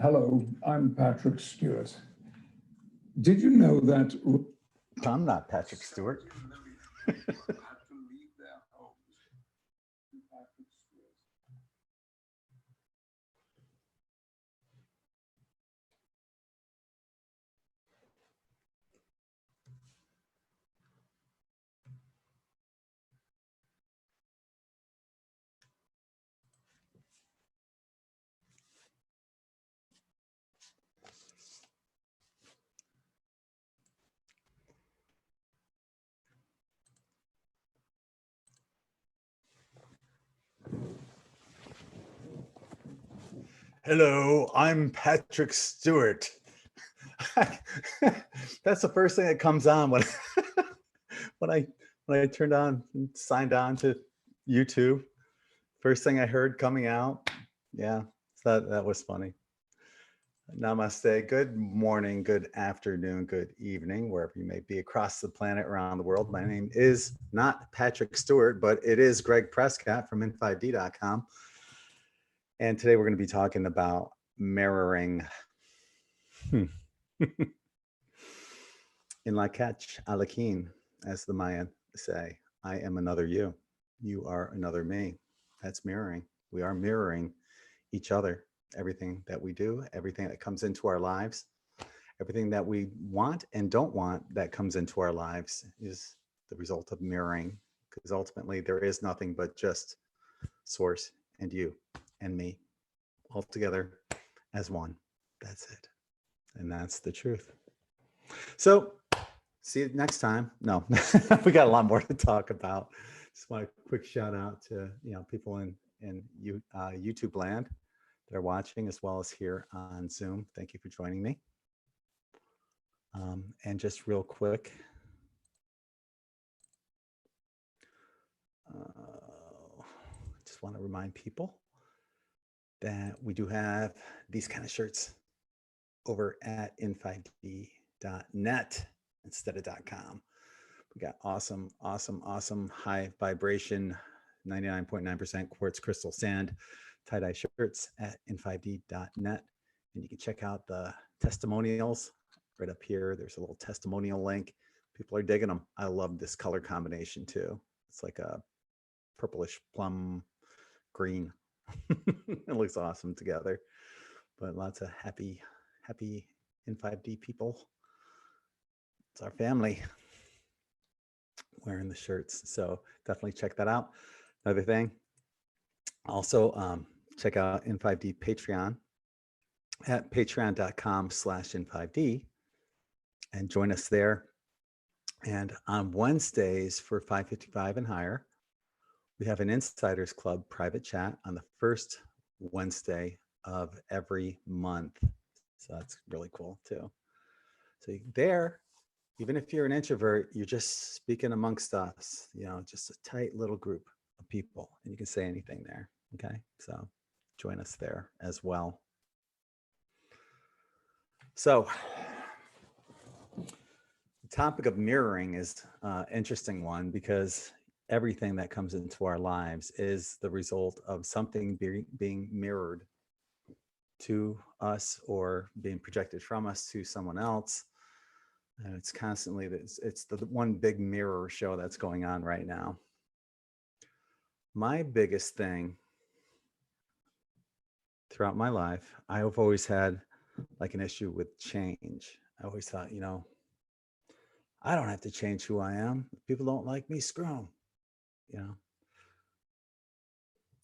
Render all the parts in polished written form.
Hello, I'm Patrick Stewart. Did you know that I'm not Patrick Stewart. Hello, I'm Patrick Stewart. That's the first thing that comes on when when I turned on and signed on to YouTube. First thing I heard coming out. Yeah, that was funny. Namaste. Good morning, good afternoon, good evening, wherever you may be across the planet, around the world. My name is not Patrick Stewart, but it is Gregg Prescott from in5d.com. And today we're going to be talking about mirroring. In la catch alakin, as the Mayan say, I am another you. You are another me. That's mirroring. We are mirroring each other. Everything that we do, everything that comes into our lives, everything that we want and don't want that comes into our lives is the result of mirroring, because ultimately there is nothing but just source and you and me all together as one. That's it. And that's the truth. So see you next time. No, we got a lot more to talk about. Just want a quick shout out to people in YouTube land that are watching, as well as here on Zoom. Thank you for joining me. And just real quick, just want to remind people that we do have these kind of shirts over at in5d.net instead of .com. We got awesome high vibration 99.9% quartz crystal sand tie-dye shirts at in5d.net, and you can check out the testimonials right up here. There's a little testimonial link. People are digging them. I love this color combination too. It's like a purplish plum green. It looks awesome together. But lots of happy in5d people. It's our family wearing the shirts. So definitely check that out. Another thing, also check out in5d Patreon at patreon.com/in5d and join us there. And on Wednesdays for 555 and higher, we have an Insiders Club private chat on the first Wednesday of every month. So that's really cool too. So there, even if you're an introvert, you're just speaking amongst us, just a tight little group of people, and you can say anything there. Okay, so join us there as well. So the topic of mirroring is an interesting one, because everything that comes into our lives is the result of something being mirrored to us or being projected from us to someone else. And it's constantly, it's the one big mirror show that's going on right now. My biggest thing throughout my life, I've always had like an issue with change. I always thought, I don't have to change who I am. If people don't like me, screw them.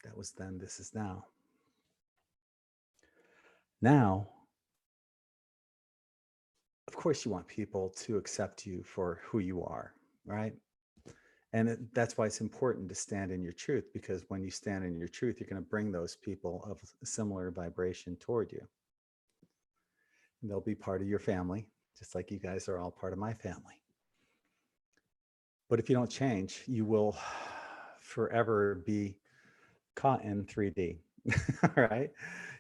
That was then, this is now. Now, of course, you want people to accept you for who you are, right? And that's why it's important to stand in your truth, because when you stand in your truth, you're going to bring those people of a similar vibration toward you. And they'll be part of your family, just like you guys are all part of my family. But if you don't change, you will forever be caught in 3D, right?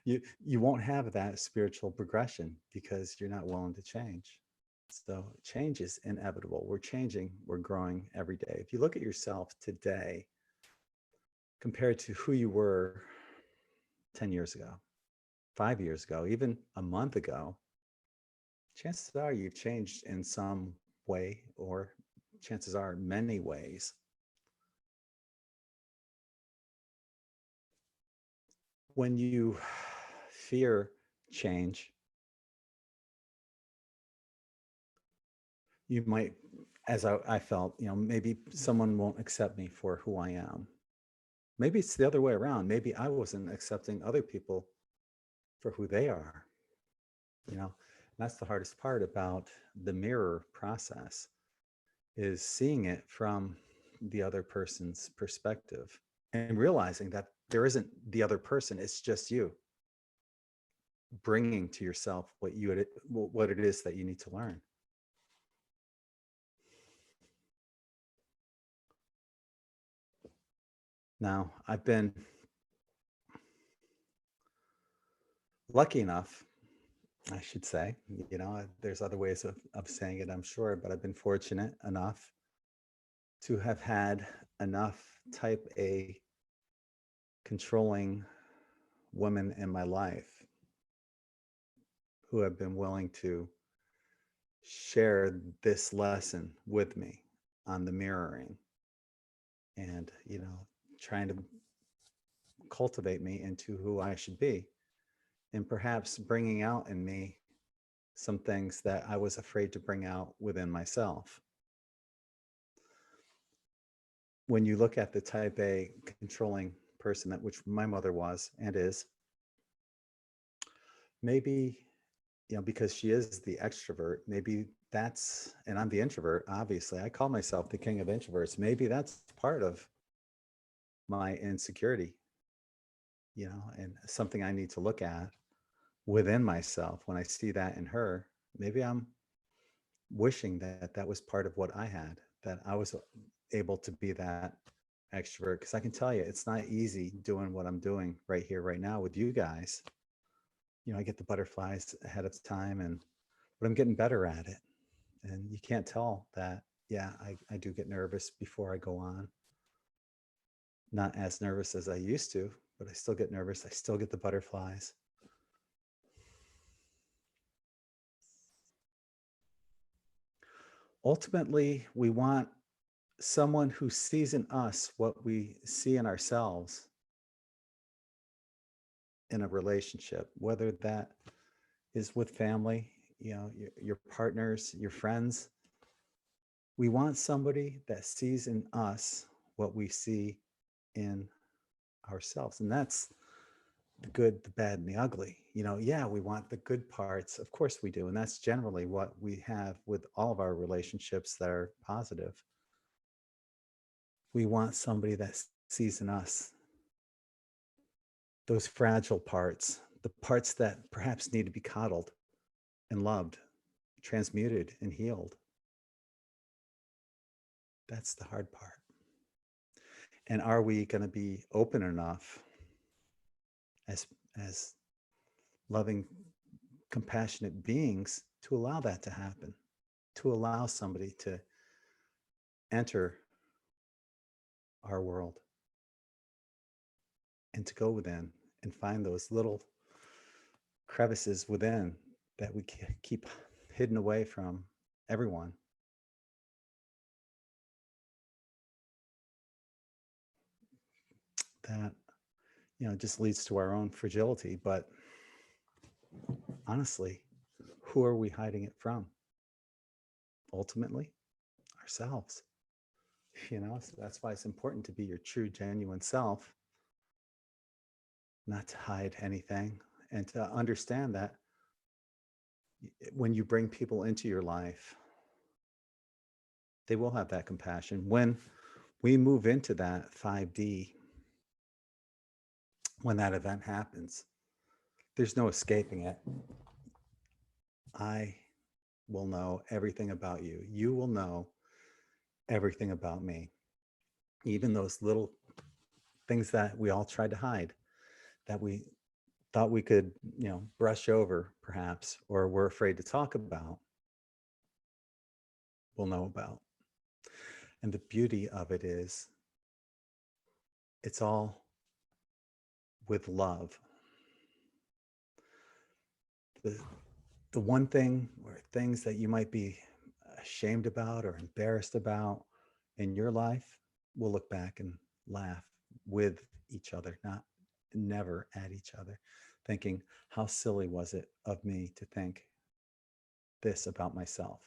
You won't have that spiritual progression because you're not willing to change. So change is inevitable. We're changing, we're growing every day. If you look at yourself today compared to who you were 10 years ago, 5 years ago, even a month ago, chances are you've changed in some way, or chances are many ways. When you fear change, you might, as I felt, maybe someone won't accept me for who I am. Maybe it's the other way around. Maybe I wasn't accepting other people for who they are. And that's the hardest part about the mirror process, is seeing it from the other person's perspective and realizing that there isn't the other person, it's just you bringing to yourself what it is that you need to learn. Now, I've been lucky enough, I should say, there's other ways of saying it, I'm sure, but I've been fortunate enough to have had enough type A controlling women in my life who have been willing to share this lesson with me on the mirroring and, trying to cultivate me into who I should be, and perhaps bringing out in me some things that I was afraid to bring out within myself. When you look at the type A controlling person, that which my mother was and is, maybe, because she is the extrovert, maybe and I'm the introvert, obviously. I call myself the king of introverts. Maybe that's part of my insecurity, and something I need to look at within myself. When I see that in her, maybe I'm wishing that was part of what I had, that I was able to be that extrovert. Because I can tell you, it's not easy doing what I'm doing right here, right now with you guys. I get the butterflies ahead of time, but I'm getting better at it. And you can't tell that, yeah, I do get nervous before I go on. Not as nervous as I used to, but I still get nervous. I still get the butterflies. Ultimately, we want someone who sees in us what we see in ourselves in a relationship, whether that is with family, your partners, your friends. We want somebody that sees in us what we see in ourselves. And that's the good, the bad, and the ugly. Yeah, we want the good parts. Of course we do. And that's generally what we have with all of our relationships that are positive. We want somebody that sees in us those fragile parts, the parts that perhaps need to be coddled and loved, transmuted and healed. That's the hard part. And are we going to be open enough as loving, compassionate beings to allow that to happen, to allow somebody to enter our world and to go within and find those little crevices within that we keep hidden away from everyone? That, just leads to our own fragility. But honestly, who are we hiding it from? Ultimately, ourselves. So that's why it's important to be your true, genuine self, not to hide anything, and to understand that when you bring people into your life, they will have that compassion. When we move into that 5D, when that event happens, there's no escaping it. I will know everything about you. You will know everything about me. Even those little things that we all tried to hide, that we thought we could, brush over perhaps, or we're afraid to talk about, we'll know about. And the beauty of it is, it's all with love. the, the one thing or things that you might be ashamed about or embarrassed about in your life, we'll look back and laugh with each other, not never at each other, thinking, how silly was it of me to think this about myself?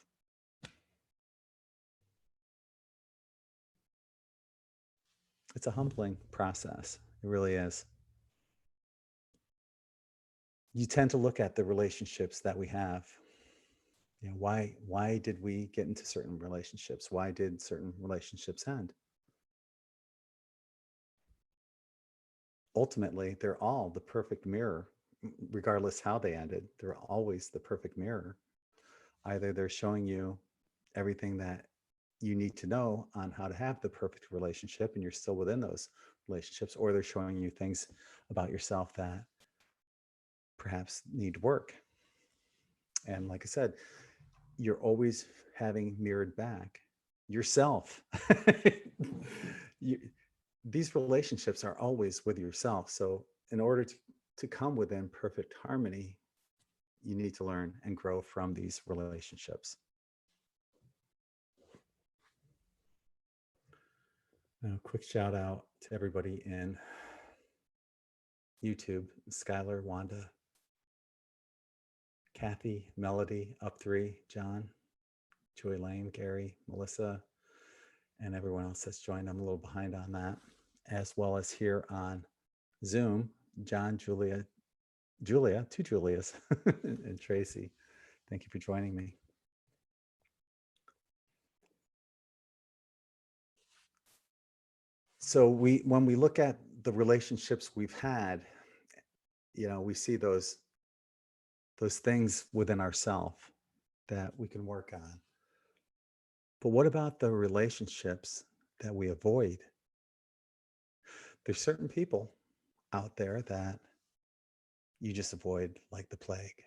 It's a humbling process. It really is. You tend to look at the relationships that we have. You know, why did we get into certain relationships? Why did certain relationships end? Ultimately, they're all the perfect mirror, regardless how they ended. They're always the perfect mirror. Either they're showing you everything that you need to know on how to have the perfect relationship and you're still within those relationships, or they're showing you things about yourself that perhaps need work. And like I said, you're always having mirrored back yourself. you, these relationships are always with yourself. So in order to come within perfect harmony, you need to learn and grow from these relationships. Now, quick shout out to everybody in YouTube: Skylar, Wanda, Kathy, Melody, Up3, John, Joy Lane, Gary, Melissa, and everyone else that's joined. I'm a little behind on that, as well as here on Zoom, John, Julia, two Julias, and Tracy. Thank you for joining me. So when we look at the relationships we've had, we see those things within ourselves that we can work on. But what about the relationships that we avoid? There's certain people out there that you just avoid like the plague.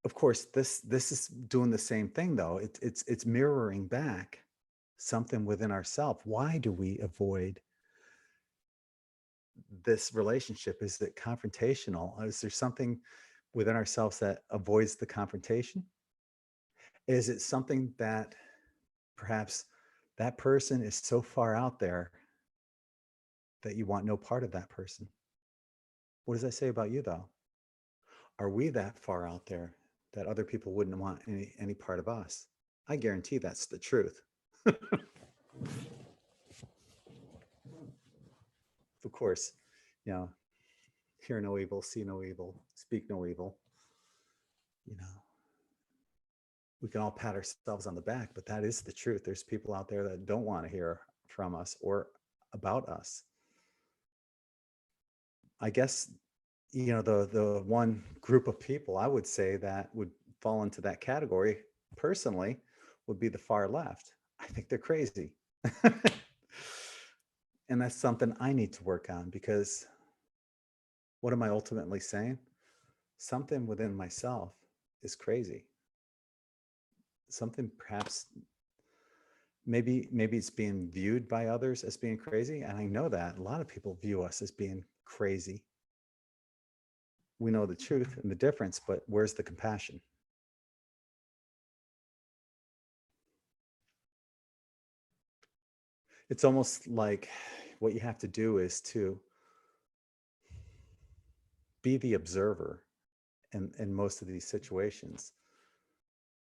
Of course, this is doing the same thing, though. It's mirroring back something within ourselves. Why do we avoid this relationship? Is it confrontational? Is there something within ourselves that avoids the confrontation? Is it something that perhaps that person is so far out there that you want no part of that person? What does that say about you, though? Are we that far out there that other people wouldn't want any part of us? I guarantee that's the truth. Of course, hear no evil, see no evil, speak no evil. We can all pat ourselves on the back, but that is the truth. There's people out there that don't want to hear from us or about us. I guess, the one group of people I would say that would fall into that category personally would be the far left. I think they're crazy. And that's something I need to work on, because what am I ultimately saying? Something within myself is crazy. Something perhaps, maybe it's being viewed by others as being crazy. And I know that a lot of people view us as being crazy. We know the truth and the difference, but where's the compassion? It's almost like what you have to do is to be the observer in most of these situations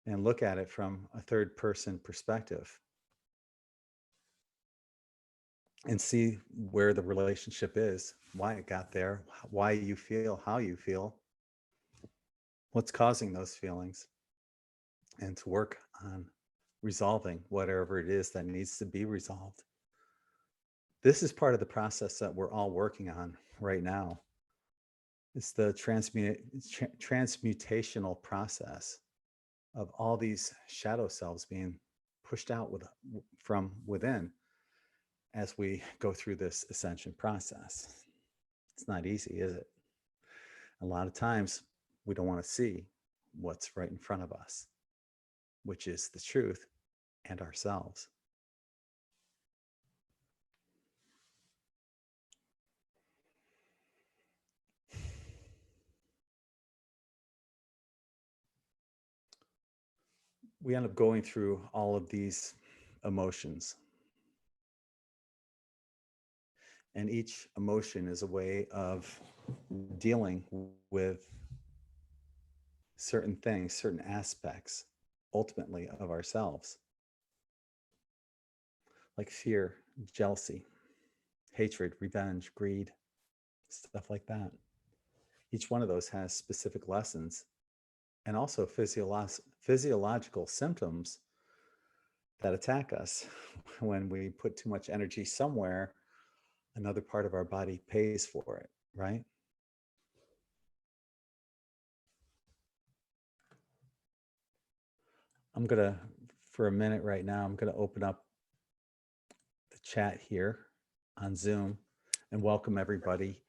and look at it from a third person perspective and see where the relationship is, why it got there, why you feel how you feel, what's causing those feelings, and to work on resolving whatever it is that needs to be resolved. This is part of the process that we're all working on right now. It's the transmutational process of all these shadow selves being pushed out from within as we go through this ascension process. It's not easy, is it? A lot of times we don't want to see what's right in front of us, which is the truth and ourselves. we end up going through all of these emotions. And each emotion is a way of dealing with certain things, certain aspects, ultimately, of ourselves, like fear, jealousy, hatred, revenge, greed, stuff like that. Each one of those has specific lessons and also physiological symptoms that attack us. When we put too much energy somewhere, another part of our body pays for it, right? I'm gonna, for a minute right now, I'm gonna open up the chat here on Zoom and welcome everybody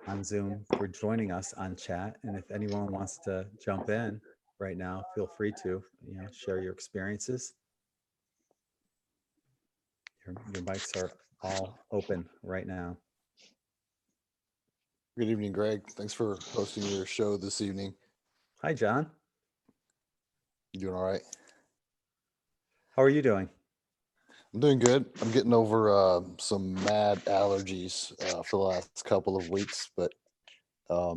on Zoom for joining us on chat. And if anyone wants to jump in right now, feel free to, share your experiences. Your mics are all open right now. Good evening, Greg. Thanks for hosting your show this evening. Hi, John. You doing all right? How are you doing? I'm doing good. I'm getting over some mad allergies for the last couple of weeks, but I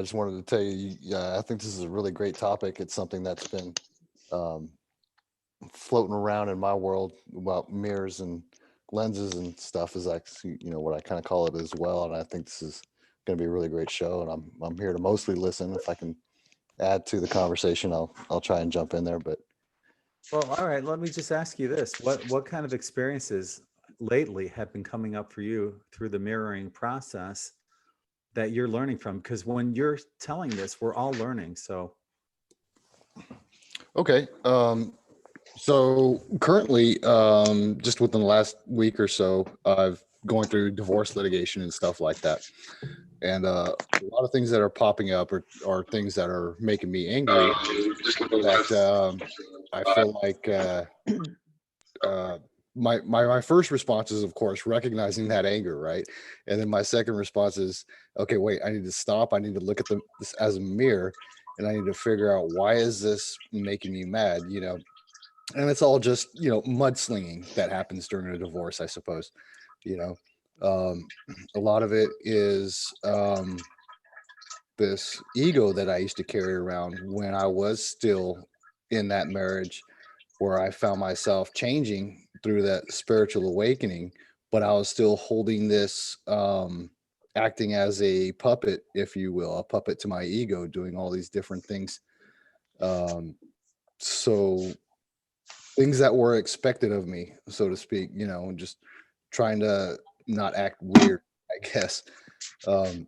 just wanted to tell you, I think this is a really great topic. It's something that's been floating around in my world about mirrors and lenses and stuff, is actually, what I kind of call it as well. And I think this is going to be a really great show. And I'm here to mostly listen. If I can add to the conversation, I'll try and jump in there. But Well, all right. Let me just ask you this: what kind of experiences lately have been coming up for you through the mirroring process that you're learning from? Because when you're telling this, we're all learning. So, okay. So currently, just within the last week or so, I've going through divorce litigation and stuff like that. And a lot of things that are popping up are things that are making me angry. That I feel like my first response is, of course, recognizing that anger, right? And then my second response is, okay, wait, I need to stop. I need to look at this as a mirror, and I need to figure out, why is this making me mad? And it's all just, mudslinging that happens during a divorce, I suppose. A lot of it is this ego that I used to carry around when I was still in that marriage, where I found myself changing through that spiritual awakening, but I was still holding this, acting as a puppet, if you will, a puppet to my ego, doing all these different things. So things that were expected of me, so to speak, and just trying to not act weird, I guess. And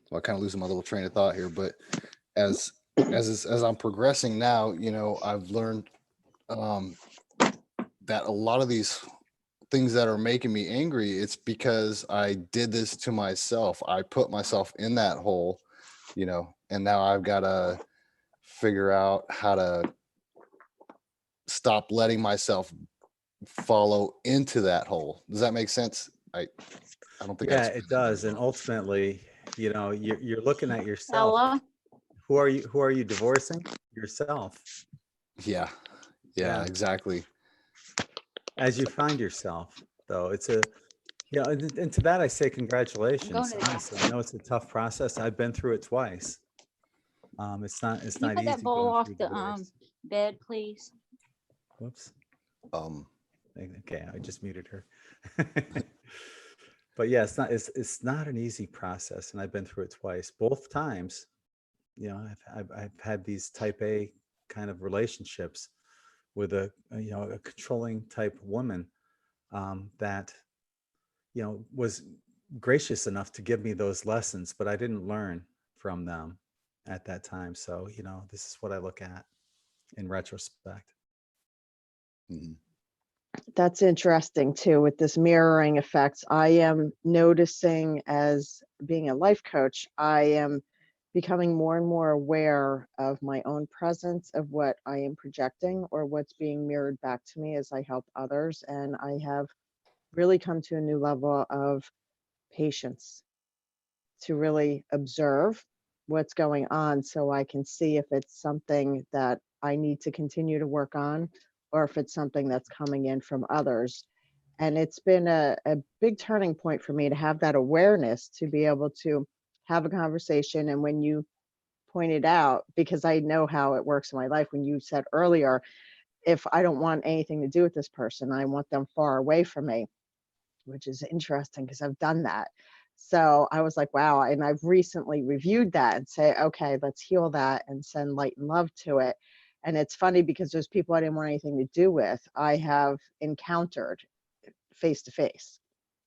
well, I kind of losing my little train of thought here, but as I'm progressing now, I've learned that a lot of these things that are making me angry, it's because I did this to myself. I put myself in that hole, and now I've got to figure out how to stop letting myself follow into that hole. Does that make sense? I don't think. yeah, it does. And ultimately, you're looking at yourself. Hello? Who are you divorcing? Yourself. Yeah, exactly. As you find yourself, though, it's a, and to that I say congratulations. to the Honestly, I know it's a tough process. I've been through it twice. It's not Can you not put that easy bowl going off through the divorce. bed, please? Whoops. Um, Okay, I just muted her. But yeah, it's not an easy process, and I've been through it twice. Both times, I've had these type A kind of relationships with a controlling type woman, that was gracious enough to give me those lessons, but I didn't learn from them at that time. So this is what I look at in retrospect. mhm. That's interesting too, with this mirroring effects. I am noticing, as being a life coach, I am becoming more and more aware of my own presence, of what I am projecting or what's being mirrored back to me as I help others. And I have really come to a new level of patience. to really observe what's going on so I can see if it's something that I need to continue to work on or if it's something that's coming in from others. And it's been a big turning point for me to have that awareness to be able to have a conversation. And when you pointed out, because I know how it works in my life, when you said earlier, if I don't want anything to do with this person, I want them far away from me, which is interesting because I've done that. So I was like, wow. And I've recently reviewed that and say, okay, let's heal that and send light and love to it. And it's funny because those people I didn't want anything to do with, I have encountered face to face.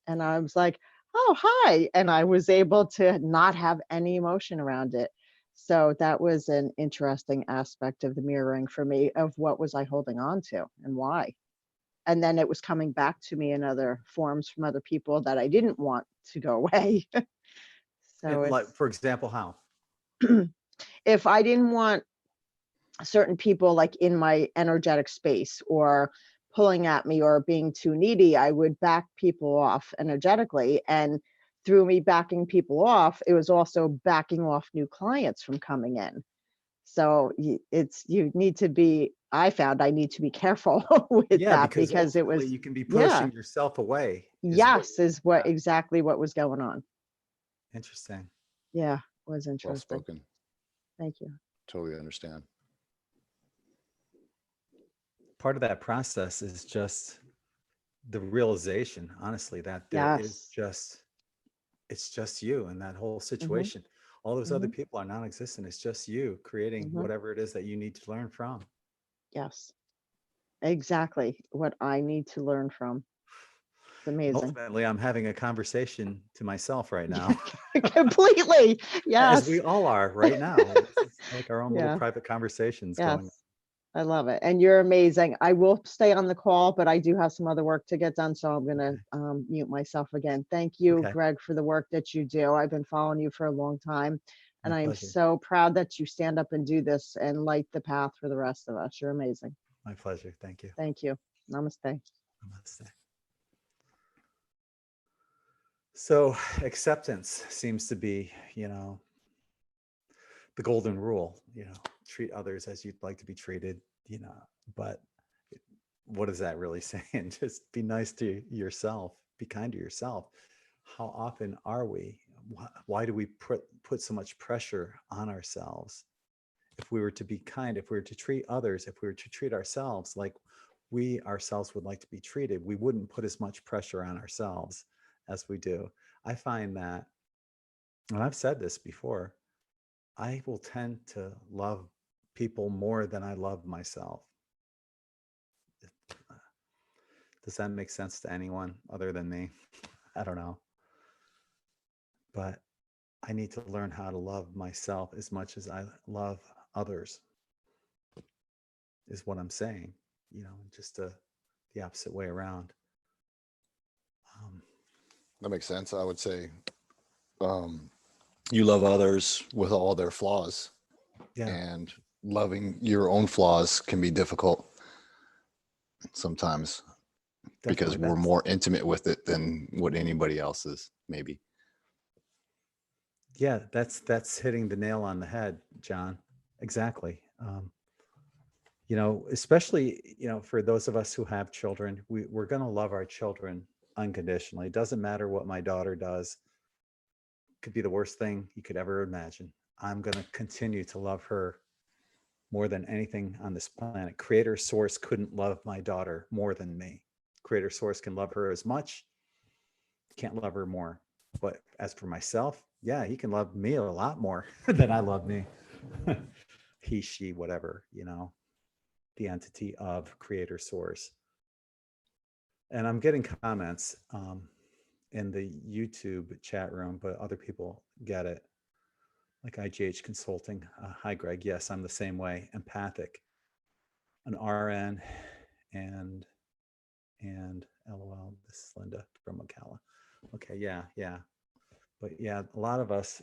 And I was like, oh, hi. And I was able to not have any emotion around it. So that was an interesting aspect of the mirroring for me of what was I holding on to and why. And then it was coming back to me in other forms from other people that I didn't want to go away. So And like, it's for example, how? if I didn't want certain people like in my energetic space or pulling at me or being too needy, I would back people off energetically. And through me backing people off, it was also backing off new clients from coming in. So you need to be, I found I need to be careful with Yeah, that because because it ultimately was, you can be yeah, pushing yourself away. yes, is what Yeah. exactly what was going on. Interesting. Yeah, it was Well interesting. spoken. Thank you. Totally understand. Part of that process is just the realization, honestly, that there is Yes. it's just you in that whole Hmm. situation. All those other Hmm. people are non-existent. It's just you creating Hmm. whatever it is that you need to learn from. Yes, exactly what I need to learn from. It's And amazing. ultimately, I'm having a conversation to myself right now, Completely. as Yes. we all are right now. This is like our own little Yeah. private conversations going. Yes. I love it. And you're amazing. I will stay on the call, but I do have some other work to get done. So I'm going to mute myself again. Thank you, Okay, Greg, for the work that you do. I've been following you for a long time. my And I am pleasure. so proud that you stand up and do this and light the path for the rest of us. You're amazing. My pleasure. Thank you. Thank you. Namaste. Namaste. So acceptance seems to be, the golden rule, treat others as you'd like to be treated, but what is that really saying? Just be nice to yourself, be kind to yourself. How often are we? Why do we put so much pressure on ourselves? If we were to be kind, if we were to treat others, if we were to treat ourselves like we ourselves would like to be treated, we wouldn't put as much pressure on ourselves as we do. I find that, and I've said this before, I will tend to love people more than I love myself. Does that make sense to anyone other than me? I don't know. But I need to learn how to love myself as much as I love others, is what I'm saying, just the opposite way around. That makes sense. I would say you love others with all their flaws, Yeah, and loving your own flaws can be difficult sometimes because definitely. we're more intimate with it than what anybody else is, maybe. Yeah, that's hitting the nail on the head, John. Exactly. Especially, for those of us who have children, we're going to love our children unconditionally. It doesn't matter what my daughter does. It could be the worst thing you could ever imagine. I'm going to continue to love her more than anything on this planet. Creator Source couldn't love my daughter more than me. Creator Source can love her as much, can't love her more. But as for myself, yeah, he can love me a lot more than I love me. He, she, whatever, the entity of Creator Source. And I'm getting comments in the YouTube chat room, but other people get it. Like IGH Consulting. Hi, Greg. Yes, I'm the same way. Empathic. An RN and LOL. This is Linda from Ocala. Okay, yeah. But yeah, a lot of us,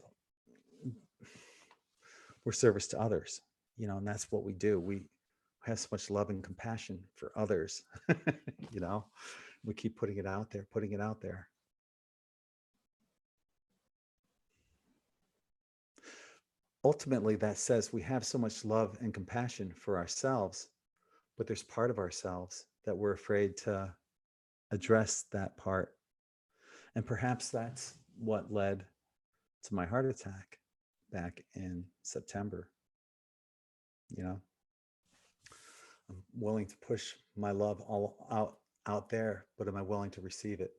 we're service to others, and that's what we do. We have so much love and compassion for others, we keep putting it out there. ultimately that says we have so much love and compassion for ourselves, but there's part of ourselves that we're afraid to address that part. And perhaps that's what led to my heart attack back in September. You know, I'm willing to push my love all out there, but am I willing to receive it?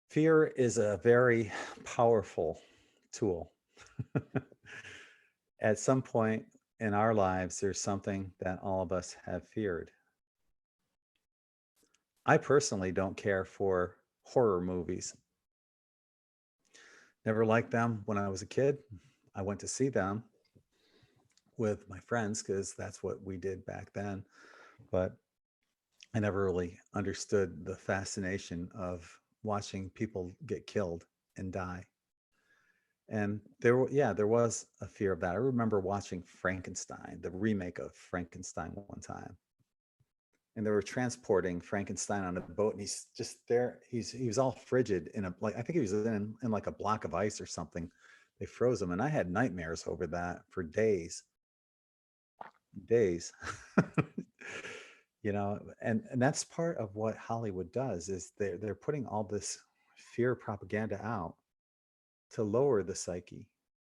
Fear is a very powerful tool. At some point in our lives, there's something that all of us have feared. I personally don't care for horror movies. Never liked them when I was a kid. I went to see them with my friends because that's what we did back then. But I never really understood the fascination of watching people get killed and die. And there was a fear of that. I remember watching Frankenstein, the remake of Frankenstein one time. And they were transporting Frankenstein on a boat, and he's just there. He was all frigid in I think he was in like a block of ice or something. They froze him, and I had nightmares over that for days. You know, and that's part of what Hollywood does is they're putting all this fear propaganda out to lower the psyche,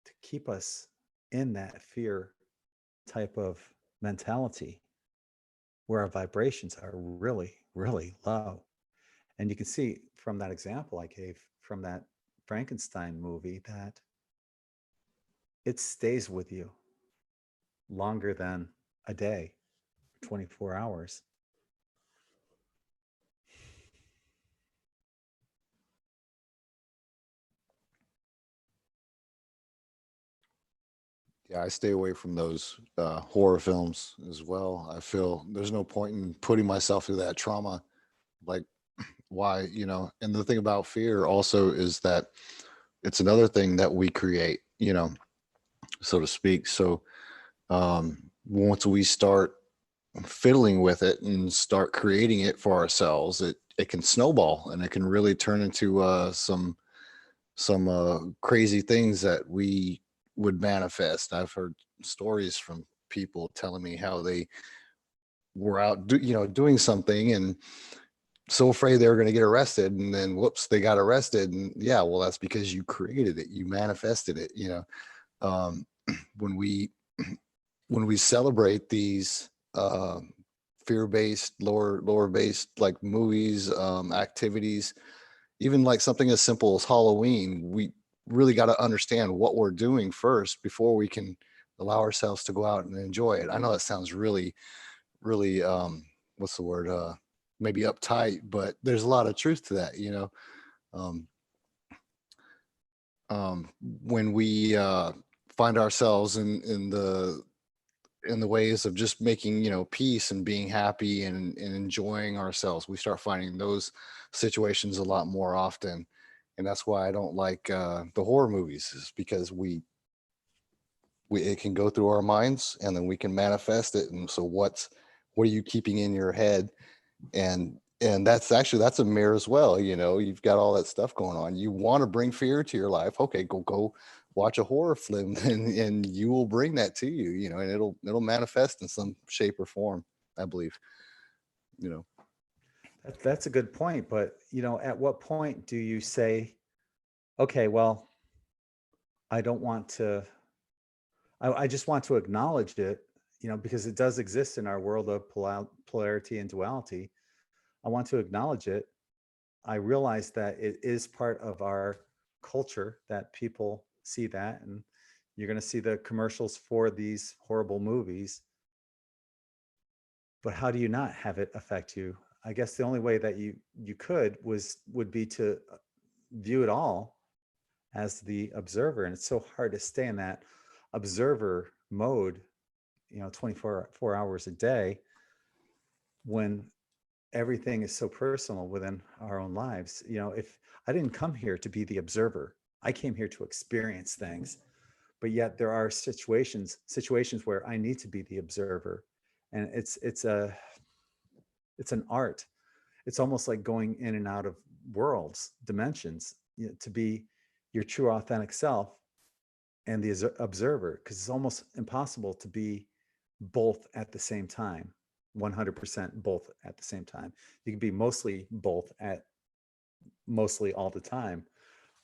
to keep us in that fear type of mentality where our vibrations are really, really low. And you can see from that example I gave from that Frankenstein movie that it stays with you longer than a day, 24 hours. Yeah, I stay away from those horror films as well. I feel there's no point in putting myself through that trauma. Like, why, you know? And the thing about fear also is that it's another thing that we create, you know, so to speak. So once we start fiddling with it and start creating it for ourselves, it can snowball and it can really turn into some crazy things that we would manifest. I've heard stories from people telling me how they were out doing something and so afraid they were going to get arrested, and then whoops, they got arrested. And yeah, well, that's because you created it, you manifested it, you know. um, when we when we celebrate these fear-based, lower-based, like movies, activities, even like something as simple as Halloween, we really got to understand what we're doing first before we can allow ourselves to go out and enjoy it. I know that sounds really, really, what's the word? Maybe uptight, but there's a lot of truth to that, you know. Um, when we find ourselves in the ways of just making, you know, peace and being happy and enjoying ourselves, we start finding those situations a lot more often. And that's why I don't like the horror movies, is because we it can go through our minds and then we can manifest it. And so what are you keeping in your head? And that's a mirror as well. You know, you've got all that stuff going on, you want to bring fear to your life. Okay, go watch a horror film and you will bring that to you, you know, and it'll manifest in some shape or form, I believe, you know. That's a good point. But, you know, at what point do you say, okay, well, I don't want to, I just want to acknowledge it, you know, because it does exist in our world of polarity and duality. I want to acknowledge it. I realize that it is part of our culture that people see that, and you're going to see the commercials for these horrible movies. But how do you not have it affect you? I guess the only way that you would be to view it all as the observer, and it's so hard to stay in that observer mode, you know, 24 hours a day when everything is so personal within our own lives. You know, if I didn't come here to be the observer, I came here to experience things, but yet there are situations where I need to be the observer. And it's an art. It's almost like going in and out of worlds, dimensions, to be your true authentic self and the observer, because it's almost impossible to be both at the same time, 100% both at the same time. You can be mostly both at mostly all the time,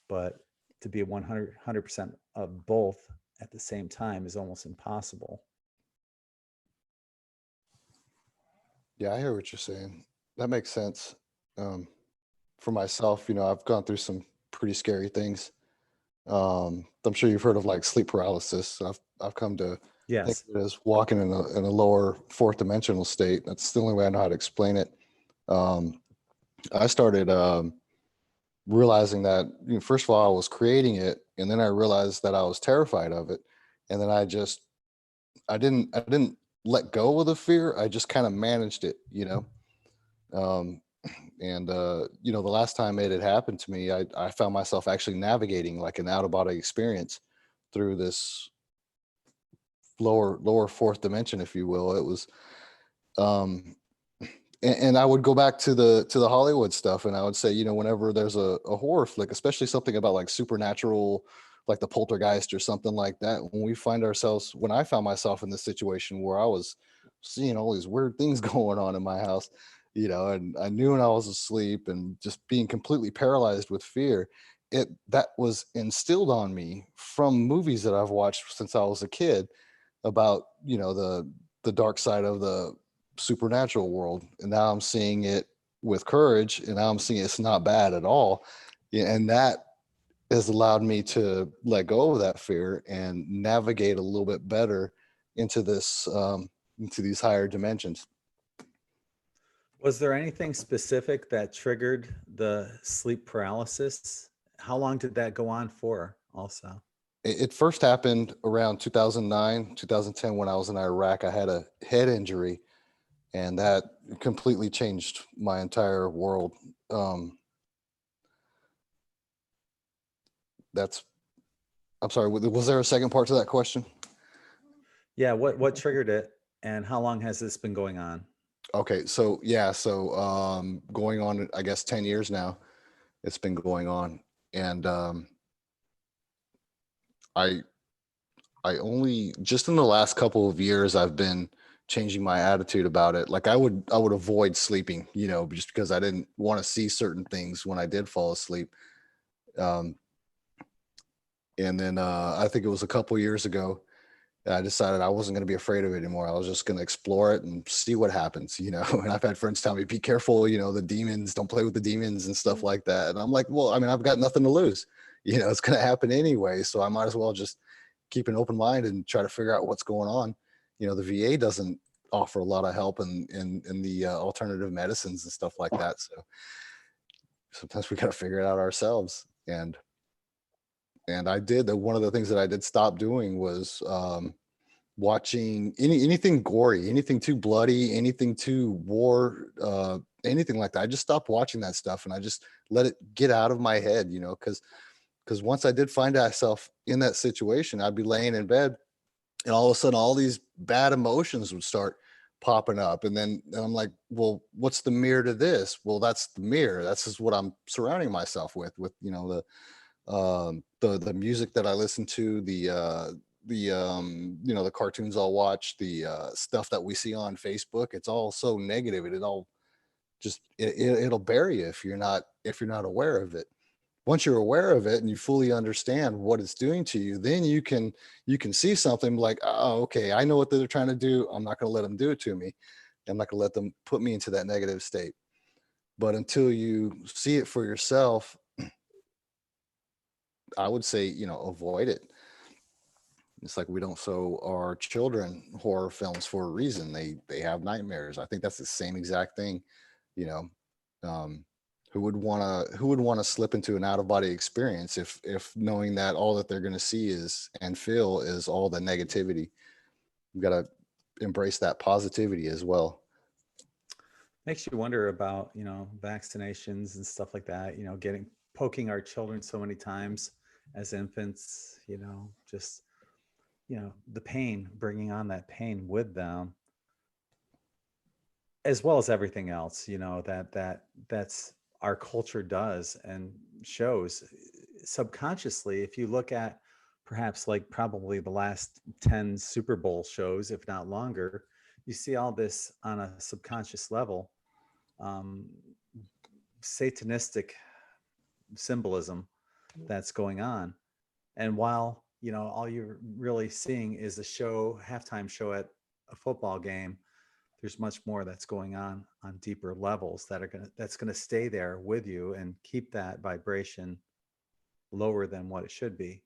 but to be 100% of both at the same time is almost impossible. Yeah, I hear what you're saying. That makes sense. For myself, I've gone through some pretty scary things. I'm sure you've heard of like sleep paralysis. I've come to think Yes. of it as walking in a lower fourth dimensional state. That's the only way I know how to explain it. I started realizing that, first of all, I was creating it, and then I realized that I was terrified of it, and then I didn't let go of the fear. I just kind of managed it. Um, and the last time it had happened to me, I found myself actually navigating like an out of body experience through this lower fourth dimension, if you will. It was um and I would go back to the Hollywood stuff, and I would say, whenever there's a horror flick, especially something about like supernatural, like the Poltergeist or something like that, when I found myself in this situation where I was seeing all these weird things going on in my house, and I knew when I was asleep and just being completely paralyzed with fear, that was instilled on me from movies that I've watched since I was a kid about, the dark side of the supernatural world. And now I'm seeing it with courage, and now I'm seeing it's not bad at all. Yeah, and that has allowed me to let go of that fear and navigate a little bit better into into these higher dimensions. Was there anything specific that triggered the sleep paralysis? How long did that go on for also? It first happened around 2009, 2010, when I was in Iraq. I had a head injury, and that completely changed my entire world. That's I'm sorry, was there a second part to that question? Yeah, what triggered it, and how long has this been going on? Okay, so yeah, going on, I guess, 10 years now, it's been going on. And I I only just in the last couple of years I've been changing my attitude about it. Like I would avoid sleeping, just because I didn't want to see certain things when I did fall asleep. Um, and then I think it was a couple years ago, I decided I wasn't going to be afraid of it anymore. I was just going to explore it and see what happens, And I've had friends tell me, be careful, the demons, don't play with the demons and stuff like that. And I'm like, well, I mean, I've got nothing to lose. It's going to happen anyway. So I might as well just keep an open mind and try to figure out what's going on. The VA doesn't offer a lot of help in the alternative medicines and stuff like that. So sometimes we got to figure it out ourselves. And I did. One of the things that I did stop doing was watching anything gory, anything too bloody, anything too war, anything like that. I just stopped watching that stuff, and I just let it get out of my head, because once I did find myself in that situation, I'd be laying in bed, and all of a sudden all these bad emotions would start popping up. And I'm like, well, what's the mirror to this? Well, that's the mirror. That's just what I'm surrounding myself with, the music that I listen to, the cartoons I'll watch, the stuff that we see on Facebook. It's all so negative, and it'll bury you if you're not aware of it. Once you're aware of it and you fully understand what it's doing to you, then you can see something like, oh, okay, I know what they're trying to do. I'm not going to let them do it to me. I'm not going to let them put me into that negative state. But until you see it for yourself, I would say, avoid it. It's like we don't show our children horror films for a reason. They have nightmares. I think that's the same exact thing. You know, who would want to slip into an out of body experience if knowing that all that they're going to see is and feel is all the negativity. You've got to embrace that positivity as well. Makes you wonder about, vaccinations and stuff like that, poking our children so many times as infants, just, the pain, bringing on that pain with them, as well as everything else, that's our culture does and shows subconsciously. If you look at perhaps like probably the last 10 Super Bowl shows, if not longer, you see all this on a subconscious level, um, satanistic symbolism that's going on. And while, you know, all you're really seeing is a show, halftime show at a football game, there's much more that's going on deeper levels that's going to stay there with you and keep that vibration lower than what it should be.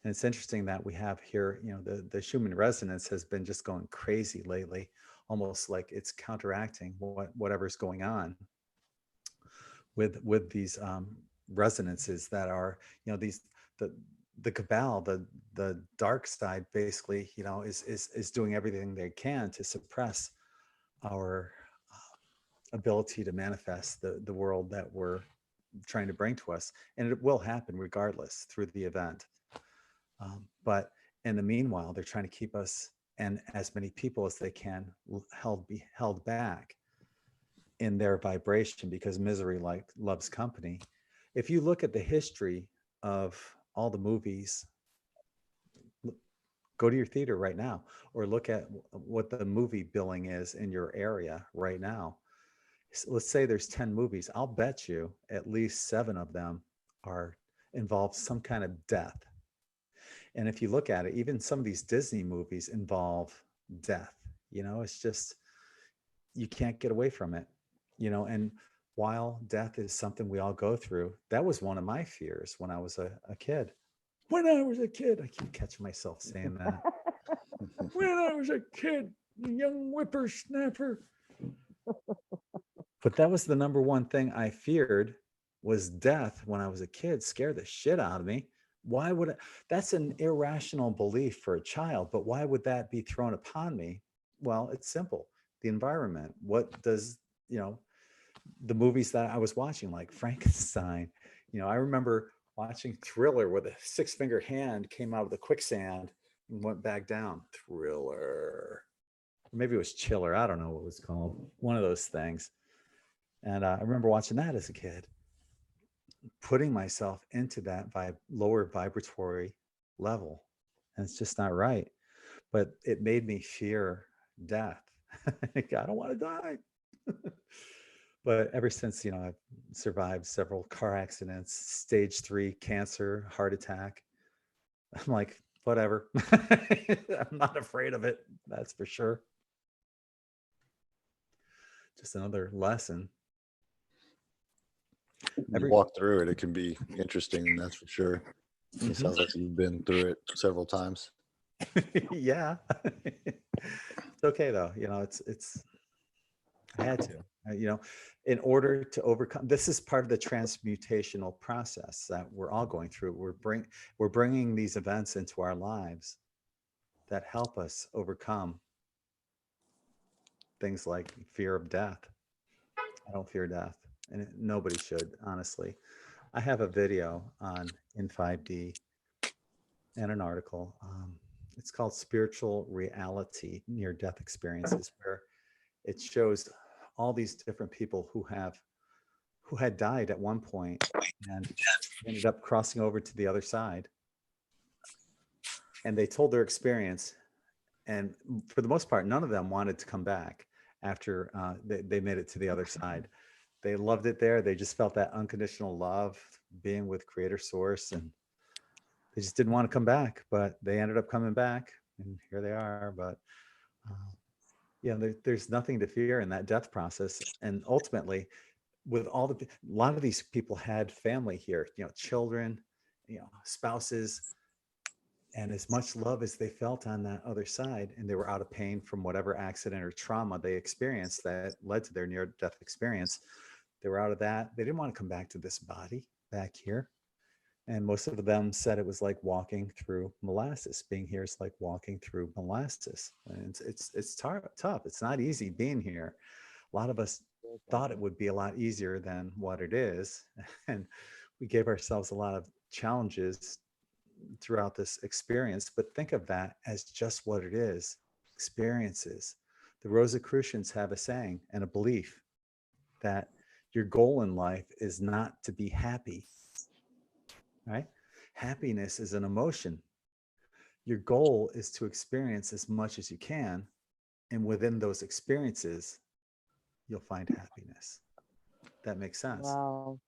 And it's interesting that we have here, you know, the Schumann resonance has been just going crazy lately, almost like it's counteracting whatever's going on with these resonances that are, you know, these the cabal, the dark side, basically, you know, is doing everything they can to suppress our ability to manifest the world that we're trying to bring to us, and it will happen regardless through the event. But in the meanwhile, they're trying to keep us and as many people as they can held back in their vibration, because misery loves company. If you look at the history of all the movies, go to your theater right now, or look at what the movie billing is in your area right now. Let's say there's 10 movies. I'll bet you at least 7 of them are involve some kind of death. And if you look at it, even some of these Disney movies involve death. You know, it's just, you can't get away from it, you know. And while death is something we all go through, that was one of my fears when I was a kid. When I was a kid, I keep catching myself saying that. When I was a kid, young whippersnapper. But that was the number one thing I feared, was death when I was a kid. Scared the shit out of me. Why would it? That's an irrational belief for a child, but why would that be thrown upon me? Well, it's simple. The environment. What does, you know, the movies that I was watching, like Frankenstein, you know, I remember watching Thriller where the 6-finger hand came out of the quicksand and went back down. Thriller. Maybe it was Chiller. I don't know what it was called. One of those things. And I remember watching that as a kid, putting myself into that lower vibratory level. And it's just not right. But it made me fear death. I don't want to die. But ever since, you know, I've survived several car accidents, stage 3 cancer, heart attack, I'm like, whatever. I'm not afraid of it. That's for sure. Just another lesson. You walk through it, it can be interesting, that's for sure. It sounds like you've been through it several times. Yeah. It's okay though. You know, it's I had to, you know, in order to overcome, this is part of the transmutational process that we're all going through. We're bringing these events into our lives that help us overcome things like fear of death. I don't fear death, and nobody should, honestly. I have a video on in 5D and an article. It's called Spiritual Reality Near-Death Experiences, where it shows all these different people who had died at one point and ended up crossing over to the other side. And they told their experience. And for the most part, none of them wanted to come back after they made it to the other side. They loved it there. They just felt that unconditional love, being with Creator Source, and they just didn't want to come back, but they ended up coming back, and here they are. But yeah, there's nothing to fear in that death process. And ultimately, with a lot of these people had family here, you know, children, you know, spouses, and as much love as they felt on that other side, and they were out of pain from whatever accident or trauma they experienced that led to their near-death experience. They were out of that. They didn't want to come back to this body back here. And most of them said it was like walking through molasses. Being here is like walking through molasses. And it's tough. It's not easy being here. A lot of us thought it would be a lot easier than what it is. And we gave ourselves a lot of challenges throughout this experience. But think of that as just what it is, experiences. The Rosicrucians have a saying and a belief that Your goal in life is not to be happy, right? Happiness is an emotion. Your goal is to experience as much as you can. And within those experiences, you'll find happiness. That makes sense. Wow.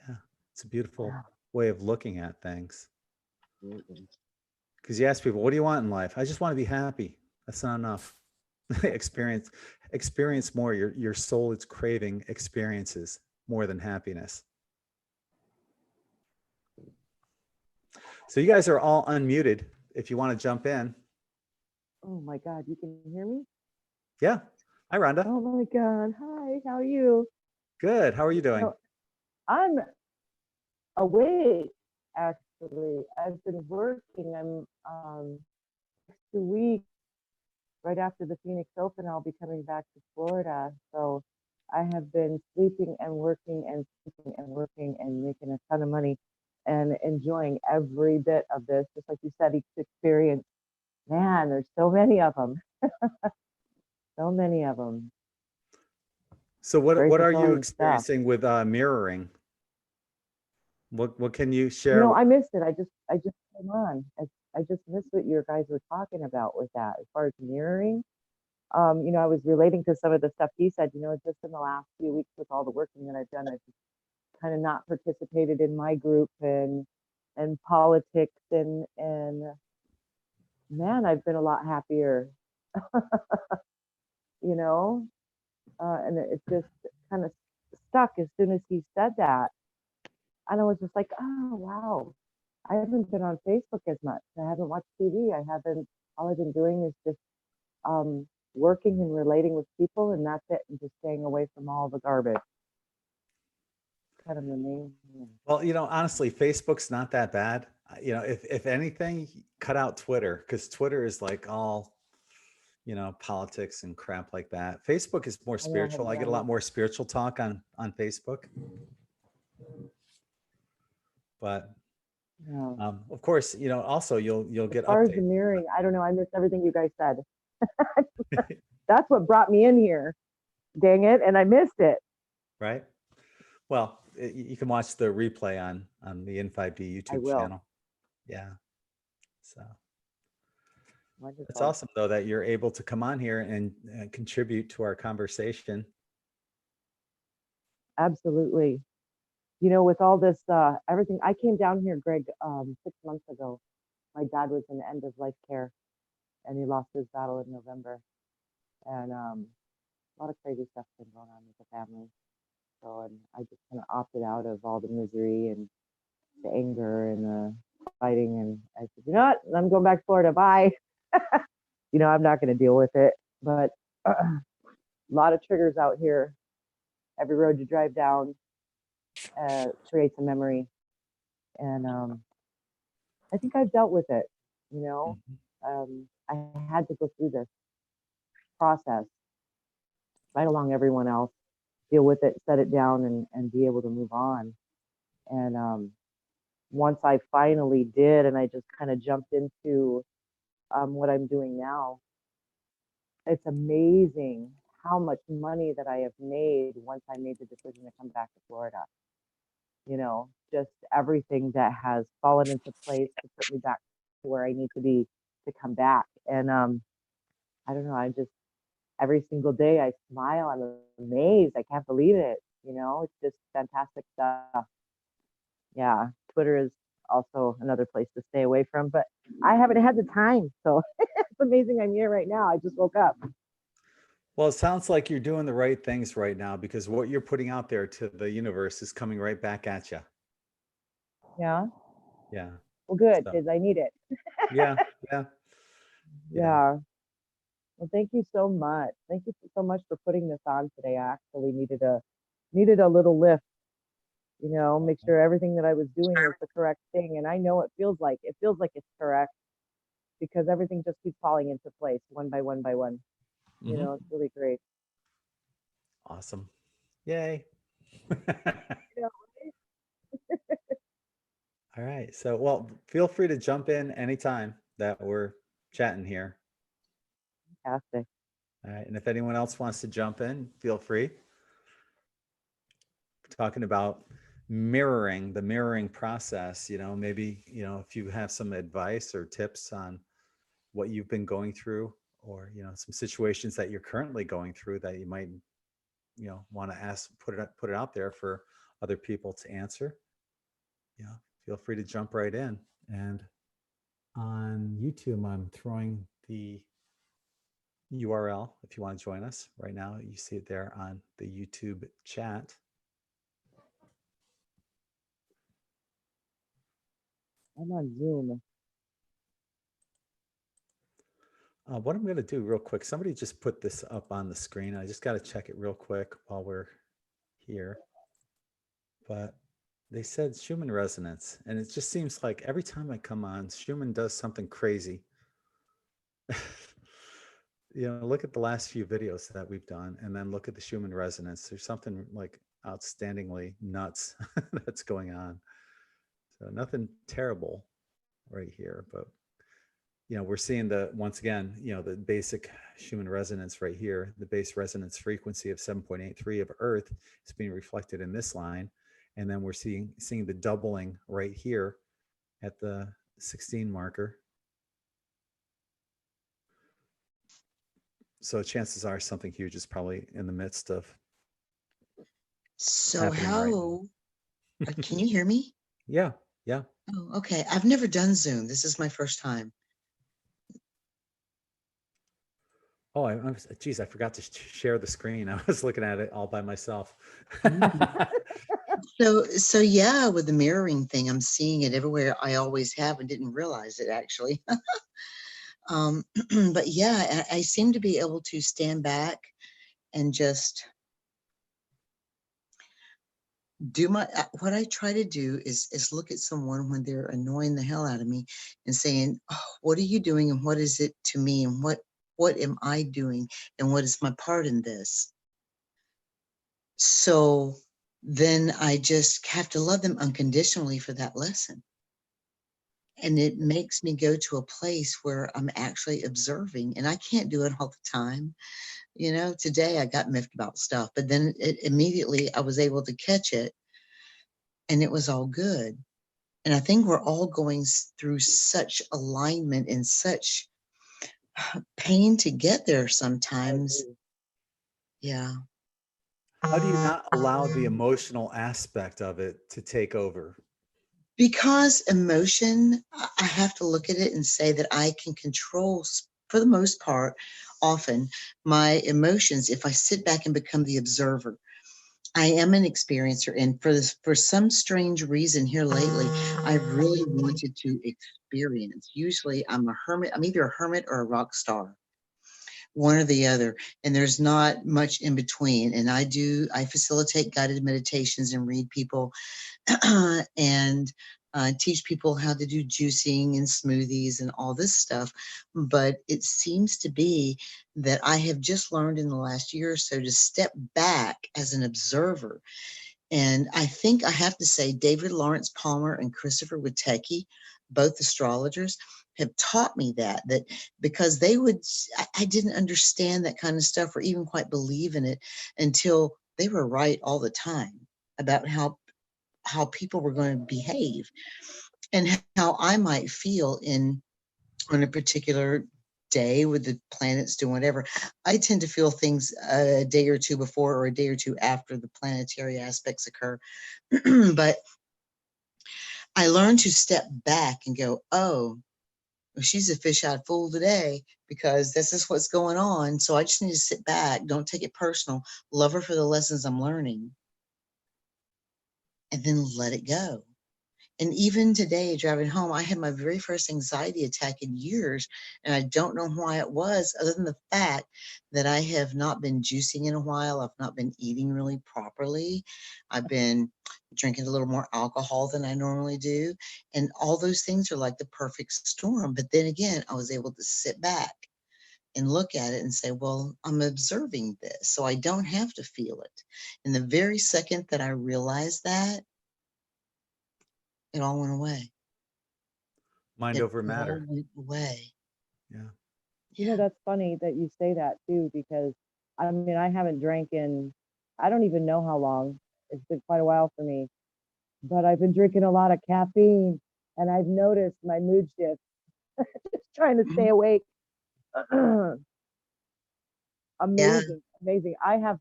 Yeah. It's a beautiful Yeah. way of looking at things. Absolutely. Because you ask people, what do you want in life? I just want to be happy. That's not enough. Experience more. Your soul is craving experiences more than happiness. So you guys are all unmuted. If you want to jump in. Oh my God, you can hear me? Yeah. Hi, Rhonda. Oh my God. Hi, how are you? Good. How are you doing? No, I'm awake, actually. I've been working. I'm next 2 weeks, right after the Phoenix Open, I'll be coming back to Florida. So I have been sleeping and working and sleeping and working and making a ton of money and enjoying every bit of this. Just like you said, each experience. Man, there's so many of them. So many of them. So what Very are you fulfilling stuff. experiencing with mirroring? What can you share? You know, I missed it. I just came on. I just missed what you guys were talking about with that as far as mirroring. You know, I was relating to some of the stuff he said, you know, just in the last few weeks with all the working that I've done, I've just kind of not participated in my group and politics and man, I've been a lot happier, you know, and it just kind of stuck as soon as he said that. And I was just like, oh, wow. I haven't been on Facebook as much. I haven't watched TV. All I've been doing is just working and relating with people, and that's it, and just staying away from all the garbage. Kind of the main thing. Well, you know, honestly, Facebook's not that bad. You know, if anything, cut out Twitter, because Twitter is like all, you know, politics and crap like that. Facebook is more I know I spiritual. haven't I get a done lot it. more spiritual talk on Facebook. But Yeah. of course, you know, also you'll As get far as the updates, mirroring, I don't know. I missed everything you guys said. That's what brought me in here. Dang it, and I missed it. right? Well, you can watch the replay on the N5D I YouTube will. channel. Yeah. So it's Wonderful. awesome though that you're able to come on here and contribute to our conversation. Absolutely. You know, with all this, everything, I came down here, Greg, 6 months ago. My dad was in end of life care, and he lost his battle in November. And a lot of crazy stuff been going on with the family. So, and I just kind of opted out of all the misery and the anger and the fighting. And I said, you know what? I'm going back to Florida. Bye. You know, I'm not going to deal with it. But a lot of triggers out here. Every road you drive down creates a memory. And I think I've dealt with it. You know, I had to go through this process right along everyone else, deal with it, set it down, and be able to move on. And once I finally did, and I just kind of jumped into what I'm doing now, it's amazing how much money that I have made once I made the decision to come back to Florida. You know, just everything that has fallen into place to put me back to where I need to be to come back. And I don't know, I just every single day I smile. I'm amazed. I can't believe it. You know, it's just fantastic stuff. Yeah, Twitter is also another place to stay away from, but I haven't had the time. So it's amazing I'm here right now. I just woke up. Well, it sounds like you're doing the right things right now because what you're putting out there to the universe is coming right back at you. Yeah. Yeah. Well, good, So, because I need it. yeah. Yeah. Yeah. Well, thank you so much. Thank you so much for putting this on today. I actually needed a little lift, you know, make sure everything that I was doing was the correct thing. And I know it feels like it's correct because everything just keeps falling into place one by one by one. You know, it's really great. Awesome. Yay. Yeah. All right. So, well, feel free to jump in anytime that we're chatting here. Fantastic. All right. And if anyone else wants to jump in, feel free. talking about mirroring, the mirroring process. Maybe, if you have some advice or tips on what you've been going through, or, some situations that you're currently going through that you might, want to ask, put it out there for other people to answer. Feel free to jump right in. And on YouTube, I'm throwing the URL if you want to join us right now. You see it there on the YouTube chat. I'm on Zoom. What I'm going to do real quick, somebody just put this up on the screen. I just got to check it real quick while we're here. But they said Schumann resonance, and it just seems like every time I come on, Schumann does something crazy. Look at the last few videos that we've done, and then look at the Schumann resonance. There's something like outstandingly nuts that's going on. So nothing terrible right here, but we're seeing once again, the basic Schumann resonance right here, the base resonance frequency of 7.83 of Earth is being reflected in this line. And then we're seeing the doubling right here at the 16 marker. So chances are something huge is probably in the midst of. So happening how, can you hear me? Yeah. Oh, okay. I've never done Zoom. This is my first time. Oh, geez, I forgot to share the screen. I was looking at it all by myself. So yeah, with the mirroring thing, I'm seeing it everywhere. I always have and didn't realize it actually. But yeah, I seem to be able to stand back and just do what I try to do is look at someone when they're annoying the hell out of me and saying, oh, what are you doing and what is it to me and what am I doing and what is my part in this? So then I just have to love them unconditionally for that lesson. And it makes me go to a place where I'm actually observing, and I can't do it all the time. Today I got miffed about stuff, but then immediately I was able to catch it and it was all good. And I think we're all going through such alignment and such pain to get there sometimes. Yeah. How do you not allow the emotional aspect of it to take over? Because emotion, I have to look at it and say that I can control, for the most part, often my emotions if I sit back and become the observer. I am an experiencer, and for some strange reason here lately, I've really wanted to experience. Usually I'm a hermit. I'm either a hermit or a rock star, one or the other, and there's not much in between. And I facilitate guided meditations and read people and teach people how to do juicing and smoothies and all this stuff. But it seems to be that I have just learned in the last year or so to step back as an observer. And I think I have to say David Lawrence Palmer and Christopher Witecki, both astrologers, have taught me that because I didn't understand that kind of stuff or even quite believe in it until they were right all the time about how people were going to behave and how I might feel on a particular day with the planets doing whatever. I tend to feel things a day or two before or a day or two after the planetary aspects occur. But I learned to step back and go, oh, well, she's a fish-eyed fool today because this is what's going on. So I just need to sit back, don't take it personal, love her for the lessons I'm learning, and then let it go. And even today, driving home, I had my very first anxiety attack in years, and I don't know why it was, other than the fact that I have not been juicing in a while. I've not been eating really properly. I've been drinking a little more alcohol than I normally do. And all those things are like the perfect storm. But then again, I was able to sit back and look at it and say, well, I'm observing this, so I don't have to feel it. And the very second that I realized that, it all went away. Mind It over all matter. went away. Yeah. That's funny that you say that too, because I mean, I haven't drank in, I don't even know how long. It's been quite a while for me, but I've been drinking a lot of caffeine, and I've noticed my mood shift. Just trying to stay awake. Yeah. Amazing. I have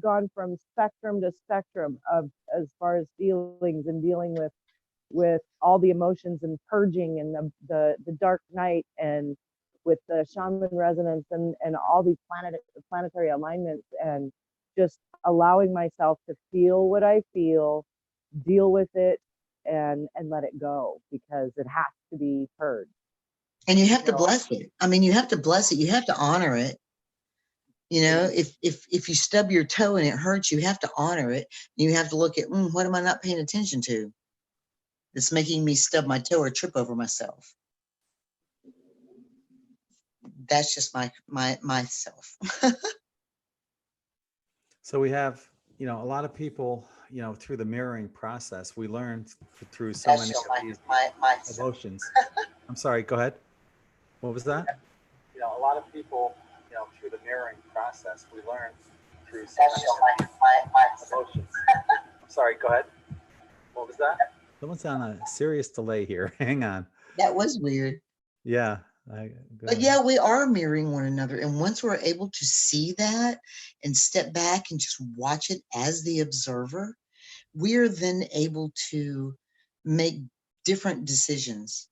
gone from spectrum to spectrum of as far as feelings and dealing with all the emotions and purging and the dark night, and with the shaman resonance and all these planetary alignments, and just allowing myself to feel what I feel, deal with it, and let it go, because it has to be purged. And you have to bless it. I mean, you have to bless it. You have to honor it. You know, if you stub your toe and it hurts, you have to honor it. You have to look at, what am I not paying attention to? It's making me stub my toe or trip over myself. That's just myself. So we have, a lot of people, through the mirroring process, we learn through so That's many just of these myself. emotions. I'm sorry, go ahead. What was that? A lot of people, through the mirroring process, we learn through so That's many just myself. emotions. I'm sorry, go ahead. What was that? Someone's on a serious delay here. Hang on. That was weird. Yeah. But yeah, we are mirroring one another. And once we're able to see that and step back and just watch it as the observer, we're then able to make different decisions.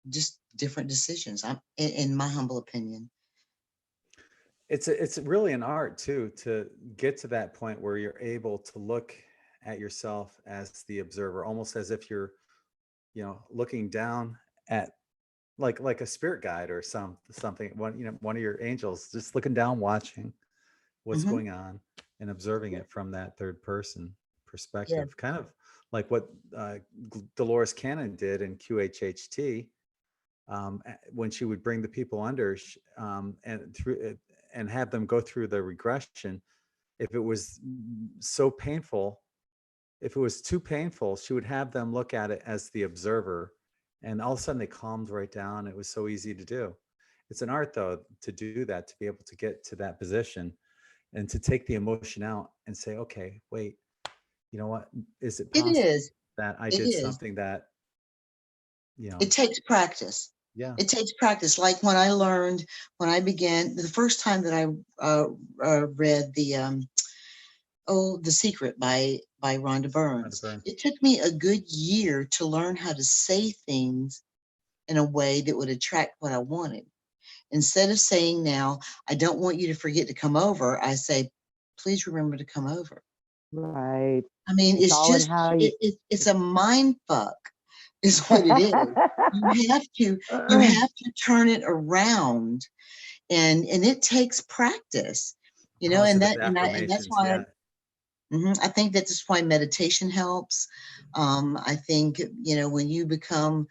Just different decisions, in my humble opinion. It's really an art too, to get to that point where you're able to look at yourself as the observer, almost as if you're, looking down at like a spirit guide or something, one of your angels, just looking down, watching what's going on and observing it from that third person perspective, kind of like what Dolores Cannon did in QHHT, when she would bring the people under, and have them go through the regression. If it was so painful, if it was too painful, she would have them look at it as the observer, and all of a sudden they calmed right down. It was so easy to do. It's an art though, to do that, to be able to get to that position and to take the emotion out and say, okay, wait, you know what? Is it possible that I did something that, It takes practice. Yeah. It takes practice. Like when I began, the first time that I read The Secret by Rhonda Burns. It took me a good year to learn how to say things in a way that would attract what I wanted. Instead of saying now, I don't want you to forget to come over, I say, please remember to come over. Right. I mean, it's a mind fuck is what it is. You have to turn it around, and it takes practice, and that's why I think that's why meditation helps. I think, when you become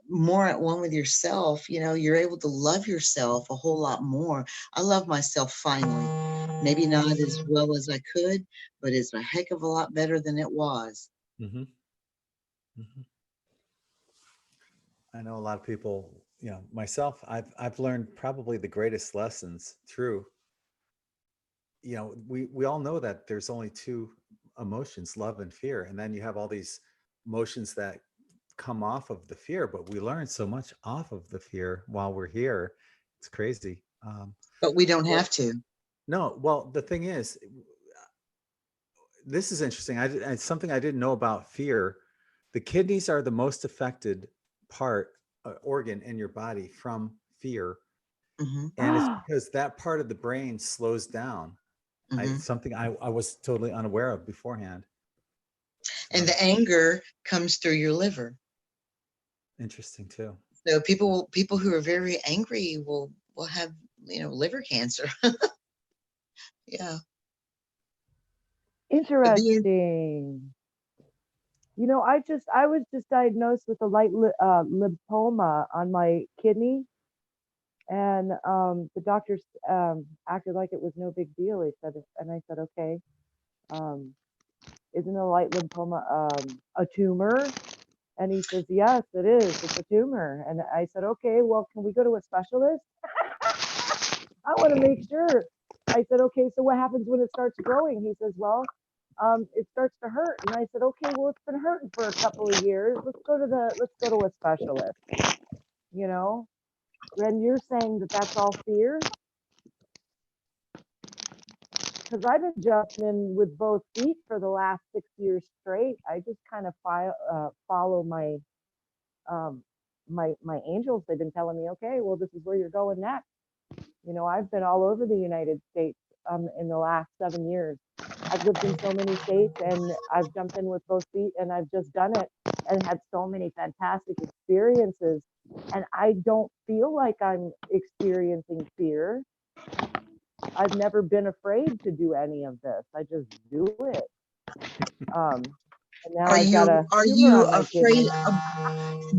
more at one with yourself, you're able to love yourself a whole lot more. I love myself finally. Maybe not as well as I could, but it's a heck of a lot better than it was. I know a lot of people, myself, I've learned probably the greatest lessons through, we all know that there's only two emotions, love and fear. And then you have all these emotions that come off of the fear, but we learn so much off of the fear while we're here. It's crazy. But we don't have to. No, well, the thing is, this is interesting. It's something I didn't know about fear. The kidneys are the most affected organ in your body from fear. And it's because that part of the brain slows down. Something I was totally unaware of beforehand. And the anger comes through your liver. Interesting too. So people who are very angry will have, liver cancer. Yeah. Interesting. I was just diagnosed with a light lymphoma on my kidney, and the doctors acted like it was no big deal. He said, and I said, okay, isn't a light lymphoma a tumor? And he says, yes, it is. It's a tumor. And I said, okay, well, can we go to a specialist? I want to make sure. I said, okay, so what happens when it starts growing? He says, well, it starts to hurt. And I said, okay, well, it's been hurting for a couple of years. Let's go to a specialist, you know? And you're saying that that's all fear? Because I've been jumping in with both feet for the last 6 years straight. I just kind of follow my my angels. They've been telling me, okay, well, this is where you're going next. You know, I've been all over the United States in the last 7 years. I've lived in so many states, and I've jumped in with both feet, and I've just done it and had so many fantastic experiences. And I don't feel like I'm experiencing fear. I've never been afraid to do any of this. I just do it. And now I've got a Are tumor you on my afraid kidney. of,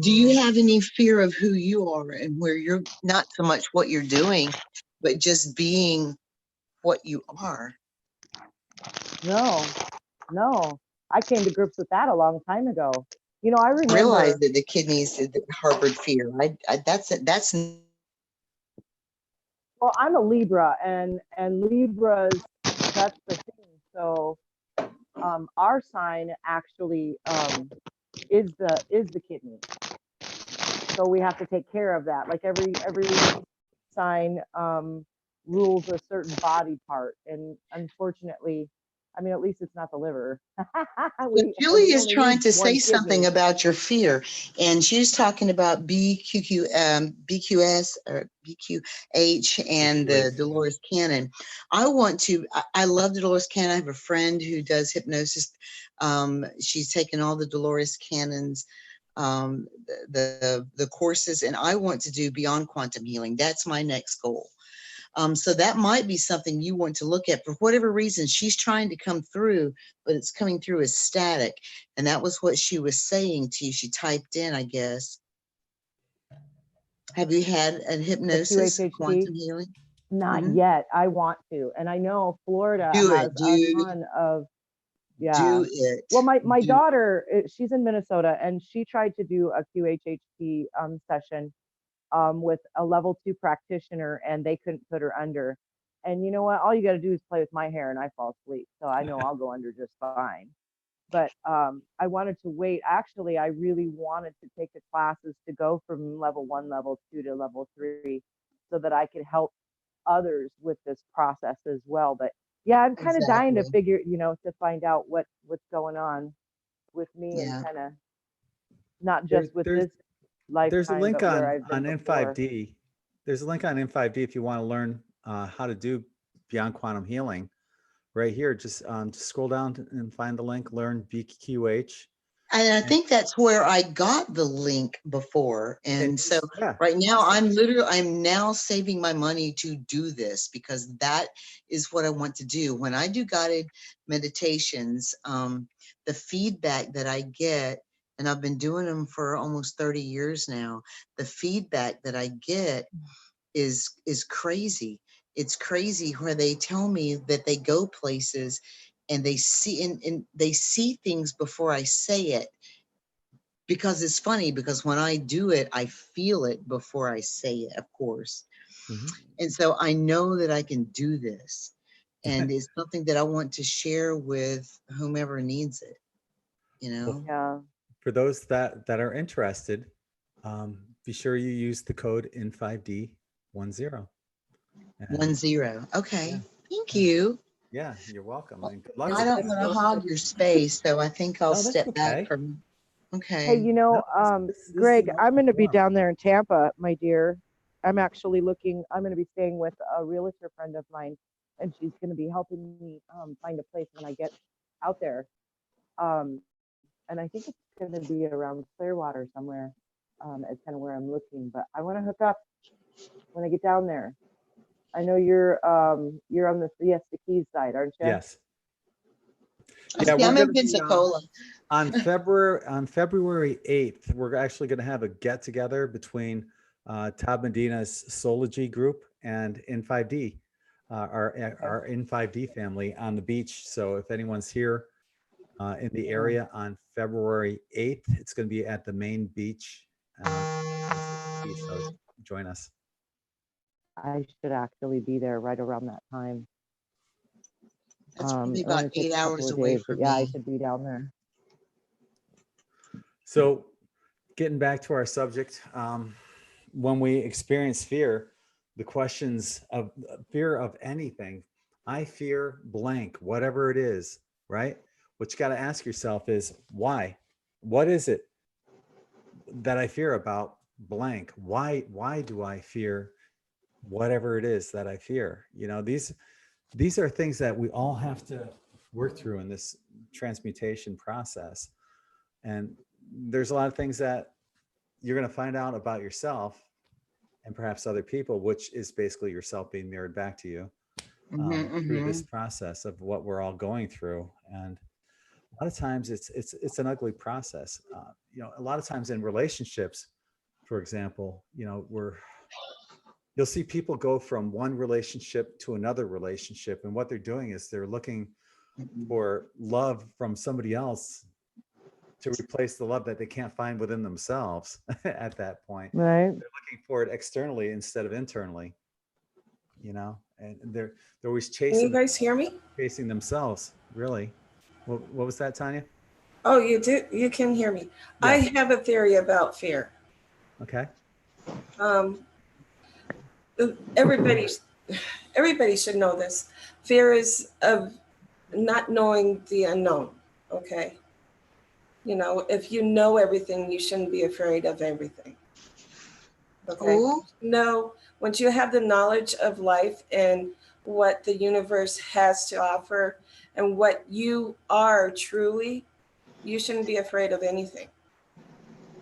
do you have any fear of who you are and where you're not so much what you're doing, but just being what you are? No, no. I came to grips with that a long time ago. You know, I Realize remember, that the kidneys that harbored fear. That's well, I'm a Libra, and Libras, that's the thing. So our sign actually is the kidney. So we have to take care of that. Like every sign rules a certain body part, and unfortunately, I mean, at least it's not the liver. Julie We is only trying need to say one something kidney. about your fear, and she's talking about BQS or BQH and the BQH. Dolores Cannon. I love the Dolores Cannon. I have a friend who does hypnosis. She's taken all the Dolores Cannons, the courses, and I want to do Beyond Quantum Healing. That's my next goal. So that might be something you want to look at. For whatever reason, she's trying to come through, but it's coming through as static. And that was what she was saying to you. She typed in, I guess. Have you had a hypnosis, QHHT? quantum healing? Not Mhm. yet. I want to. And I know Florida Do has it, a dude. ton of, yeah. Do it. Well, my Do daughter, she's in Minnesota, and she tried to do a QHHT session with a level 2 practitioner, and they couldn't put her under. And you know what? All you got to do is play with my hair, and I fall asleep. So I know I'll go under just fine. But I wanted to wait. Actually, I really wanted to take the classes to go from level 1, level 2 to level 3, so that I could help others with this process as well. But yeah, I'm kind of dying to exactly. figure, to find out what's going on with me, and Yeah. kind of not There's just with there's this there's a lifetime, link but where on I've been before. N5D. There's a link on N5D if you want to learn how to do Beyond Quantum Healing. Right here, just scroll down and find the link. Learn BQH. And I And, think that's where I got the link before. and And so just, yeah, right now awesome. I'm now saving my money to do this because that is what I want to do. When I do guided meditations, the feedback that I get, and I've been doing them for almost 30 years now, the feedback that I get is crazy. It's crazy where they tell me that they go places and they see and they see things before I say it, because it's funny because when I do it, I feel it before I say it, of course. Mhm. And so I know that I can do this. And it's something that I want to share with whomever needs it, you Well, know? Yeah. for those that are interested, be sure you use the code N5D10. And 10. Okay. yeah, Thank yeah, you. yeah, you're welcome. And good luck I with don't this. want to hog your space, so I think I'll No, that's step back okay. from. Hey, Okay. No, this is Greg, an I'm open going to be forum. down there in Tampa, my dear. I'm going to be staying with a realtor friend of mine, and she's going to be helping me find a place when I get out there. And I think it's going to be around Clearwater somewhere, is kind of where I'm looking. But I want to hook up when I get down there. I know you're on the Siesta Keys side, aren't you? Yes. Yeah, See, we're I'm in going to be Pensacola. on February 8th. We're actually going to have a get together between Todd Medina's Sology group and N5D, our N5D family on the beach. So if anyone's here in the area on February 8th, it's going to be at the main beach. So join us. I should actually be there right around that time. That's probably It about only takes 8 a couple hours of away days, but from yeah, I me. could be down there. So getting back to our subject, when we experience fear, the questions of fear of anything, I fear blank, whatever it is, right? What you got to ask yourself is why? What is it that I fear about blank? Why do I fear whatever it is that I fear? You know, these are things that we all have to work through in this transmutation process. And there's a lot of things that you're going to find out about yourself and perhaps other people, which is basically yourself being mirrored back to you through this process of what we're all going through. And a lot of times it's an ugly process. You know, a lot of times in relationships, for example, you know, you'll see people go from one relationship to another relationship, and what they're doing is they're looking for love from somebody else to replace the love that they can't find within themselves at that point. Right. They're looking for it externally instead of internally, you know, and they're always Can you chasing guys hear me? themselves, really. What was that, Tanya? Oh, you do. You can hear me. I Yes. have a theory about fear. Okay. Um, everybody, everybody should know this. Fear is of not knowing the unknown. Okay. You know, if you know everything, you shouldn't be afraid of everything. Okay. Ooh. No, once you have the knowledge of life and what the universe has to offer and what you are truly, you shouldn't be afraid of anything.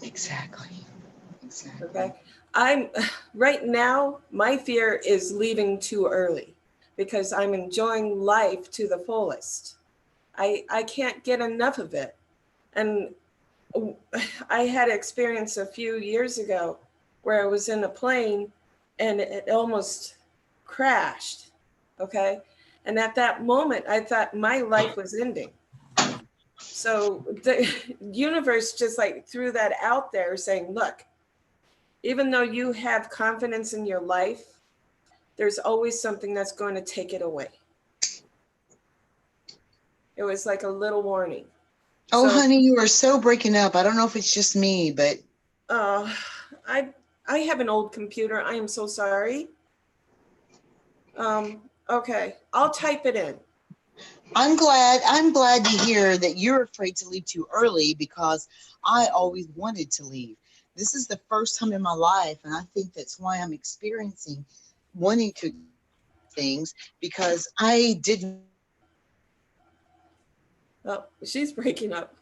Exactly. Exactly. Okay. I'm right now, my fear is leaving too early because I'm enjoying life to the fullest. I can't get enough of it. And I had an experience a few years ago where I was in a plane and it almost crashed. Okay. And at that moment, I thought my life was ending. So the universe just like threw that out there saying, look, even though you have confidence in your life, there's always something that's going to take it away. It was like a little warning. Oh, So, honey, you are so breaking up. I don't know if it's just me, but I have an old computer. I am so sorry. Okay, I'll type it in. I'm glad to hear that you're afraid to leave too early because I always wanted to leave. This is the first time in my life, and I think that's why I'm experiencing wanting to things because I didn't Oh, she's breaking up.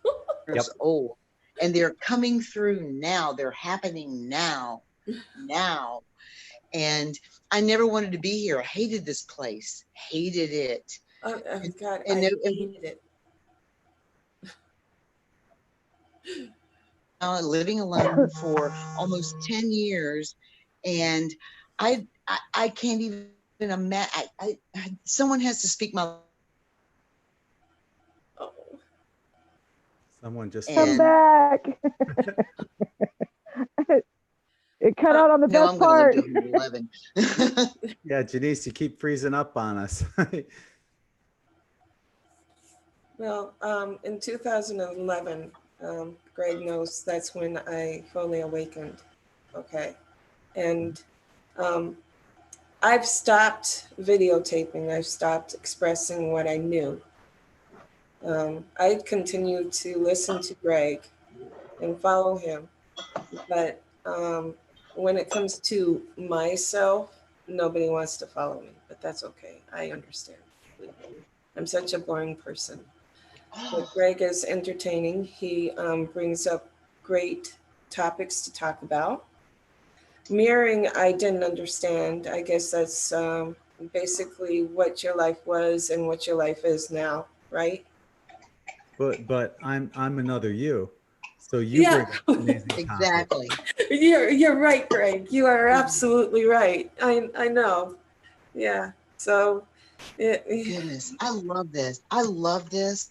Yep. old. And they're coming through now. They're happening now. And I never wanted to be here. I hated this place. Hated it. Oh, God, And I hated it. now living alone for almost 10 years. And I can't even imagine. Someone has to speak my Oh, Someone just Come and back. It cut out on the no, best I'm going part. to live till 11. Yeah, Janice, you keep freezing up on us. well, in 2011, Gregg knows that's when I fully awakened. Okay. And I've stopped videotaping. I've stopped expressing what I knew. I continue to listen to Gregg and follow him. But when it comes to myself, nobody wants to follow me, but that's okay. I understand. I'm such a boring person. But Gregg is entertaining. He brings up great topics to talk about. Mirroring, I didn't understand. I guess that's basically what your life was and what your life is now, right? but I'm another you. So you Yeah, bring up amazing topics. Exactly. you're right, Gregg. You are absolutely right. I know. Yeah. So it Goodness, I love this. I love this.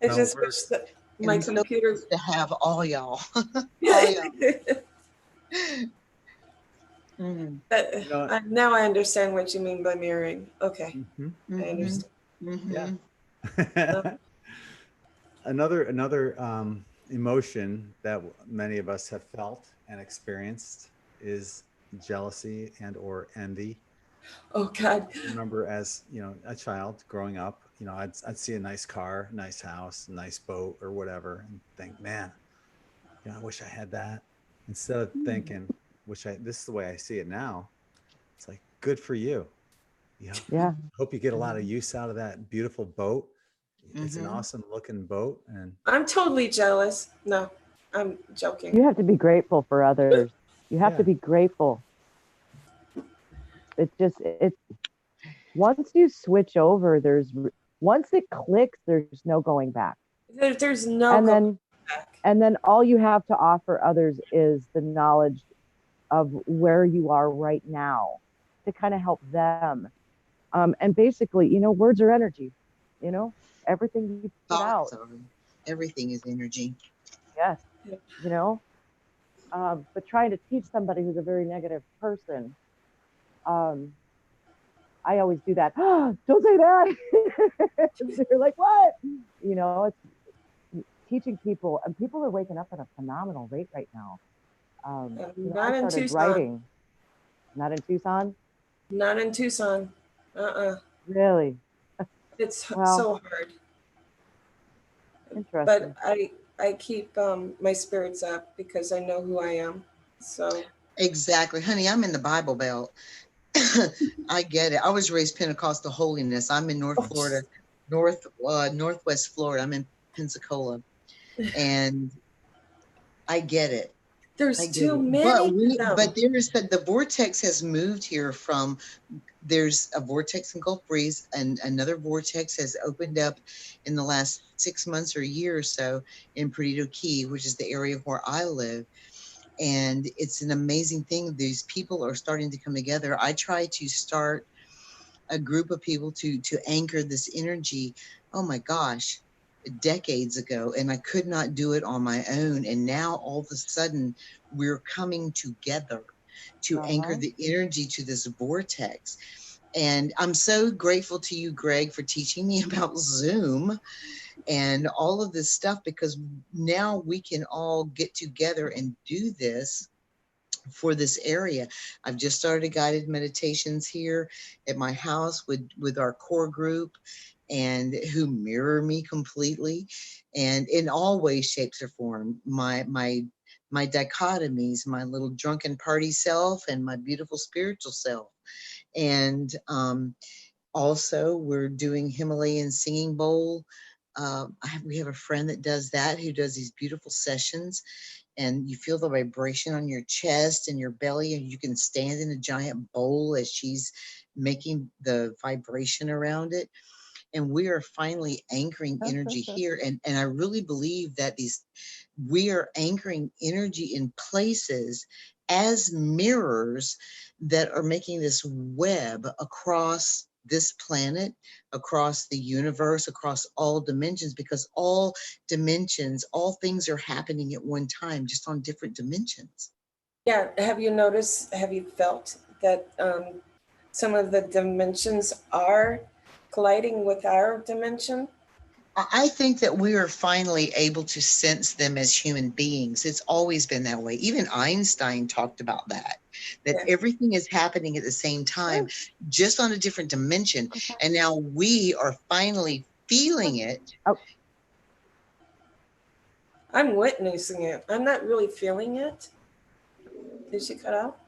I So just we're wish that And my I'm so computer. blessed to have all y'all. All y'all. Mhm, That, know- now I understand what you mean by mirroring. Okay, Mhm. I mhm, understand. mhm. Another emotion that many of us have felt and experienced is jealousy and or envy. Oh God. I remember as a child growing up, I'd see a nice car, nice house, nice boat or whatever, and think, man, I wish I had that. Instead of thinking, this is the way I see it now. It's like, good for you. Yeah. Hope you get a lot of use out of that beautiful boat. It's an Mhm. awesome looking boat. And I'm totally jealous. No, I'm joking. You have to be grateful for others. You have Yeah. to be grateful. It's once you switch over, once it clicks, there's no going back. There's no And going then back. and then all you have to offer others is the knowledge of where you are right now to kind of help them. And basically, words are energy. Everything you put out. Thoughts are, everything is energy. Yes. Yeah. But trying to teach somebody who's a very negative person, I always do that. Don't say that. They're like, what? It's teaching people, and people are waking up at a phenomenal rate right now. I Not in started Tucson. writing. Not in Tucson? Not in Tucson. Really? It's Well, so hard. interesting. But I keep my spirits up because I know who I am. So Exactly. Honey, I'm in the Bible Belt. I get it. I was raised Pentecostal holiness. I'm in North Florida, Northwest Florida. I'm in Pensacola, and I get it. I there's get too it. many of them. But there is the vortex has moved here from. There's a vortex in Gulf Breeze, and another vortex has opened up in the last 6 months or a year or so in Perdido Key, which is the area where I live. And it's an amazing thing. These people are starting to come together. I try to start a group of people to anchor this energy. Oh my gosh, decades ago, and I could not do it on my own. And now all of a sudden we're coming together to anchor the energy to this vortex. And I'm so grateful to you, Gregg, for teaching me about Zoom and all of this stuff, because now we can all get together and do this for this area. I've just started guided meditations here at my house with our core group, and who mirror me completely, and in all ways, shapes, or form. My dichotomies, my little drunken party self and my beautiful spiritual self. And also we're doing Himalayan singing bowl. We have a friend that does that, who does these beautiful sessions, and you feel the vibration on your chest and your belly, and you can stand in a giant bowl as she's making the vibration around it. And we are finally anchoring energy here. And I really believe that we are anchoring energy in places as mirrors that are making this web across this planet, across the universe, across all dimensions, because all dimensions, all things are happening at one time, just on different dimensions. Yeah, have you felt that some of the dimensions are colliding with our dimension? I think that we are finally able to sense them as human beings. It's always been that way. Even Einstein talked about that Yeah. everything is happening at the same time, just on a different dimension. And now we are finally feeling it. Oh, I'm witnessing it. I'm not really feeling it. Did she cut out?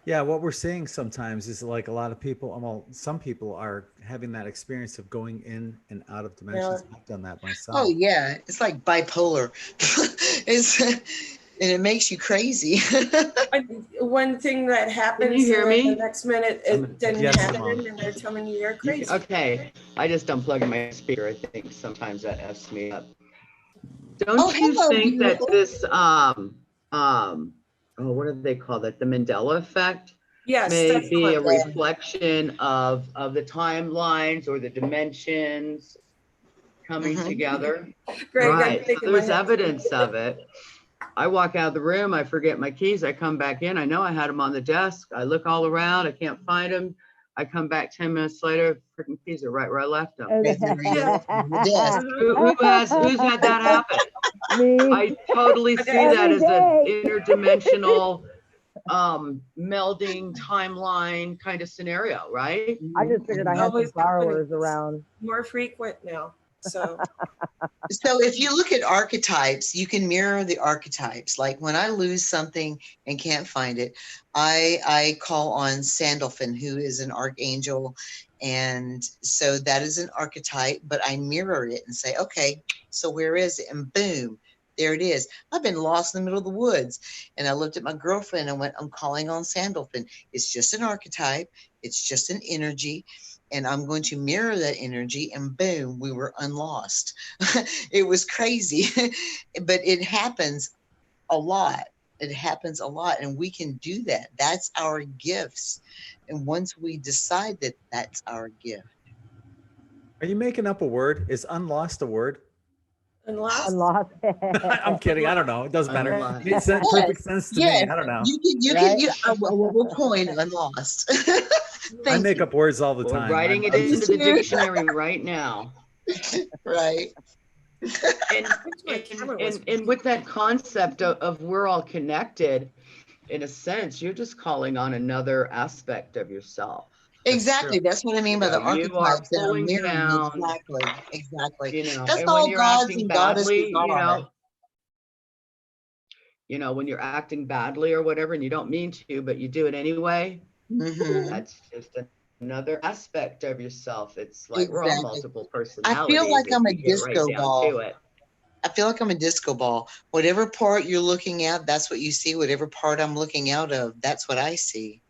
Yeah, what we're seeing sometimes is like a lot of people, well, some people are having that experience of going in and out of dimensions. I've done that myself. Oh yeah, it's like bipolar. And it makes you crazy. One thing that happens, Can you hear and then me? the next minute it didn't Yes, happen, Mom. and they're telling you you're crazy. Okay, I just unplugged my speaker. I think sometimes that F's me up. Oh, Don't you hello, think that beautiful. this what do they call that? The Mandela effect Yes, may that's the be a one. reflection of the timelines or the dimensions coming Mhm. together. Greg, I'm Right. So thinking there's my head. evidence of it. I walk out of the room, I forget my keys, I come back in, I know I had them on the desk, I look all around, I can't find them. I come back 10 minutes later, freaking keys are right where I left them. Right there where you left them on the desk. Who's had that happen? Me. I totally see that Every as an day. interdimensional melding timeline kind of scenario, right? I just figured I had some Always borrowers happening. around. More frequent now. So So if you look at archetypes, you can mirror the archetypes. Like when I lose something and can't find it, I call on Sandalphon, who is an archangel. And so that is an archetype, but I mirror it and say, okay, so where is it? And boom, there it is. I've been lost in the middle of the woods. And I looked at my girlfriend and went, I'm calling on Sandalphon. It's just an archetype. It's just an energy. And I'm going to mirror that energy, and boom, we were unlost. It was crazy, but it happens a lot. It happens a lot, and we can do that. That's our gifts. And once we decide that that's our gift. Are you making up a word? Is unlost a word? unless Unlost. I'm kidding. I don't know. It doesn't matter. Unlost. It makes perfect sense to Yes. me. I don't know. You Right? can, we'll coin unlost. I Thank make you. up words all the We're time. writing it I'm into just- the dictionary right now. Right. And with that concept of we're all connected, in a sense, you're just calling on another aspect of yourself. Exactly. That's what I mean by the You are archetypes that are pulling mirroring. down, Exactly. Exactly. you know, That's and when all you're gods acting and goddesses badly, are. when you're acting badly or whatever, and you don't mean to, but you do it anyway, Mhm. that's just another aspect of yourself. It's like we're all Exactly. multiple I personalities. feel like if I'm a you get right disco down ball. to it. I feel like I'm a disco ball. Whatever part you're looking at, that's what you see. Whatever part I'm looking out of, that's what I see.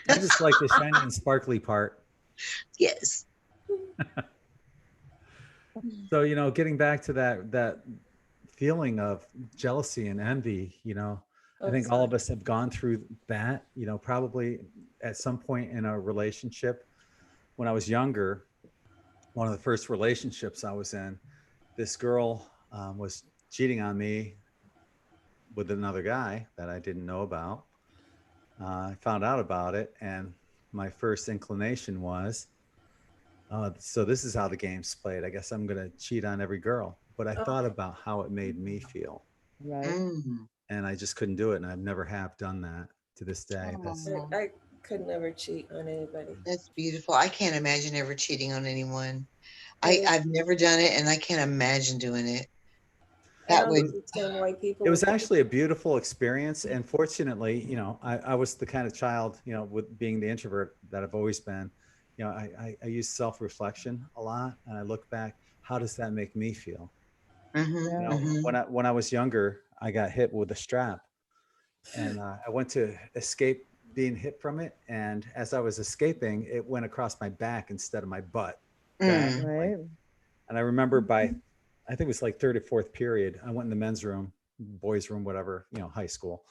I just like the shiny and sparkly part. Yes. So, getting back to that feeling of jealousy and envy, I think all of us have gone through that, probably at some point in a relationship. When I was younger, one of the first relationships I was in, this girl was cheating on me with another guy that I didn't know about. I found out about it, and my first inclination was, so this is how the game's played. I guess I'm going to cheat on every girl. But I thought about how it made me feel, Right. Mm. and I just couldn't do it. And I've never have done that to this day. I could never cheat on anybody. That's beautiful. I can't imagine ever cheating on anyone. I've never done it, and I can't imagine doing it. I That don't would. understand why people. It was actually a beautiful experience. And fortunately, I was the kind of child, with being the introvert that I've always been, I use self-reflection a lot. And I look back, how does that make me feel? Mhm, mhm. When I was younger, I got hit with a strap, and I went to escape being hit from it. And as I was escaping, it went across my back instead of my butt. Mm. Right. And I remember I think it was like third or fourth period, I went in the men's room, boys room, whatever, high school.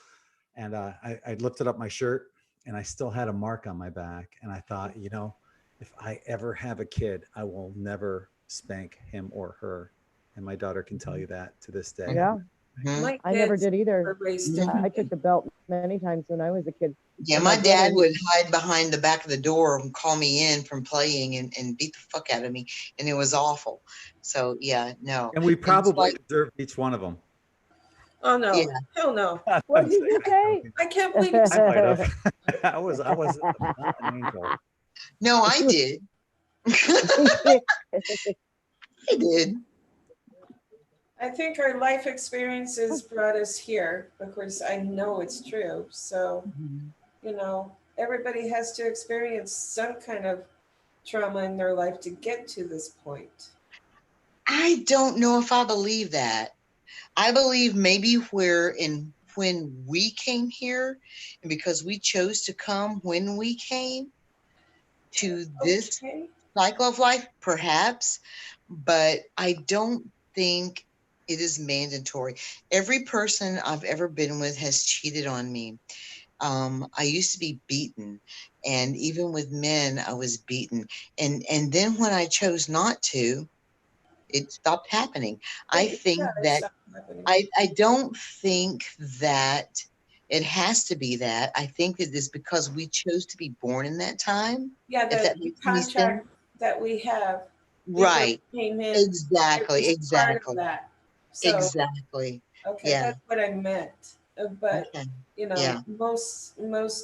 And I lifted up my shirt, and I still had a mark on my back. And I thought, if I ever have a kid, I will never spank him or her. And my daughter can tell you that to this day. Yeah. Mhm. My I never kids did were either. raised Mhm. I took differently. the belt many times when I was a kid. Yeah, And my dad brother- would hide behind the back of the door and call me in from playing and beat the fuck out of me, and it was awful. So yeah, no. And we And it's probably like, deserved each one of them. Oh no, yeah, hell no! What did you say? I can't believe you I said might have. I was not an angel. no, I did. I did. I think our life experiences brought us here. Of course, I know it's true. So, everybody has to experience some kind of trauma in their life to get to this point. I don't know if I believe that. I believe maybe when we came here, and because we chose to come when we came to this Okay. cycle of life, perhaps, but I don't think it is mandatory. Every person I've ever been with has cheated on me. I used to be beaten, and even with men, I was beaten. And then when I chose not to, it stopped happening. I Yeah, think it's that not happening. I don't think that it has to be that. I think that it's because we chose to be born in that time. Yeah, If the that makes any sense. contract that we have before Right. we came in, Exactly. it was part of Exactly. that. So, Exactly. okay, Yeah. that's what I meant. But Okay. you know, Yeah. most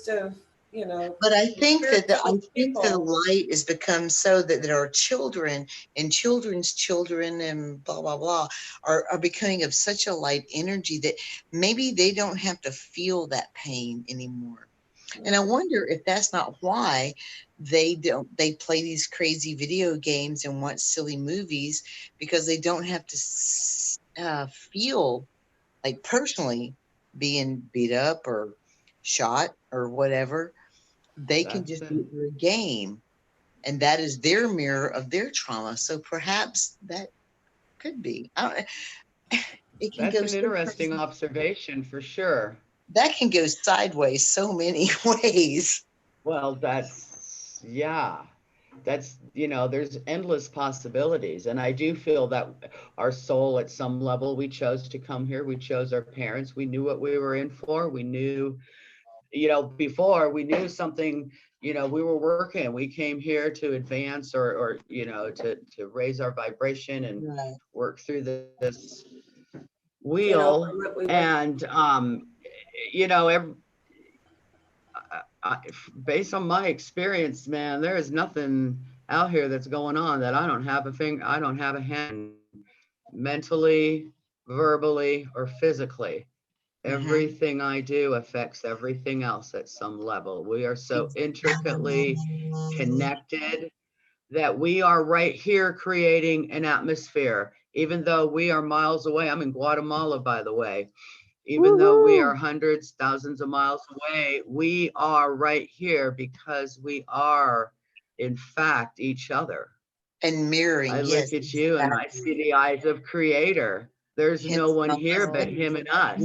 of But I think that the spiritual people. light has become so that there are children and children's children and blah blah blah are becoming of such a light energy that maybe they don't have to feel that pain anymore. And I wonder if that's not why they play these crazy video games and watch silly movies, because they don't have to feel like personally being beat up or shot or whatever. They can That's just it. do it through a game, and that is their mirror of their trauma. So perhaps that could be. I don't, it can That's go an so interesting crazy. observation for sure. That can go sideways so many ways. Well, yeah, there's endless possibilities. And I do feel that our soul at some level, we chose to come here. We chose our parents. We knew what we were in for. We knew, before we knew something, we were working. We came here to advance or to raise our vibration and Right. work through this Get over wheel. what we went And, based on my experience, man, there is nothing out here that's going on that I don't have a hand mentally, verbally, or physically. Everything I do affects everything else at some level. We are so intricately connected that we are right here creating an atmosphere, even though we are miles away. I'm in Guatemala, by the way. Even though we are hundreds, thousands of miles away, we are right here because we are, in fact, each other. And mirroring. I Yes, look at you and I see the eyes of Creator. There's no one here but Him and us,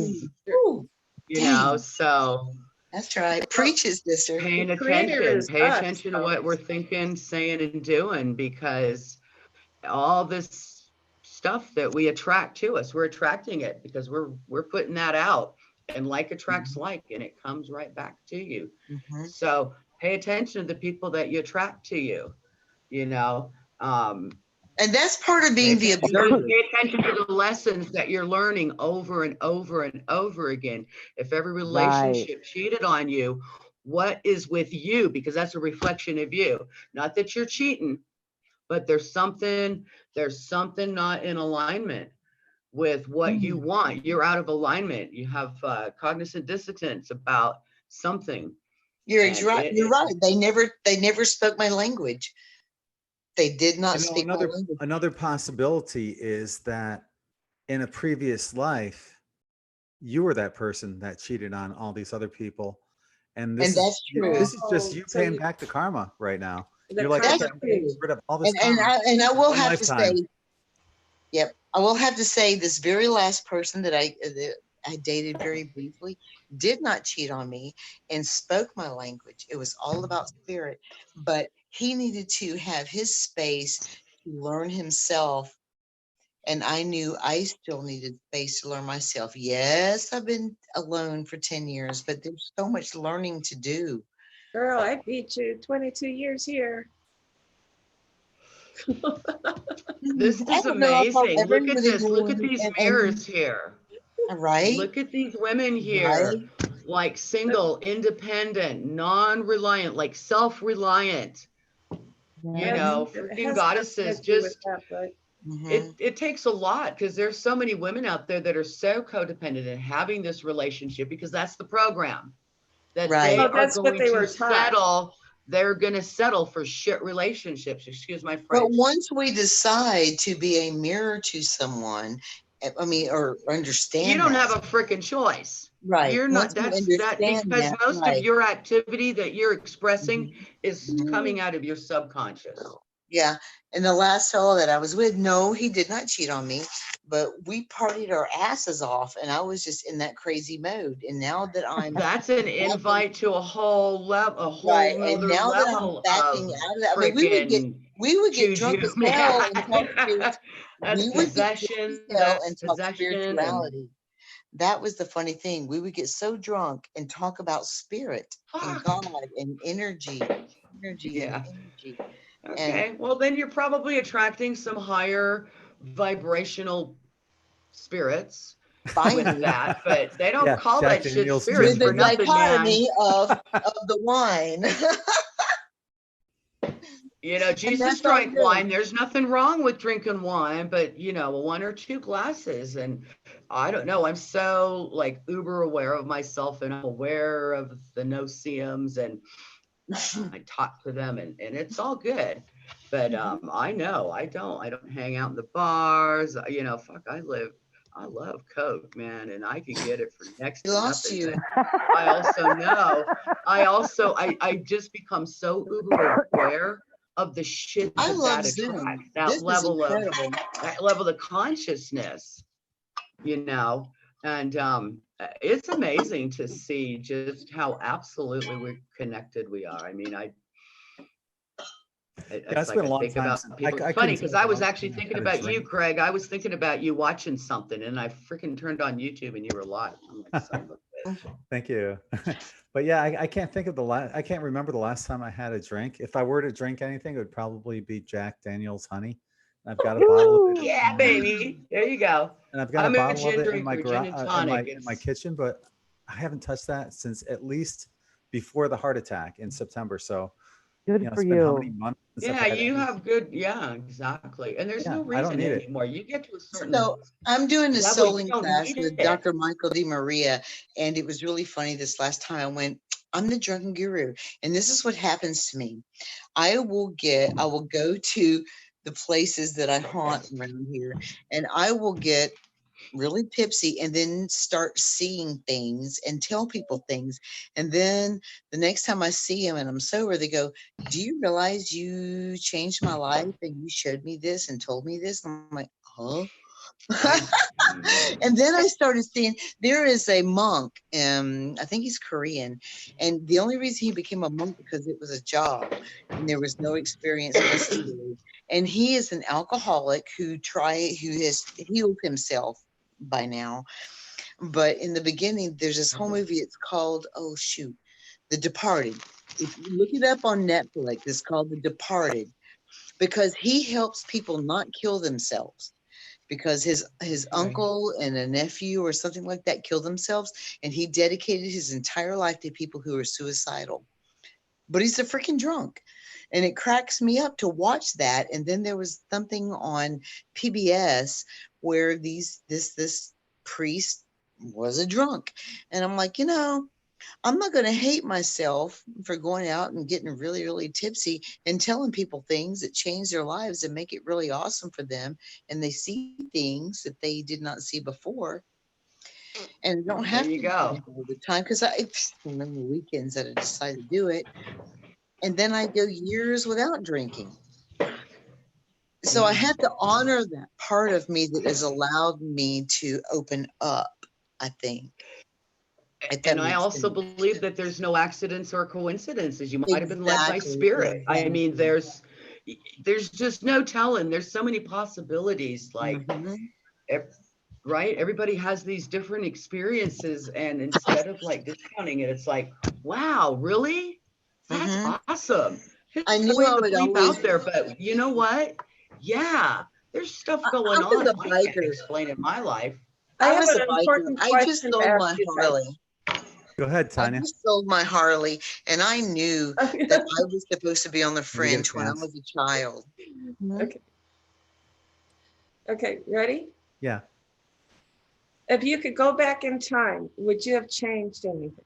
Ooh, dang. so That's right. Preach it, sister. paying The creator attention, is pay us, attention to what we're thinking, saying, and doing, because all this stuff that we attract to us, we're attracting it because we're putting that out, and like attracts like, and it comes right back to you. So pay attention to the people that you attract to you, And that's part of being the observer. pay attention to the lessons that you're learning over and over and over again. If every relationship cheated on you, what is with you? Because that's a reflection of you. Not that you're cheating, but there's something not in alignment with what you want. You're out of alignment. You have cognizant dissonance about something. You're right. You're right. They never spoke my language. They did not speak my language. Another possibility is that in a previous life, you were that person that cheated on all these other people. And this that's true. This is just you paying back the karma right now. You're like, that's okay, I'm true. getting rid of all this And karma. I will one have to lifetime. say, yep, I will have to say this very last person that I dated very briefly did not cheat on me and spoke my language. It was all about spirit, but he needed to have his space to learn himself. And I knew I still needed space to learn myself. Yes, I've been alone for 10 years, but there's so much learning to do. Girl, I beat you 22 years here. This is amazing. Look at this. Look at these mirrors here. Right. Look at these women here, like single, independent, non-reliant, like self-reliant, freaking goddesses. Just it takes a lot, because there's so many women out there that are so codependent and having this relationship because that's the program that they are going to settle. They're going to settle for shit relationships. Excuse my French. But once we decide to be a mirror to someone, or understand, you don't have a freaking choice. Right. You're not. That's that because most of your activity that you're expressing is coming out of your subconscious. Yeah. And the last fellow that I was with, no, he did not cheat on me, but we partied our asses off, and I was just in that crazy mode. And now that that's an invite to a whole level, a whole right. nother And now level that I'm backing out of that, we would get We would get drunk juju, as hell and talk man. spirits. That's We would get drunk possession. as hell That's and talk possession. And spirituality. That was the funny thing. We would get so drunk and talk about spirit and fuck. God and energy and Yeah. energy. Okay. Well, then you're probably attracting some higher vibrational spirits with Finally, that, but they don't Yeah, call Jack that shit Daniel's spirits with the for nothing, man. dichotomy of the wine. You know, Jesus that's all drank good. wine. There's nothing wrong with drinking wine, but you know, 1 or 2 glasses. And I don't know. I'm so like uber aware of myself, and I'm aware of the no-see-ums, and I talk to them, and it's all good. But I know I don't hang out in the bars. You know, fuck, I love Coke, man, and I can get it for next We to lost nothing. you. But I also know, I just become so uber aware of the shit I that love attracts, Zoom. that This is level incredible. of consciousness, you know. And it's amazing to see just how absolutely we're connected we are. I mean, it's been a long think time about since- people. I It's funny couldn't because tell I you was the last actually time I thinking had a about you, drink. Greg. I was thinking about you watching something, and I freaking turned on YouTube, and you were live. I'm like, son of a bitch. Thank you. But yeah, I can't think of I can't remember the last time I had a drink. If I were to drink anything, it would probably be Jack Daniel's honey. I've got a bottle of it. Yeah, baby. There you go. And I've got I'm a a bottle of gin it in my drinker, gin and tonic. in my kitchen, but I haven't touched that since at least before the heart attack in September. So, Good you know, for it's been how many you. months since I've Yeah, had you any- have good. Yeah, exactly. And there's Yeah, no I don't reason need it. anymore. You get to a certain So I'm doing a level, you souling don't class need with it. Dr. Michael DiMaria, and it was really funny this last time I went. I'm the drunken guru, and this is what happens to me. I will go to the places that I haunt around here, and I will get really tipsy and then start seeing things and tell people things. And then the next time I see them and I'm sober, they go, "Do you realize you changed my life and you showed me this and told me this?" And I'm like, "Huh?" And then I started seeing there is a monk, I think he's Korean, and the only reason he became a monk because it was a job and there was no experience necessary. And he is an alcoholic who has healed himself by now. But in the beginning, there's this whole movie. It's called, oh shoot, The Departed. If you look it up on Netflix, it's called The Departed, because he helps people not kill themselves. Because his uncle and a nephew or something like that killed themselves, and he dedicated his entire life to people who are suicidal. But he's a freaking drunk, and it cracks me up to watch that. And then there was something on PBS where this priest was a drunk, and I'm like, I'm not going to hate myself for going out and getting really, really tipsy and telling people things that change their lives and make it really awesome for them. And they see things that they did not see before. And I don't have There to you do go. it all the time, because I remember weekends that I decide to do it. And then I go years without drinking. So I have to honor that part of me that has allowed me to open up, I think. And I also believe that there's no accidents or coincidences. You might have been led by spirit. I mean, there's just no telling. There's so many possibilities. Like, right? Everybody has these different experiences, and instead of like discounting it, it's like, wow, really? That's awesome. I It's knew way I the would bleep always. out there, but you know what? Yeah, there's stuff going I was on. a I can't biker. explain in my life. I I have was an a biker. important I just question to sold ask my you guys. Harley. Go ahead, I Tanya. just sold my Harley, and I knew that I was supposed to be on the fringe when I chance. was a child. Okay. Okay, ready? Yeah. If you could go back in time, would you have changed anything?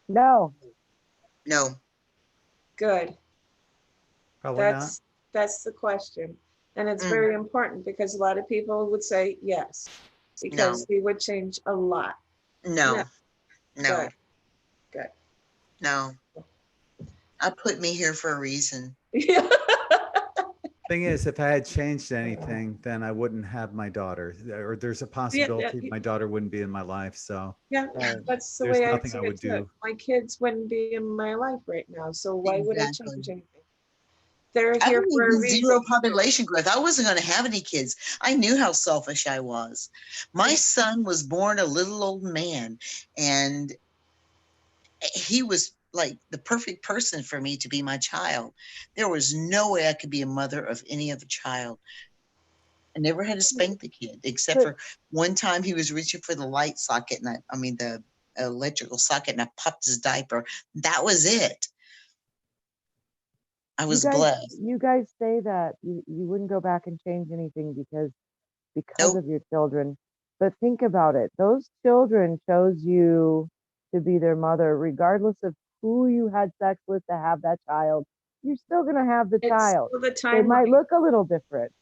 No. No. Good. Probably not. That's the question. And it's very important because a lot of people would say yes, because we would change a lot. No. Good. Good. No. I put me here for a reason. Thing is, if I had changed anything, then I wouldn't have my daughter, or there's a possibility my daughter wouldn't be in my life. So Yeah, that's the there's way I nothing see I it would too. do. My kids wouldn't be in my life right now, so why would I Exactly. change anything? They're I here for a believe in zero reason. population growth. I wasn't going to have any kids. I knew how selfish I was. My son was born a little old man, and he was like the perfect person for me to be my child. There was no way I could be a mother of any other child. I never had to spank the kid, except But- for one time he was reaching for the light socket, and I mean the electrical socket, and I popped his diaper. That was it. I was blessed. You guys say that you wouldn't go back and change anything because Nope. of your children. But think about it. Those children chose you to be their mother, regardless of who you had sex with to have that child. You're still going to have the It's child. still the They might timeline. look a little different,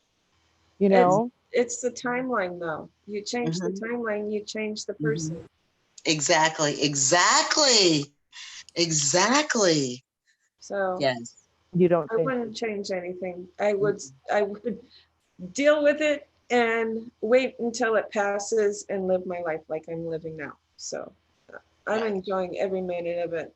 you know? It's the timeline, though. You change the Mhm. timeline, you change the person. Exactly. Exactly. Exactly. So Yes. You don't I change. wouldn't change anything. I would deal with it and wait until it passes and live my life like I'm living now. So I'm enjoying every minute of it.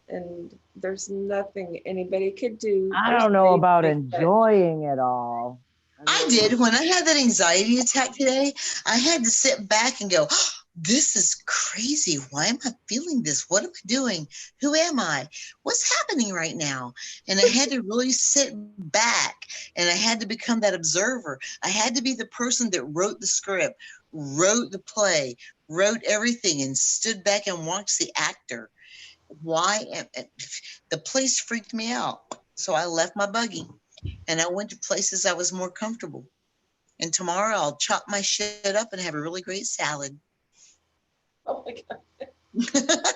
And there's nothing anybody could do. I or don't know say about that- enjoying it all. I did. When I had that anxiety attack today, I had to sit back and go, "Oh, this is crazy. Why am I feeling this? What am I doing? Who am I? What's happening right now?" And I had to really sit back, and I had to become that observer. I had to be the person that wrote the script, wrote the play, wrote everything, and stood back and watched the actor. The place freaked me out. So I left my buggy and I went to places I was more comfortable. And tomorrow I'll chop my shit up and have a really great salad. Oh my God.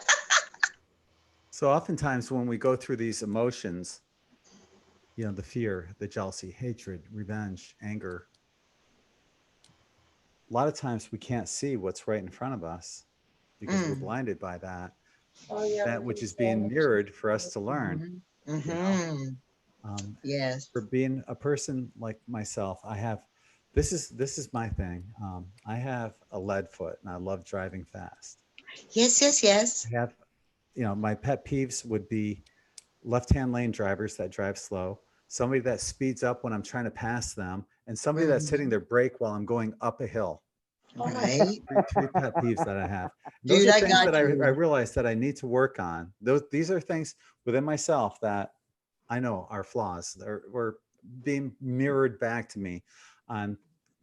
So oftentimes when we go through these emotions, you know, the fear, the jealousy, hatred, revenge, anger, a lot of times we can't see what's right in front of us because we're blinded by that, Oh, yeah. that which is being mirrored for us to learn. Yes. For being a person like myself, I have, this is my thing. I have a lead foot and I love driving fast. Yes, yes, yes. I have, you know, my pet peeves would be left-hand lane drivers that drive slow, somebody that speeds up when I'm trying to pass them, and somebody that's hitting their brake while I'm going up a hill. Right. Three pet peeves that I have. Dude, Those are I things got that I you. realize that I need to work on. These are things within myself that I know are flaws. They're being mirrored back to me on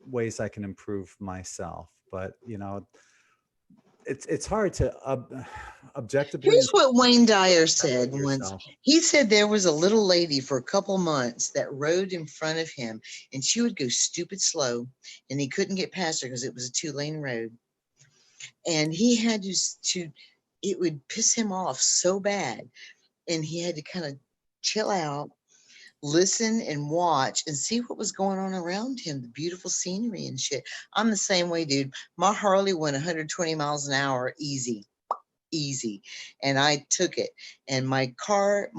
ways I can improve myself. But you know, it's hard to objectively Here's what Wayne Dyer said separate once. yourself. He said there was a little lady for a couple months that rode in front of him, and she would go stupid slow, and he couldn't get past her because it was a 2-lane road. And he had to, it would piss him off so bad, and he had to kind of chill out, listen and watch and see what was going on around him, the beautiful scenery and shit. I'm the same way, dude. My Harley went 120 miles an hour easy. And I took it. And my car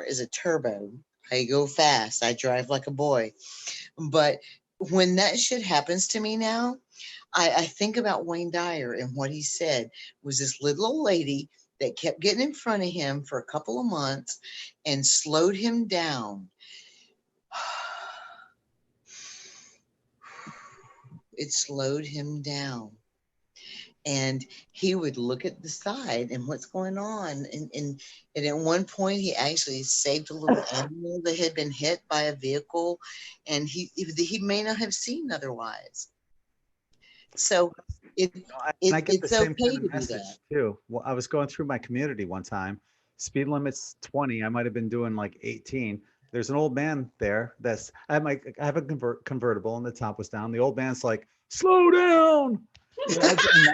is a turbo. I go fast. I drive like a boy. But when that shit happens to me now, I think about Wayne Dyer and what he said was this little old lady that kept getting in front of him for a couple of months and slowed him down. It slowed him down. And he would look at the side and what's going on. And at one point, he actually saved a little animal that had been hit by a vehicle, and he may not have seen otherwise. So And I get the it's same okay kind to of do message that. too. Well, I was going through my community one time. Speed limit's 20. I might have been doing like 18. There's an old man there. I have a convertible, and the top was down. The old man's like, "Slow down," and that's a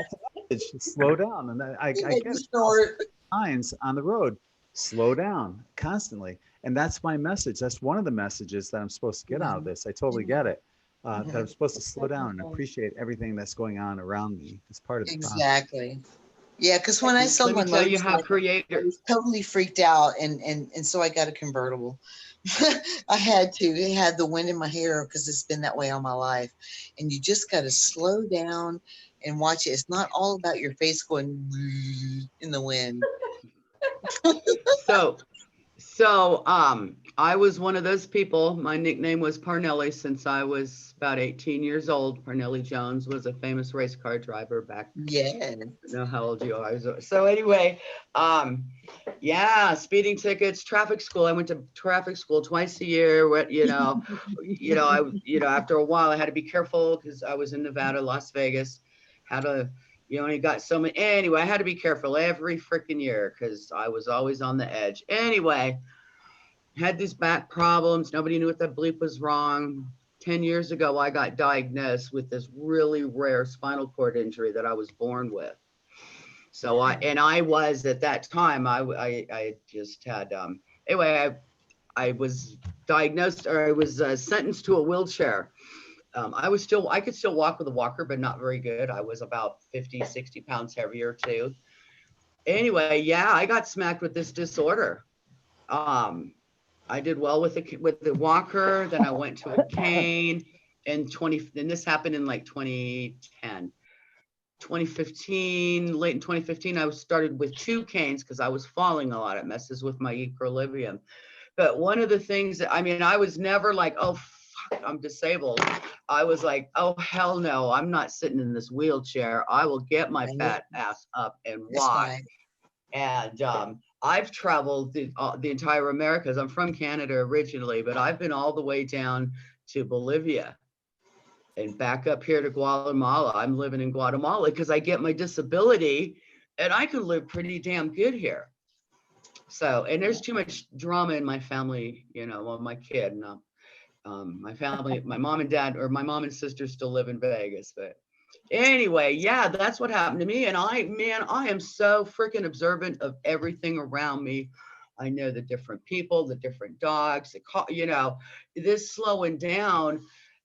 message. Slow down, and I He get made me it. snort. Signs on the road, slow down constantly, and that's my message. That's one of the messages that I'm supposed to get out of this. I totally get it. That I'm supposed to slow down and appreciate everything that's going on around me as part of the process. Exactly. Yeah, because when I sold Let me my tell you how motorcycle, I creator. was totally freaked out, and so I got a convertible. I had to. It had the wind in my hair because it's been that way all my life. And you just got to slow down and watch it. It's not all about your face going in the wind. So So I was one of those people. My nickname was Parnelli since I was about 18 years old. Parnelli Jones was a famous race car driver back. Yes. I don't know how old you are. So anyway, yeah, speeding tickets, traffic school. I went to traffic school twice a year. After a while I had to be careful because I was in Nevada, Las Vegas. You only got so many. Anyway, I had to be careful every freaking year because I was always on the edge. Anyway, had these back problems. Nobody knew what the bleep was wrong. 10 years ago, I got diagnosed with this really rare spinal cord injury that I was born with. So I was at that time, I just had, anyway, I was diagnosed, or I was sentenced to a wheelchair. I could still walk with a walker, but not very good. I was about 50, 60 pounds heavier too. Anyway, yeah, I got smacked with this disorder. I did well with the walker. Then I went to a cane and this happened in like 2010, 2015, late in 2015, I started with 2 canes because I was falling a lot. It messes with my equilibrium. But one of the things that, I was never like, oh, fuck, I'm disabled. I was like, oh, hell no, I'm not sitting in this wheelchair. I will get my fat ass up and walk. Right. And I've traveled the entire Americas. I'm from Canada originally, but I've been all the way down to Bolivia and back up here to Guatemala. I'm living in Guatemala because I get my disability and I can live pretty damn good here. So, and there's too much drama in my family, well, my kid, my family, my mom and dad, or my mom and sister still live in Vegas, but anyway, yeah, that's what happened to me. And I am so freaking observant of everything around me. I know the different people, the different dogs, this slowing down.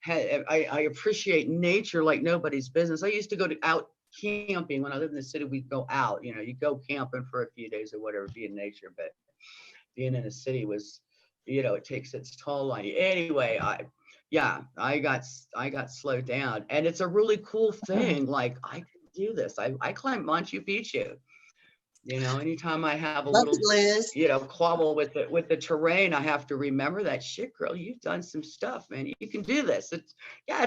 I appreciate nature like nobody's business. I used to go out camping when I lived in the city. We'd go out, you go camping for a few days or whatever, be in nature. But being in a city was, it takes its toll on you. Anyway, I got slowed down, and it's a really cool thing. Like, I can do this. I climbed Machu Picchu. Anytime I have a little, quabble with the terrain, I have to remember that, shit, girl, you've done some stuff, man. You can do this. It's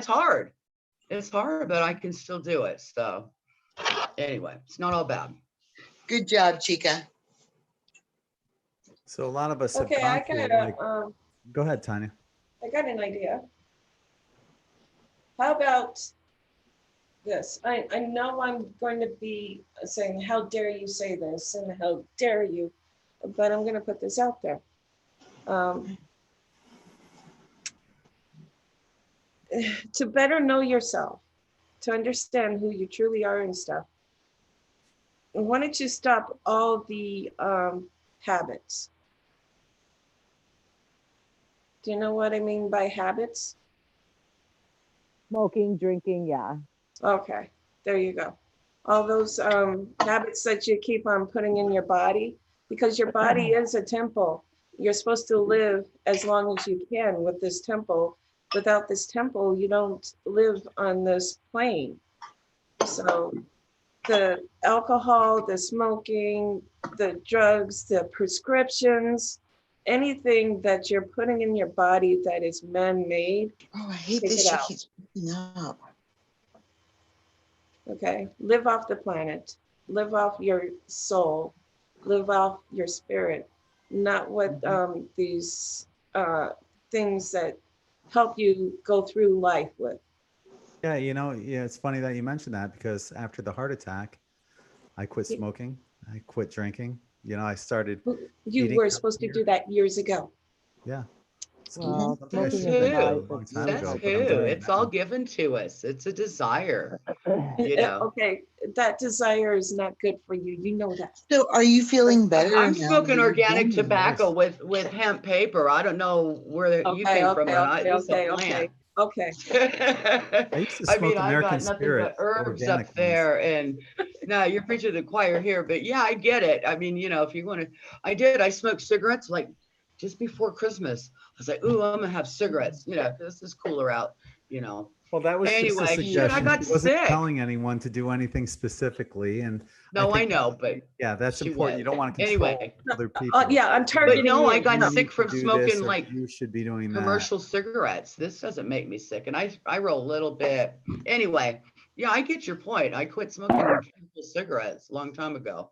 hard. It's hard, but I can still do it. So anyway, it's not all bad. Good job, Chica. So a lot of us have Okay, gone I through, got go ahead, Tanya. I got an idea. How about this? I know I'm going to be saying, how dare you say this, and how dare you, but I'm going to put this out there. To better know yourself, to understand who you truly are and stuff, why don't you stop all the habits? Do you know what I mean by habits? Smoking, drinking, yeah. Okay, there you go. All those habits that you keep on putting in your body, because your body is a temple. You're supposed to live as long as you can with this temple. Without this temple, you don't live on this plane. So the alcohol, the smoking, the drugs, the prescriptions, anything that you're putting in your body that is man-made, Oh, I hate take this. it She out. keeps picking up. Okay, live off the planet, live off your soul, live off your spirit, not what these things that help you go through life with. Yeah, it's funny that you mentioned that, because after the heart attack, I quit smoking, I quit drinking. I started You eating were supposed to do that years ago. Yeah. Well, Something I smoking should is have done a advised. long It's time That's ago, who. but I'm doing it It's all now. given to us. It's a desire. Okay, that desire is not good for you. You know that. So are you feeling better? I'm now smoking that you've organic done this? tobacco with hemp paper. I don't know where you came from or not. This is a plant. Okay. I used to smoke I American got nothing Spirit, but herbs organic up there, and no, you're preaching to the choir here, but yeah, I get it. I mean, if you want to, I smoked cigarettes like just before Christmas. I was like, ooh, I'm gonna have cigarettes, this is cooler out, Well, that was just a Anyway, shit, I suggestion. got She wasn't sick. telling anyone to do anything specifically, and No, I think know, but yeah, that's she important. You was. don't want to control Anyway. other people. Yeah, I'm But targeting no, I you. got You sick need to from do smoking this, or like you should be doing that. commercial cigarettes. This doesn't make me sick. And I roll a little bit. Anyway, yeah, I get your point. I quit smoking chemical cigarettes a long time ago.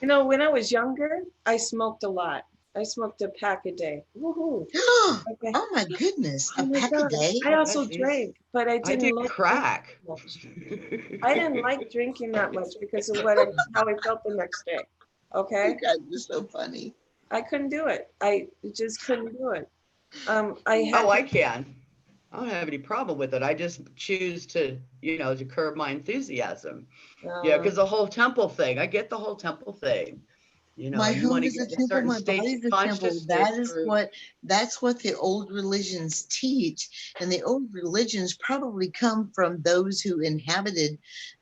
You know, when I was younger, I smoked a lot. I smoked a pack a day. Woohoo. Okay. Oh my goodness, Oh a my pack a God. day? I also Jeez. drank, but I I didn't did like crack. much. I didn't like drinking that much because of how I felt the next day. Okay. You guys are so funny. I couldn't do it. I just couldn't do it. I had Oh, I can. I don't have any problem with it. I just choose to, to curb my enthusiasm. Yeah, because the whole temple thing, I get the whole temple thing. My You want home to is get a in a temple, certain my state body of is a temple. consciousness through. That's what the old religions teach. And the old religions probably come from those who inhabited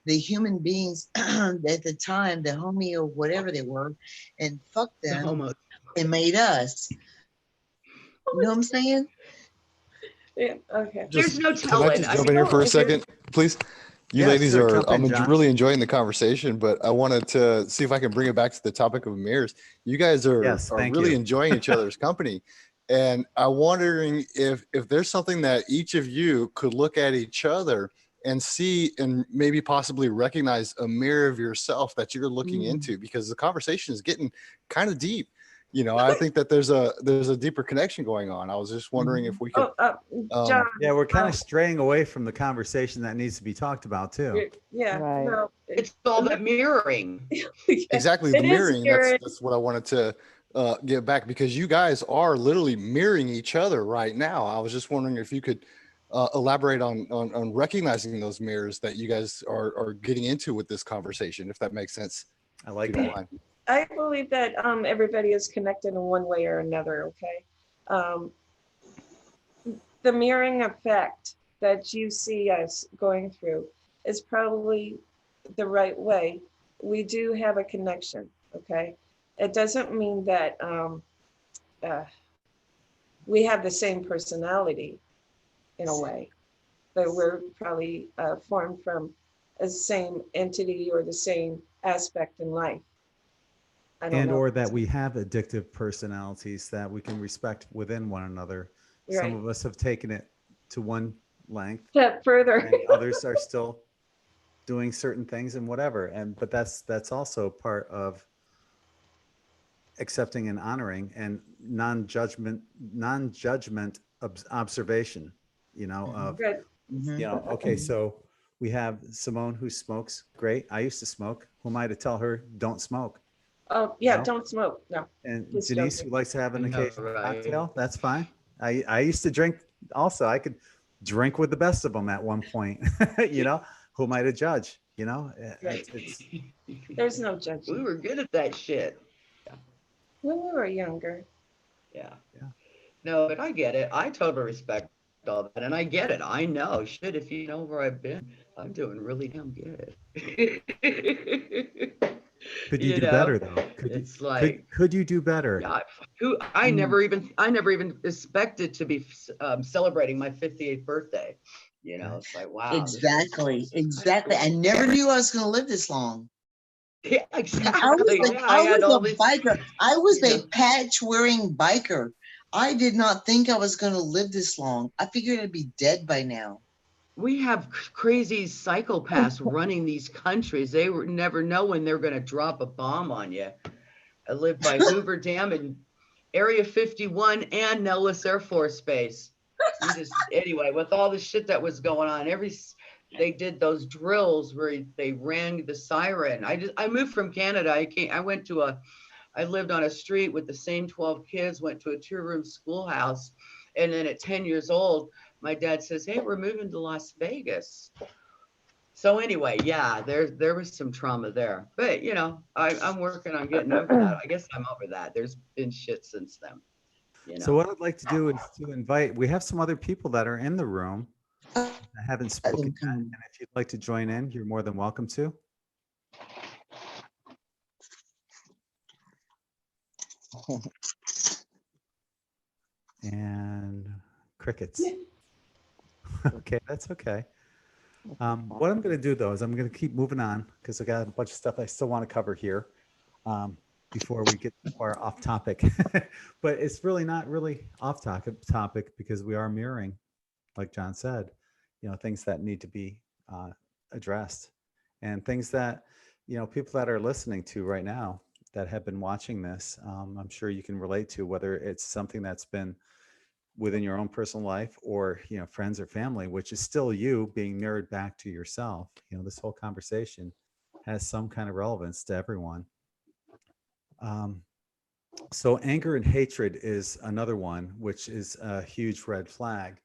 the human beings at the time, the homeo, whatever they were, and fucked The them homo. and made us. You know what I'm saying? Yeah, okay. There's no Can I telling. just jump in here for a second, please? You Yeah, ladies sure, are, jump in, John. really enjoying the conversation, but I wanted to see if I can bring it back to the topic of mirrors. You guys are, Yes, are thank really you. enjoying each other's company. And I'm wondering if there's something that each of you could look at each other and see and maybe possibly recognize a mirror of yourself that you're looking into, because the conversation is getting kind of deep. I think that there's a deeper connection going on. I was just wondering if we could. John. Yeah, we're kind of straying away from the conversation that needs to be talked about too. Yeah, Right. no. It's all that mirroring. Exactly, It the is mirroring. mirroring. That's what I wanted to get back, because you guys are literally mirroring each other right now. I was just wondering if you could elaborate on recognizing those mirrors that you guys are getting into with this conversation, if that makes sense. I like If you don't that. mind. I believe that everybody is connected in one way or another, okay? The mirroring effect that you see us going through is probably the right way. We do have a connection, okay? It doesn't mean that we have the same personality in a way, that we're probably formed from the same entity or the same aspect in life. I don't And know. or that we have addictive personalities that we can respect within one another. Right. Some of us have taken it to one length, Step further. and others are still doing certain things and whatever. But that's also part of accepting and honoring and non-judgment observation, of, Good. okay, so we have Simone who smokes. Great. I used to smoke. Who am I to tell her don't smoke? Oh, yeah, No? don't smoke. No. And Just Denise, joking. who likes to have an I know, occasional right? cocktail, that's fine. I used to drink also. I could drink with the best of them at one point. Who am I to judge? Right. It's There's no We judgment. were good at that shit. When we were younger. Yeah. Yeah. No, but I get it. I totally respect all that. And I get it. I know. Shit, if you know where I've been, I'm doing really damn good. could you do better though? It's like, could you do better? yeah, I never even expected to be celebrating my 58th birthday. It's like, wow. Exactly. I never knew I was going to live this long. Yeah, I exactly. was, Yeah, I had was all a these, biker. I was you a know. patch wearing biker. I did not think I was going to live this long. I figured I'd be dead by now. We have crazy psychopaths running these countries. They never know when they're going to drop a bomb on you. I live by Hoover Dam and Area 51 and Nellis Air Force Base. Anyway, with all the shit that was going on, they did those drills where they rang the siren. I moved from Canada. I lived on a street with the same 12 kids, went to a 2-room schoolhouse. And then at 10 years old, my dad says, hey, we're moving to Las Vegas. So anyway, yeah, there was some trauma there. But, I'm working on getting over that. I guess I'm over that. There's been shit since then. So what I'd like to do is to invite, we have some other people that are in the room that haven't spoken yet. And if you'd like to join in, you're more than welcome to. And crickets. Okay, that's okay. What I'm going to do though is I'm going to keep moving on because I got a bunch of stuff I still want to cover here before we get too far off topic. But it's really not really off topic because we are mirroring, like John said, things that need to be addressed and things that, people that are listening to right now that have been watching this, I'm sure you can relate to, whether it's something that's been within your own personal life or, friends or family, which is still you being mirrored back to yourself. This whole conversation has some kind of relevance to everyone. So anger and hatred is another one, which is a huge red flag.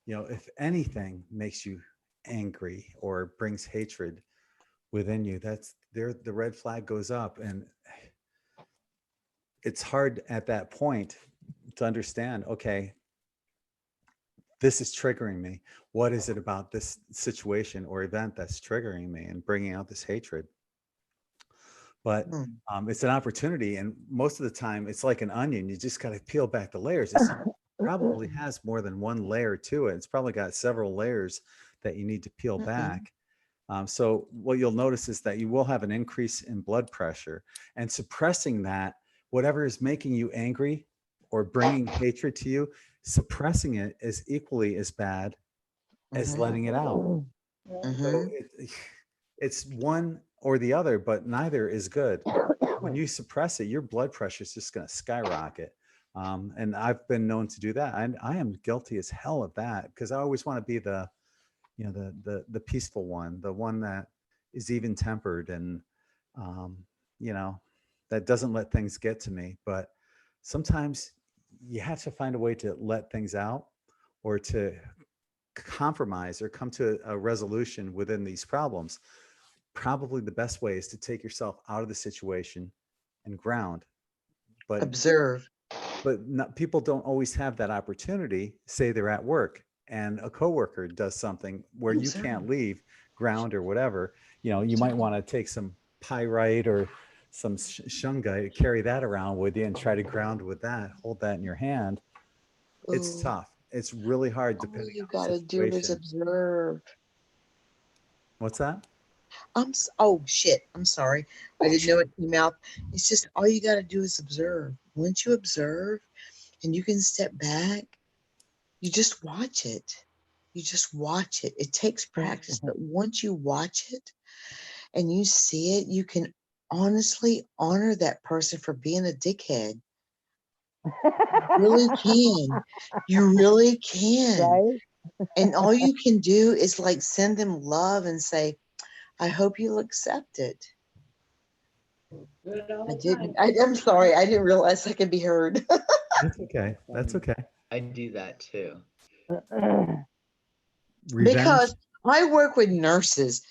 If anything makes you angry or brings hatred within you, that's there, the red flag goes up. And it's hard at that point to understand, okay, this is triggering me. What is it about this situation or event that's triggering me and bringing out this hatred? But it's an opportunity. And most of the time it's like an onion. You just got to peel back the layers. It probably has more than one layer to it. It's probably got several layers that you need to peel back. So what you'll notice is that you will have an increase in blood pressure, and suppressing that, whatever is making you angry or bringing hatred to you, suppressing it is equally as bad as letting it out. So it's one or the other, but neither is good. When you suppress it, your blood pressure is just going to skyrocket. And I've been known to do that. I am guilty as hell of that because I always want to be the peaceful one, the one that is even tempered and, that doesn't let things get to me. But sometimes you have to find a way to let things out or to compromise or come to a resolution within these problems. Probably the best way is to take yourself out of the situation and ground. But Observe. But people don't always have that opportunity. Say they're at work and a coworker does something where you can't leave, ground or whatever. You might want to take some pyrite or some shungite, carry that around with you and try to ground with that, hold that in your hand. It's tough. It's really hard depending All you on got to the do is situation. observe. What's that? Oh shit, I'm sorry. I didn't know it came out. It's just all you got to do is observe. Once you observe and you can step back, you just watch it. You just watch it. It takes practice, but once you watch it and you see it, you can honestly honor that person for being a dickhead. You really can. You really can. Right? And all you can do is like send them love and say, I hope you'll accept it. I'm sorry. I didn't realize I could be heard. That's okay. That's okay. I do that too. Revenge. Because I work with nurses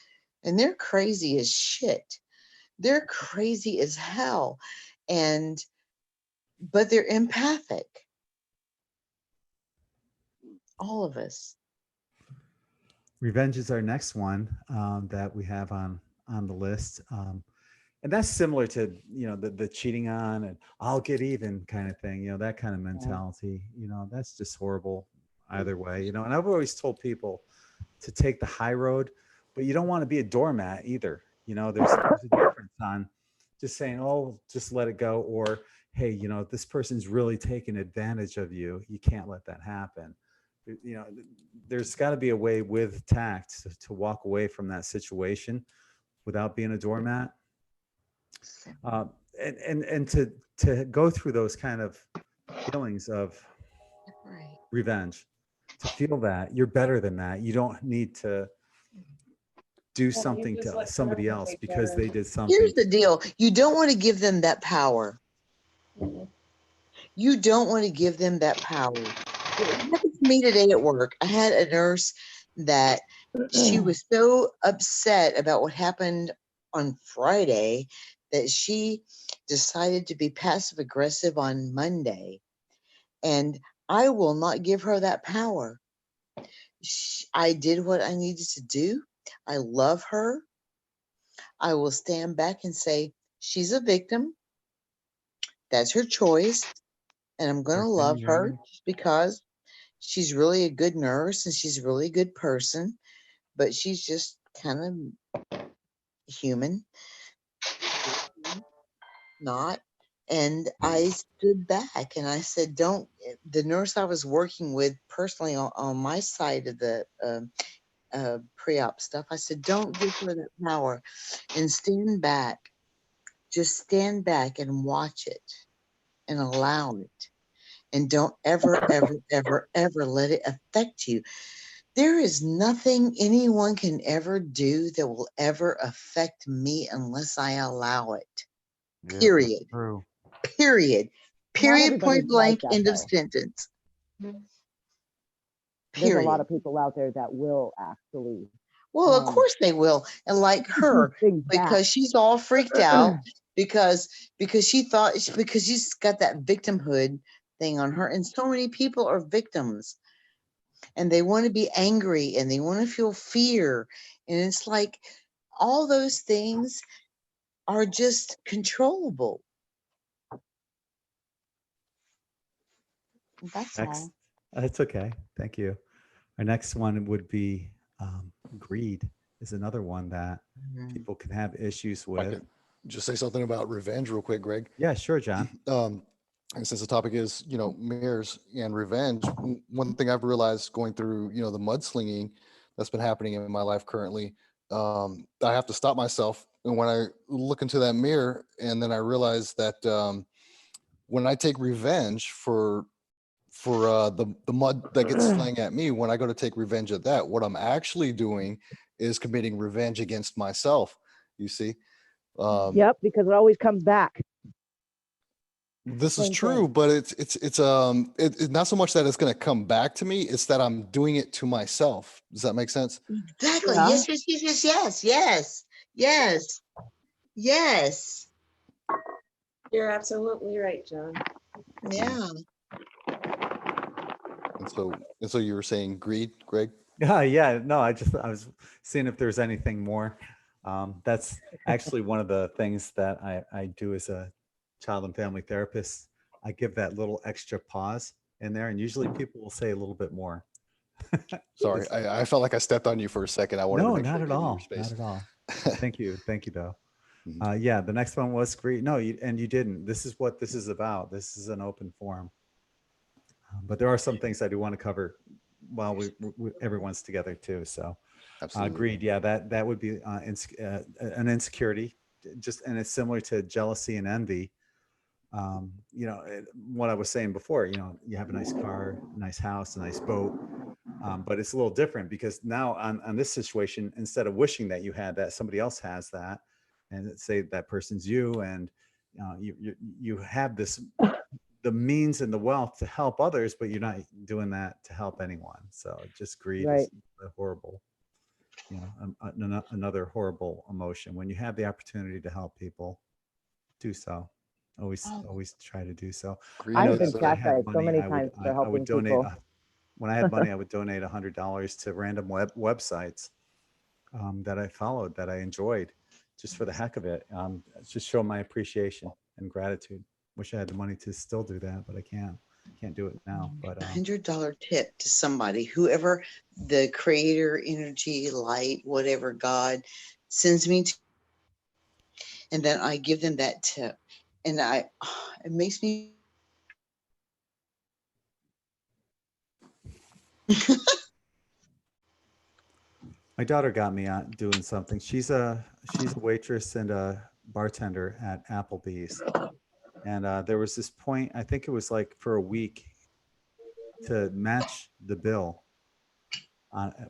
and they're crazy as shit. They're crazy as hell. But they're empathic. All of us. Revenge is our next one that we have on the list. And that's similar to, the cheating on and I'll get even kind of thing, that kind of mentality, that's just horrible either way, and I've always told people to take the high road, but you don't want to be a doormat either. There's a difference on just saying, oh, just let it go. Or, hey, this person's really taking advantage of you. You can't let that happen. There's got to be a way with tact to walk away from that situation without being a doormat. And to go through those kind of feelings of revenge, to feel that you're better than that. You don't need to do something to somebody else because they did something. Here's the deal. You don't want to give them that power. You don't want to give them that power. It happened to me today at work. I had a nurse that she was so upset about what happened on Friday that she decided to be passive aggressive on Monday. And I will not give her that power. I did what I needed to do. I love her. I will stand back and say, she's a victim. That's her choice. And I'm going to love her because she's really a good nurse and she's a really good person. but she's just kind of human, not. And I stood back and I said, don't, the nurse I was working with personally on my side of the pre-op stuff, I said, don't give her that power and stand back. Just stand back and watch it and allow it. And don't ever, ever, ever, ever let it affect you. There is nothing anyone can ever do that will ever affect me unless I allow it. Yeah, Period. true. Period. Not Period. everybody's Point blank. like that, End of though. sentence. There's a lot Period. of people out there that will actually Well, of course they will. And like her, things back. because she's all freaked out because she thought, because she's got that victimhood thing on her. And so many people are victims and they want to be angry and they want to feel fear. And it's like all those things are just controllable. That's Next, all. it's okay. Thank you. Our next one would be greed is another one that people can have issues I with. could just say something about revenge real quick, Greg. Yeah, sure, John. And since the topic is, mirrors and revenge, one thing I've realized going through, the mudslinging that's been happening in my life currently, I have to stop myself. And when I look into that mirror, and then I realize that when I take revenge for the mud that gets slang at me, when I go to take revenge at that, what I'm actually doing is committing revenge against myself. You see? Yep, because it always comes back. This is Same true, thing. but it's not so much that it's going to come back to me. It's that I'm doing it to myself. Does that make sense? Exactly. Yeah. Yes, yes, yes, yes, yes, yes, yes, yes. You're absolutely right, John. Yeah. And so you were saying greed, Greg? Yeah, no, I was seeing if there's anything more. That's actually one of the things that I do as a child and family therapist. I give that little extra pause in there, and usually people will say a little bit more. Sorry, I felt like I stepped on you for a second. I wanted to No, make sure not I at gave you your all. space. Not at all. Thank you, though. Mhm. Yeah, the next one was greed. No, you didn't. This is what this is about. This is an open forum. But there are some things I do want to cover while everyone's together too. So, Absolutely. greed. Yeah, that would be an insecurity. And it's similar to jealousy and envy. What I was saying before. You have a nice car, a nice house, a nice boat. But it's a little different because now on this situation, instead of wishing that you had that, somebody else has that, and say that person's you, and you have the means and the wealth to help others, but you're not doing that to help anyone. So just greed Right. is a horrible, another horrible emotion. When you have the opportunity to help people, do so. Always try to do so. Greed I know I've been that when I had chastised so money, many I would times for I would helping donate. people. When I had money, I would donate $100 to random websites that I followed, that I enjoyed, just for the heck of it. Just show my appreciation and gratitude. Wish I had the money to still do that, but I can't do it now. But $100 tip to somebody, whoever the creator, energy, light, whatever God sends me to, and then I give them that tip. And it makes me my daughter got me on doing something. She's a waitress and a bartender at Applebee's, and there was this point. I think it was like for a week to match the bill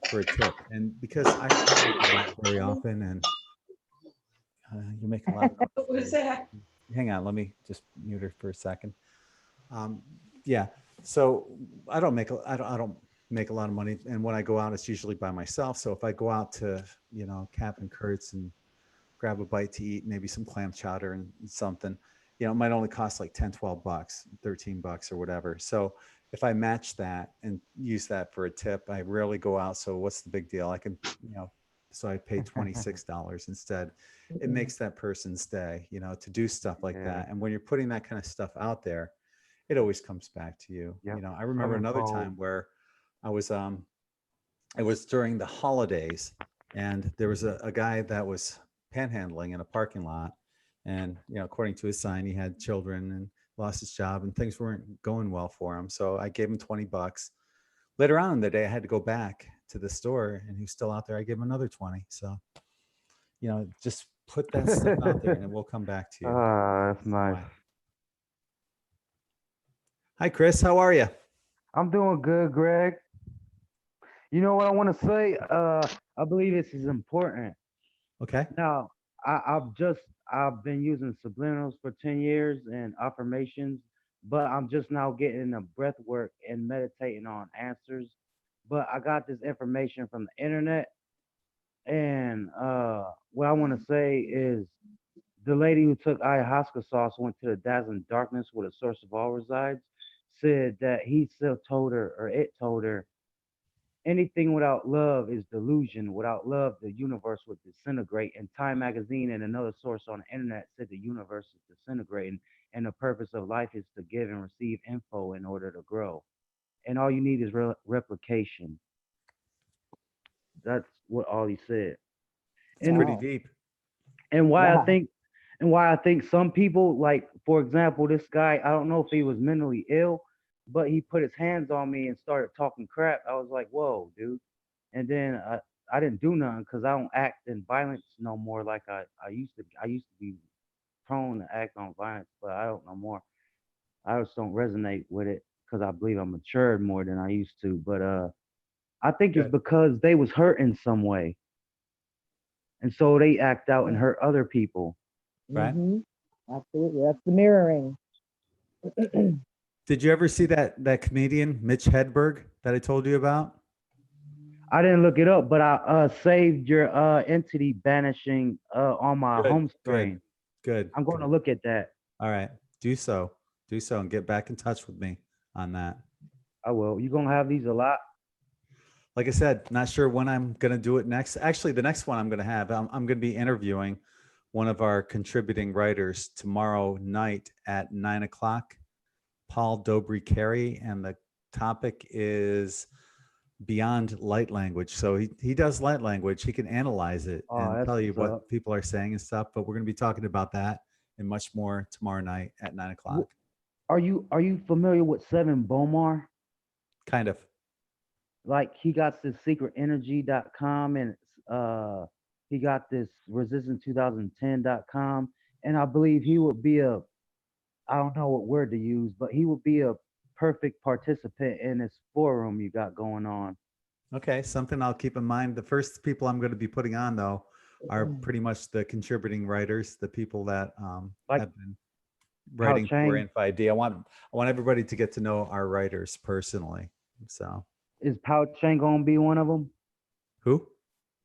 for a tip, and because I don't go out very often, and you're making a lot of What was noise. that? Hang on, let me just mute her for a second. Yeah, so I don't make a lot of money, and when I go out, it's usually by myself. So if I go out to Cap and Kurt's and grab a bite to eat, maybe some clam chowder and something, it might only cost like $10, $12, $13 or whatever. So if I match that and use that for a tip, I rarely go out. So what's the big deal? I can, so I pay $26 instead. It makes that person's day, to do stuff like that. And when you're putting that kind of stuff out there, it always comes back to you. Yep. I remember another Unquote. time where I was it was during the holidays, and there was a guy that was panhandling in a parking lot, and according to his sign, he had children and lost his job, and things weren't going well for him. So I gave him $20. Later on in the day, I had to go back to the store, and he's still out there. I gave him another 20. So just put that stuff out there, and it will come back to you. That's nice. Hi, Chris. How are you? I'm doing good, Greg. You know what I want to say? I believe this is important. Okay. Now, I've been using subliminals for 10 years and affirmations, but I'm just now getting the breath work and meditating on answers. But I got this information from the internet, and what I want to say is the lady who took ayahuasca sauce went to the dazzling darkness where the source of all resides, said that he still told her, or it told her, anything without love is delusion. Without love, the universe would disintegrate. And Time Magazine and another source on the internet said the universe is disintegrating, and the purpose of life is to give and receive info in order to grow. And all you need is replication. That's what all he said. It's And pretty deep. and why I think some people, like for example, this guy, I don't know if he was mentally ill, but he put his hands on me and started talking crap. I was like, whoa, dude. And then I didn't do nothing because I don't act in violence no more like I used to. I used to be prone to act on violence, but I don't no more. I just don't resonate with it because I believe I'm matured more than I used to. But I think it's Good. because they was hurt in some way, and so they act out and hurt other people. Right. Absolutely. That's the mirroring. Did you ever see that comedian Mitch Hedberg that I told you about? I didn't look it up, but I saved your entity banishing on my home screen. Good. I'm going to look at that. All right. Do so, and get back in touch with me on that. I will. You gonna have these a lot? Like I said, not sure when I'm going to do it next. Actually, the next one I'm going to have, I'm going to be interviewing one of our contributing writers tomorrow night at 9:00, Paul Dobry-Carey, and the topic is beyond light language. So he does light language. He can analyze it and tell you what people are saying and stuff. But we're going to be talking about that and much more tomorrow night at 9:00. Are you familiar with Seven Bomar? Kind of. Like he got this secretenergy.com and he got this resistant2010.com, and I believe he would be I don't know what word to use, but he would be a perfect participant in this forum you got going on. Okay, something I'll keep in mind. The first people I'm going to be putting on, though, are pretty much the contributing writers, the people that have been writing for Inf-ID. I want everybody to get to know our writers personally. So, is Pao Chang going to be one of them? Who?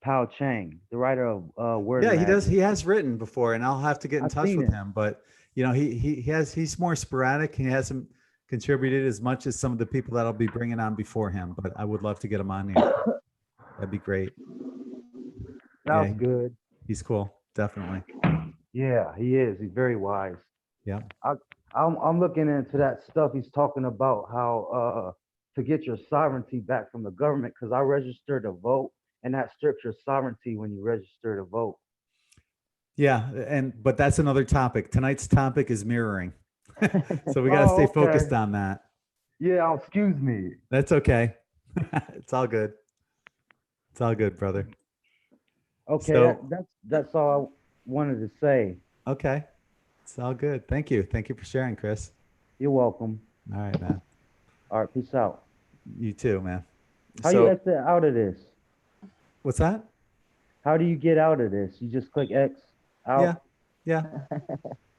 Pao Chang, the writer of Word. Yeah, Magic. he does. He has written before, and I'll have to get in touch with him. But he's more sporadic. He hasn't contributed as much as some of the people that I'll be bringing on before him. But I would love to get him on here. That'd be great. Sounds good. He's cool, definitely. Yeah, he is. He's very wise. Yeah. I'm looking into that stuff. He's talking about how to get your sovereignty back from the government, because I registered to vote, and that strips your sovereignty when you register to vote. Yeah, but that's another topic. Tonight's topic is mirroring. So we got to stay focused on that. Yeah, excuse me. That's okay. It's all good. It's all good, brother. Okay, So, that's all I wanted to say. Okay. It's all good. Thank you. Thank you for sharing, Chris. You're welcome. All right, man. All right, peace out. You too, man. How you exit out of this? What's that? How do you get out of this? You just click X out? Yeah.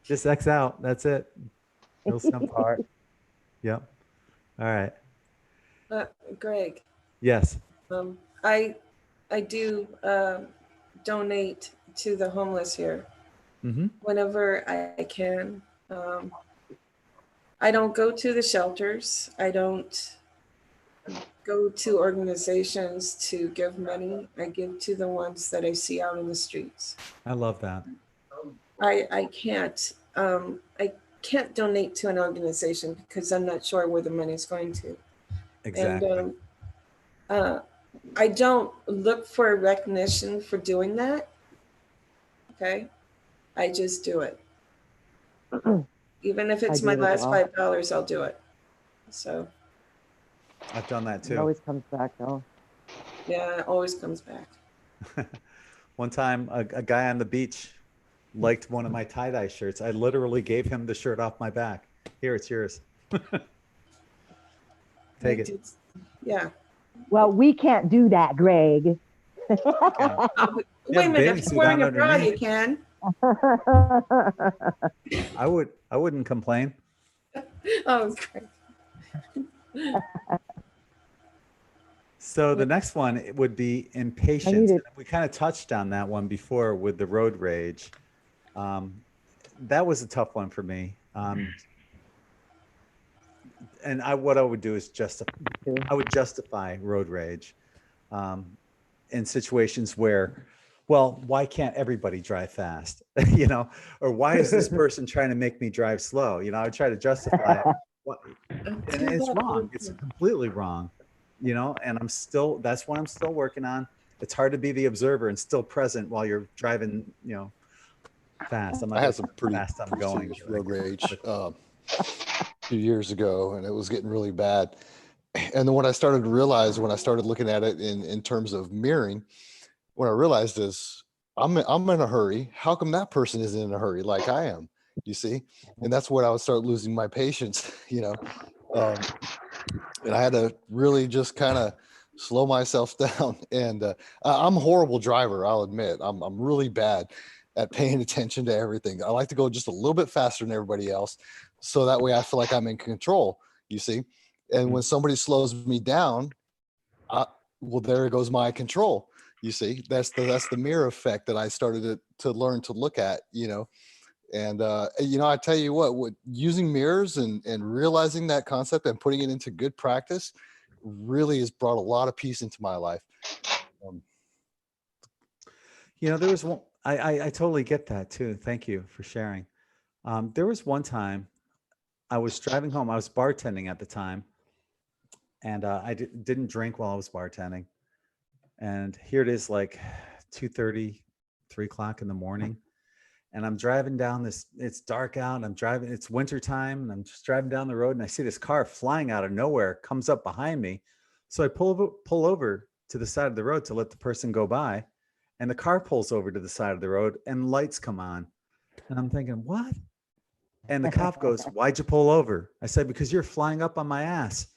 Just X out. That's it. Real simple. All right. Yep. All right. Greg. Yes. I do donate to the homeless here whenever I can. I don't go to the shelters. I don't go to organizations to give money. I give to the ones that I see out in the streets. I love that. I can't donate to an organization because I'm not sure where the money's going to. Exactly. And I don't look for recognition for doing that. Okay. I just do it. Even if it's do my it as last well. $5, I'll do it. So I've done that It too. always comes back though. yeah, it always comes back. One time, a guy on the beach liked one of my tie-dye shirts. I literally gave him the shirt off my back. Here, it's yours. Take it. Yeah. Well, we can't do that, Greg. Okay. Wait You a have a minute, bathing if suit you're wearing on a bra, underneath. you can. I wouldn't complain. Oh, great. So the next one would be impatience. need And it. we kind of touched on that one before with the road rage. That was a tough one for me. And what I would do is I would justify road rage in situations where, well, why can't everybody drive fast? You know, or why is this person trying to make me drive slow? You know, I would try to justify it. And it's wrong. It's completely wrong. You know, and that's what I'm still working on. It's hard to be the observer and still present while you're driving, you know, fast. I'm not I gonna had some pretty fast I'm going. serious road rage a few years ago, and it was getting really bad. And then what I started to realize when I started looking at it in terms of mirroring, what I realized is I'm in a hurry. How come that person isn't in a hurry like I am? You see, and that's when I would start losing my patience. You know, and I had to really just kind of slow myself down. And I'm a horrible driver, I'll admit. I'm really bad at paying attention to everything. I like to go just a little bit faster than everybody else, so that way I feel like I'm in control. You see, and when somebody slows me down, well, there goes my control. You see, that's the mirror effect that I started to learn to look at. You know. And you know, I tell you what using mirrors and realizing that concept and putting it into good practice really has brought a lot of peace into my life. You know, there was one, I totally get that too. Thank you for sharing. There was one time I was driving home. I was bartending at the time, and I didn't drink while I was bartending. And here it is, like 2:30, 3 o'clock in the morning. And I'm driving down this, it's dark out. I'm driving, it's winter time, and I'm just driving down the road, and I see this car flying out of nowhere, comes up behind me. So I pull over to the side of the road to let the person go by. And the car pulls over to the side of the road, and lights come on. And I'm thinking, what? And the cop goes, "Why'd you pull over?" I said, "Because you're flying up on my ass."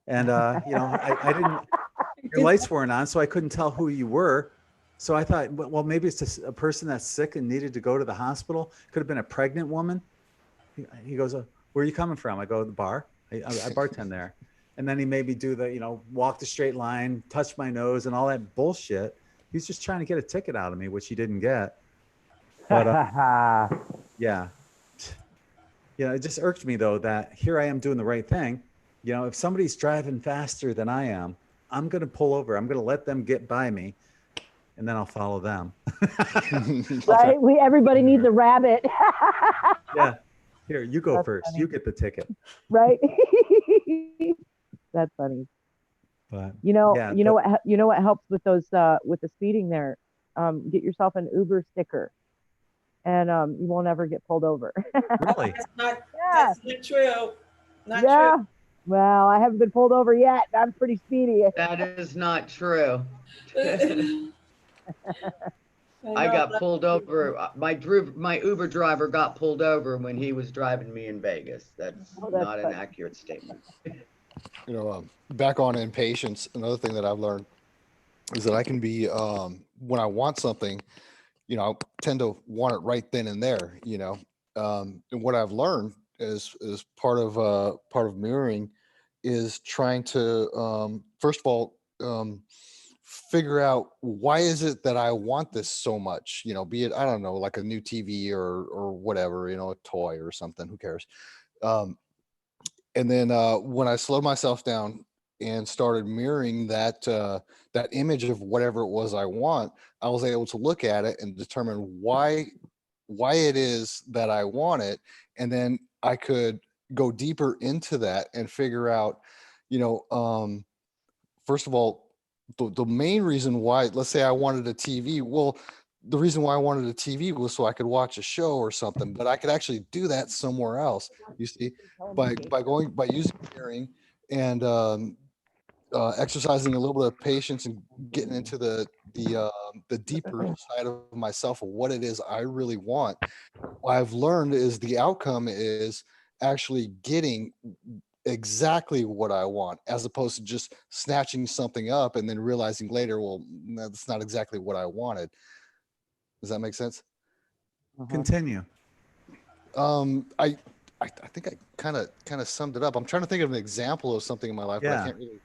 And, you know, I didn't, your lights weren't on, so I couldn't tell who you were. So I thought, well, maybe it's just a person that's sick and needed to go to the hospital. Could have been a pregnant woman. He goes, "Where are you coming from?" I go, "The bar. I bartend there." And then he made me do the, you know, walk the straight line, touch my nose, and all that bullshit. He's just trying to get a ticket out of me, which he didn't get. But yeah. You know, it just irked me though that here I am doing the right thing. You know, if somebody's driving faster than I am, I'm going to pull over. I'm going to let them get by me, and then I'll follow them. Right? Everybody needs a rabbit. Yeah. Here, you go That's first. funny. You get the ticket. Right? That's funny. But You know, yeah, you know what helps with those with the speeding there? Get yourself an Uber sticker, and you won't ever get pulled over. really, Yeah. That's not true. Not Yeah. true. Well, I haven't been pulled over yet. I'm pretty speedy. That is not true. I know got that- pulled over. My Uber driver got pulled over when he was driving me in Vegas. That's Oh, that's not an funny. accurate statement. You know, back on impatience, another thing that I've learned is that I can be when I want something, you know, I tend to want it right then and there. You know, and what I've learned is part of mirroring is trying to first of all figure out why is it that I want this so much. You know, be it, I don't know, like a new TV or whatever, you know, a toy or something. Who cares? And then when I slowed myself down and started mirroring that that image of whatever it was I want, I was able to look at it and determine why it is that I want it, and then I could go deeper into that and figure out, you know, first of all, the main reason why, let's say I wanted a TV, well, the reason why I wanted a TV was so I could watch a show or something, but I could actually do that somewhere else. You see, by using hearing and exercising a little bit of patience and getting into the deeper side of myself of what it is I really want. What I've learned is the outcome is actually getting exactly what I want, as opposed to just snatching something up and then realizing later, well, no, that's not exactly what I wanted. Does that make sense? Continue. I think I kind of summed it up. I'm trying to think of an example of something in my life, but Yeah. I can't really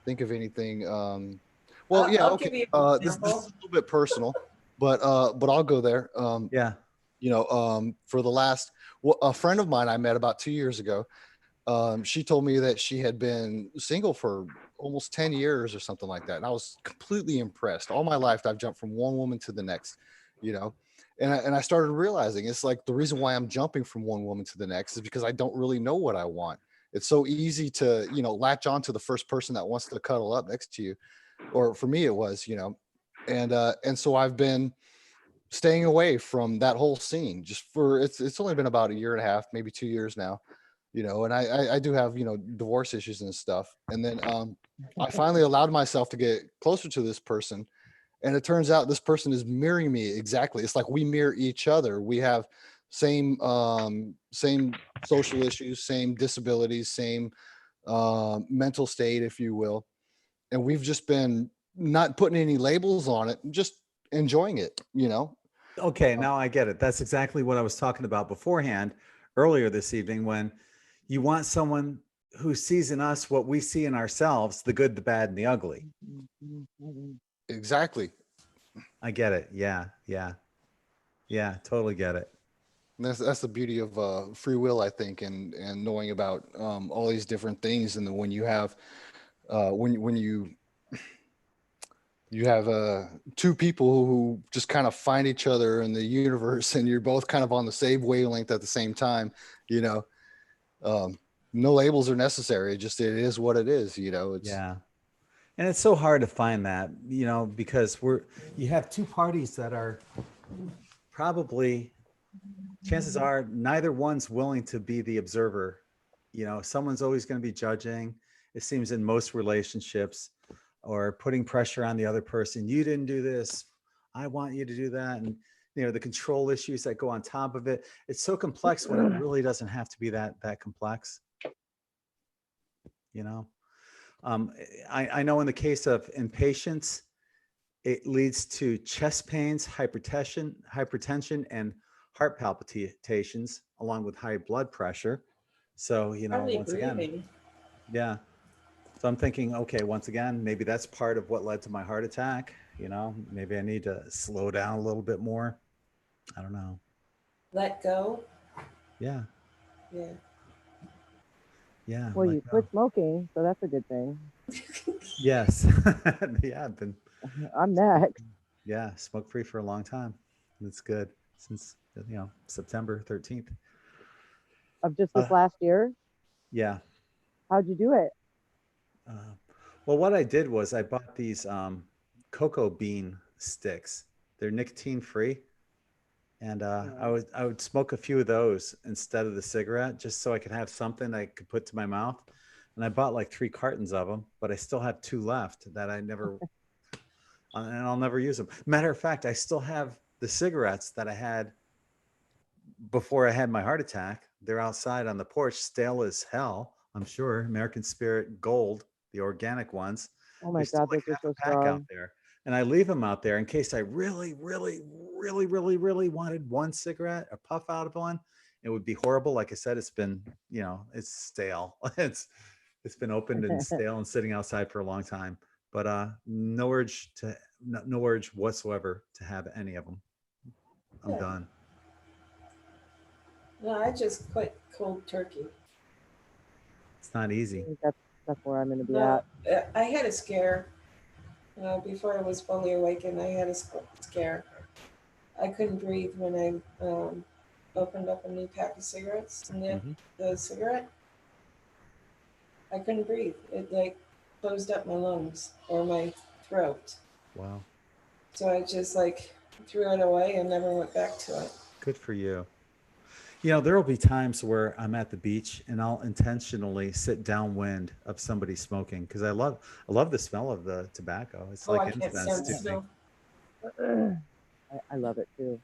think of anything. I'll give you an This is example. a little bit personal, but I'll go there. Yeah. For the last, well, a friend of mine I met about 2 years ago. She told me that she had been single for almost 10 years or something like that. And I was completely impressed. All my life, I've jumped from one woman to the next, you know, and I started realizing it's like the reason why I'm jumping from one woman to the next is because I don't really know what I want. It's so easy to, latch on to the first person that wants to cuddle up next to you. Or for me, it was, and so I've been staying away from that whole scene just for, it's only been about a year and a half, maybe 2 years now, and I do have, divorce issues and stuff. And then I finally allowed myself to get closer to this person. And it turns out this person is mirroring me exactly. It's like we mirror each other. We have same social issues, same disabilities, same mental state, if you will. And we've just been not putting any labels on it, just enjoying it. Okay, now I get it. That's exactly what I was talking about beforehand, earlier this evening, when you want someone who sees in us what we see in ourselves, the good, the bad, and the ugly. Exactly. I get it. Yeah. Totally get it. And that's the beauty of free will, I think, and knowing about all these different things. And then when you have when you have two people who just kind of find each other in the universe, and you're both kind of on the same wavelength at the same time, no labels are necessary. It is what it is. It's Yeah. And it's so hard to find that, because you have two parties that are probably, chances are neither one's willing to be the observer. Someone's always going to be judging. It seems in most relationships, or putting pressure on the other person. You didn't do this. I want you to do that. And, the control issues that go on top of it. It's so complex when it really doesn't have to be that complex. I know in the case of impatience, it leads to chest pains, hypertension, and heart palpitations, along with high blood pressure. So, Hardly once again, breathing. yeah. So I'm thinking, okay, once again, maybe that's part of what led to my heart attack. Maybe I need to slow down a little bit more. I don't know. Let go. Yeah. Yeah. Yeah. Well, you quit smoking, so that's a good thing. Yes. Yeah. I've been. I'm next. Yeah. Smoke free for a long time. It's good since, September 13th. Of just this last year? Yeah. How'd you do it? Well, what I did was I bought these cocoa bean sticks. They're nicotine free. And I would smoke a few of those instead of the cigarette, just so I could have something I could put to my mouth. And I bought like 3 cartons of them, but I still have 2 left that I never, and I'll never use them. Matter of fact, I still have the cigarettes that I had before I had my heart attack. They're outside on the porch, stale as hell, I'm sure. American Spirit Gold, the organic ones. Oh my There's still God, like those half are a so pack out strong. there. And I leave them out there in case I really, really, really, really, really wanted one cigarette, a puff out of one. It would be horrible. Like I said, it's been, it's stale. It's been opened and stale and sitting outside for a long time. But no urge whatsoever to have any of them. I'm done. No, I just quit cold turkey. It's not easy. I think that's where I'm going to be No, at. I had a scare. Before I was fully awakened, I had a scare. I couldn't breathe when I opened up a new pack of cigarettes and then the cigarette. I couldn't breathe. It like closed up my lungs or my throat. Wow. So I just like threw it away and never went back to it. Good for you. You know, there will be times where I'm at the beach and I'll intentionally sit downwind of somebody smoking because I love the smell of the tobacco. It's Oh, I like can't incense stand the to me. smell. I love it too.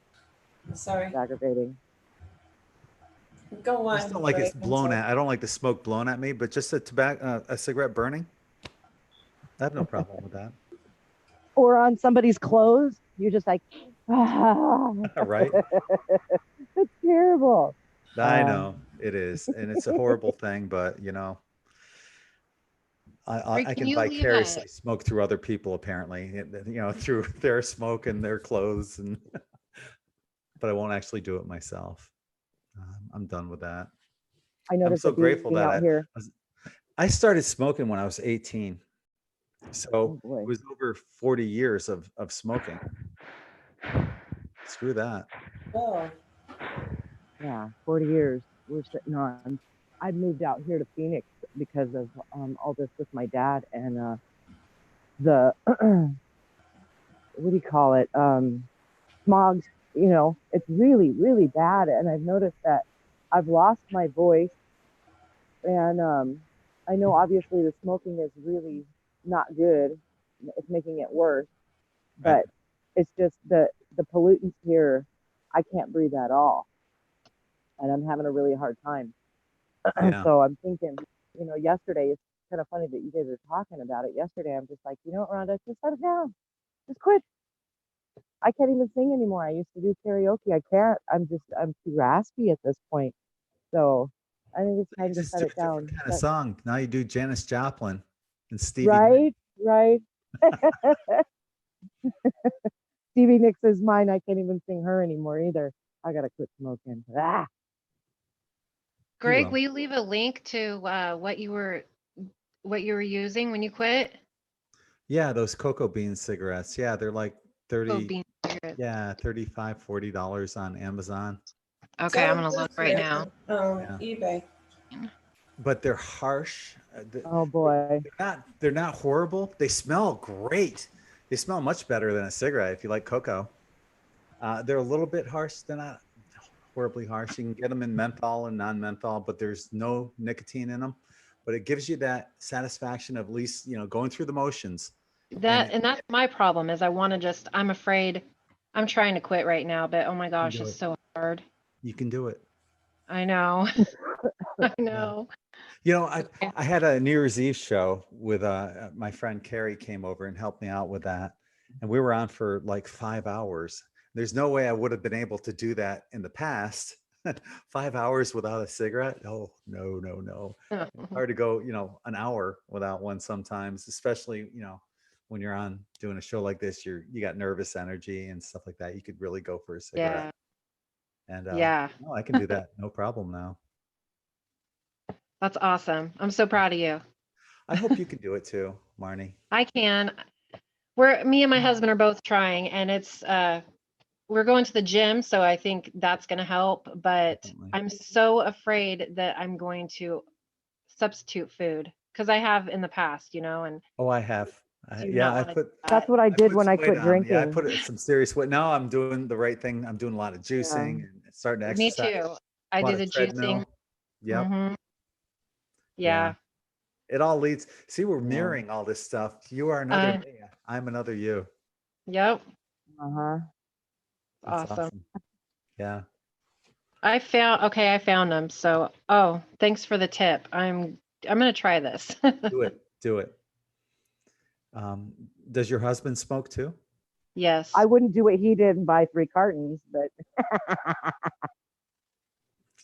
Sorry. It's aggravating. Go I just on. don't like Greg. it I'm blown sorry. at. I don't like the smoke blown at me, but just a cigarette burning, I have no problem with that. Or on somebody's clothes, you're just like, ah, Right? it's terrible. I know it is, and it's a horrible thing, but you know, Greg, I can can you leave a vicariously smoke through other people, apparently, you know, through their smoke and their clothes, and but I won't actually do it myself. I'm done with that. I I'm noticed so it grateful being that out here. I started smoking when I was 18. So Oh boy. it was over 40 years of smoking. Screw that. Oh, Yeah, 40 years we're sitting on. I moved out here to Phoenix because of all this with my dad and the what do you call it? Smog. You know, it's really, really bad. And I've noticed that I've lost my voice. And I know obviously the smoking is really not good. It's making it worse. Right. But it's just the pollutants here. I can't breathe at all, and I'm having a really hard time. Yeah. So I'm thinking, you know, yesterday, it's kind of funny that you guys are talking about it. Yesterday, I'm just like, you know what, Rhonda, just let it down. Just quit. I can't even sing anymore. I used to do karaoke. I can't. I'm too raspy at this point. So I think it's You time to just set do it a different down. kind of song. Now you do Janis Joplin and Stevie Nicks. Right, right. Stevie Nicks is mine. I can't even sing her anymore either. I gotta quit smoking. Ah, Greg, will. will you leave a link to what you were using when you quit? Yeah, those cocoa bean cigarettes. Yeah, they're like Oh, 30, bean cigarettes. yeah, $35, $40 on Amazon. Okay, I'm gonna so look right different. now. Yeah. eBay. But they're harsh. oh boy. They're not horrible. They smell great. They smell much better than a cigarette if you like cocoa. They're a little bit harsh. They're not horribly harsh. You can get them in menthol and non-menthol, but there's no nicotine in them. But it gives you that satisfaction of at least, you know, going through the motions. And that's my problem is I'm afraid I'm trying to quit right now, but oh my gosh, it's so hard. You can do it. I know. I know. You know, I had a New Year's Eve show with my friend Carrie came over and helped me out with that. And we were on for like 5 hours. There's no way I would have been able to do that in the past. 5 hours without a cigarette? Oh, no. It's hard to go, you know, an hour without one sometimes, especially, you know, when you're on doing a show like this, you got nervous energy and stuff like that. You could really go for a cigarette. Yeah. And Yeah. no, I can do that. No problem now. That's awesome. I'm so proud of you. I hope you can do it too, Marnie. I can. Me and my husband are both trying, and it's we're going to the gym, so I think that's going to help, but Definitely. I'm so afraid that I'm going to substitute food because I have in the past, you know, and Oh, I have. do Yeah, not I want to put do That's that. what I did put when some I weight quit on. drinking. Yeah, I put some serious weight. Now I'm doing the right thing. I'm doing a lot of juicing and starting to Me exercise. too. I A lot did of the juicing. treadmill. Yep. Hmm. Yeah. It all leads. See, we're Yeah. mirroring all this stuff. You are another me. I'm another you. Yep. Uh-huh. That's Awesome. Yeah. I found them. So, thanks for the tip. I'm going to try this. Do it. Do it. Does your husband smoke too? Yes. I wouldn't do what he did and buy 3 cartons, but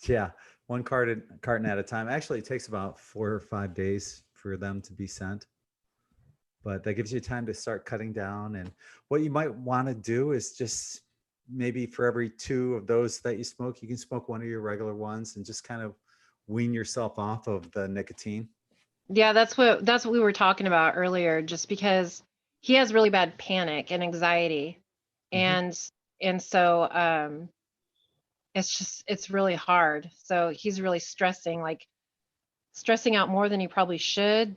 Yeah. One carton at a time. Actually, it takes about 4 or 5 days for them to be sent. But that gives you time to start cutting down. And what you might want to do is just maybe for every 2 of those that you smoke, you can smoke one of your regular ones and just kind of wean yourself off of the nicotine. Yeah, that's what we were talking about earlier, just because he has really bad panic and anxiety. Mhm. And so it's really hard. So he's really stressing out more than he probably should.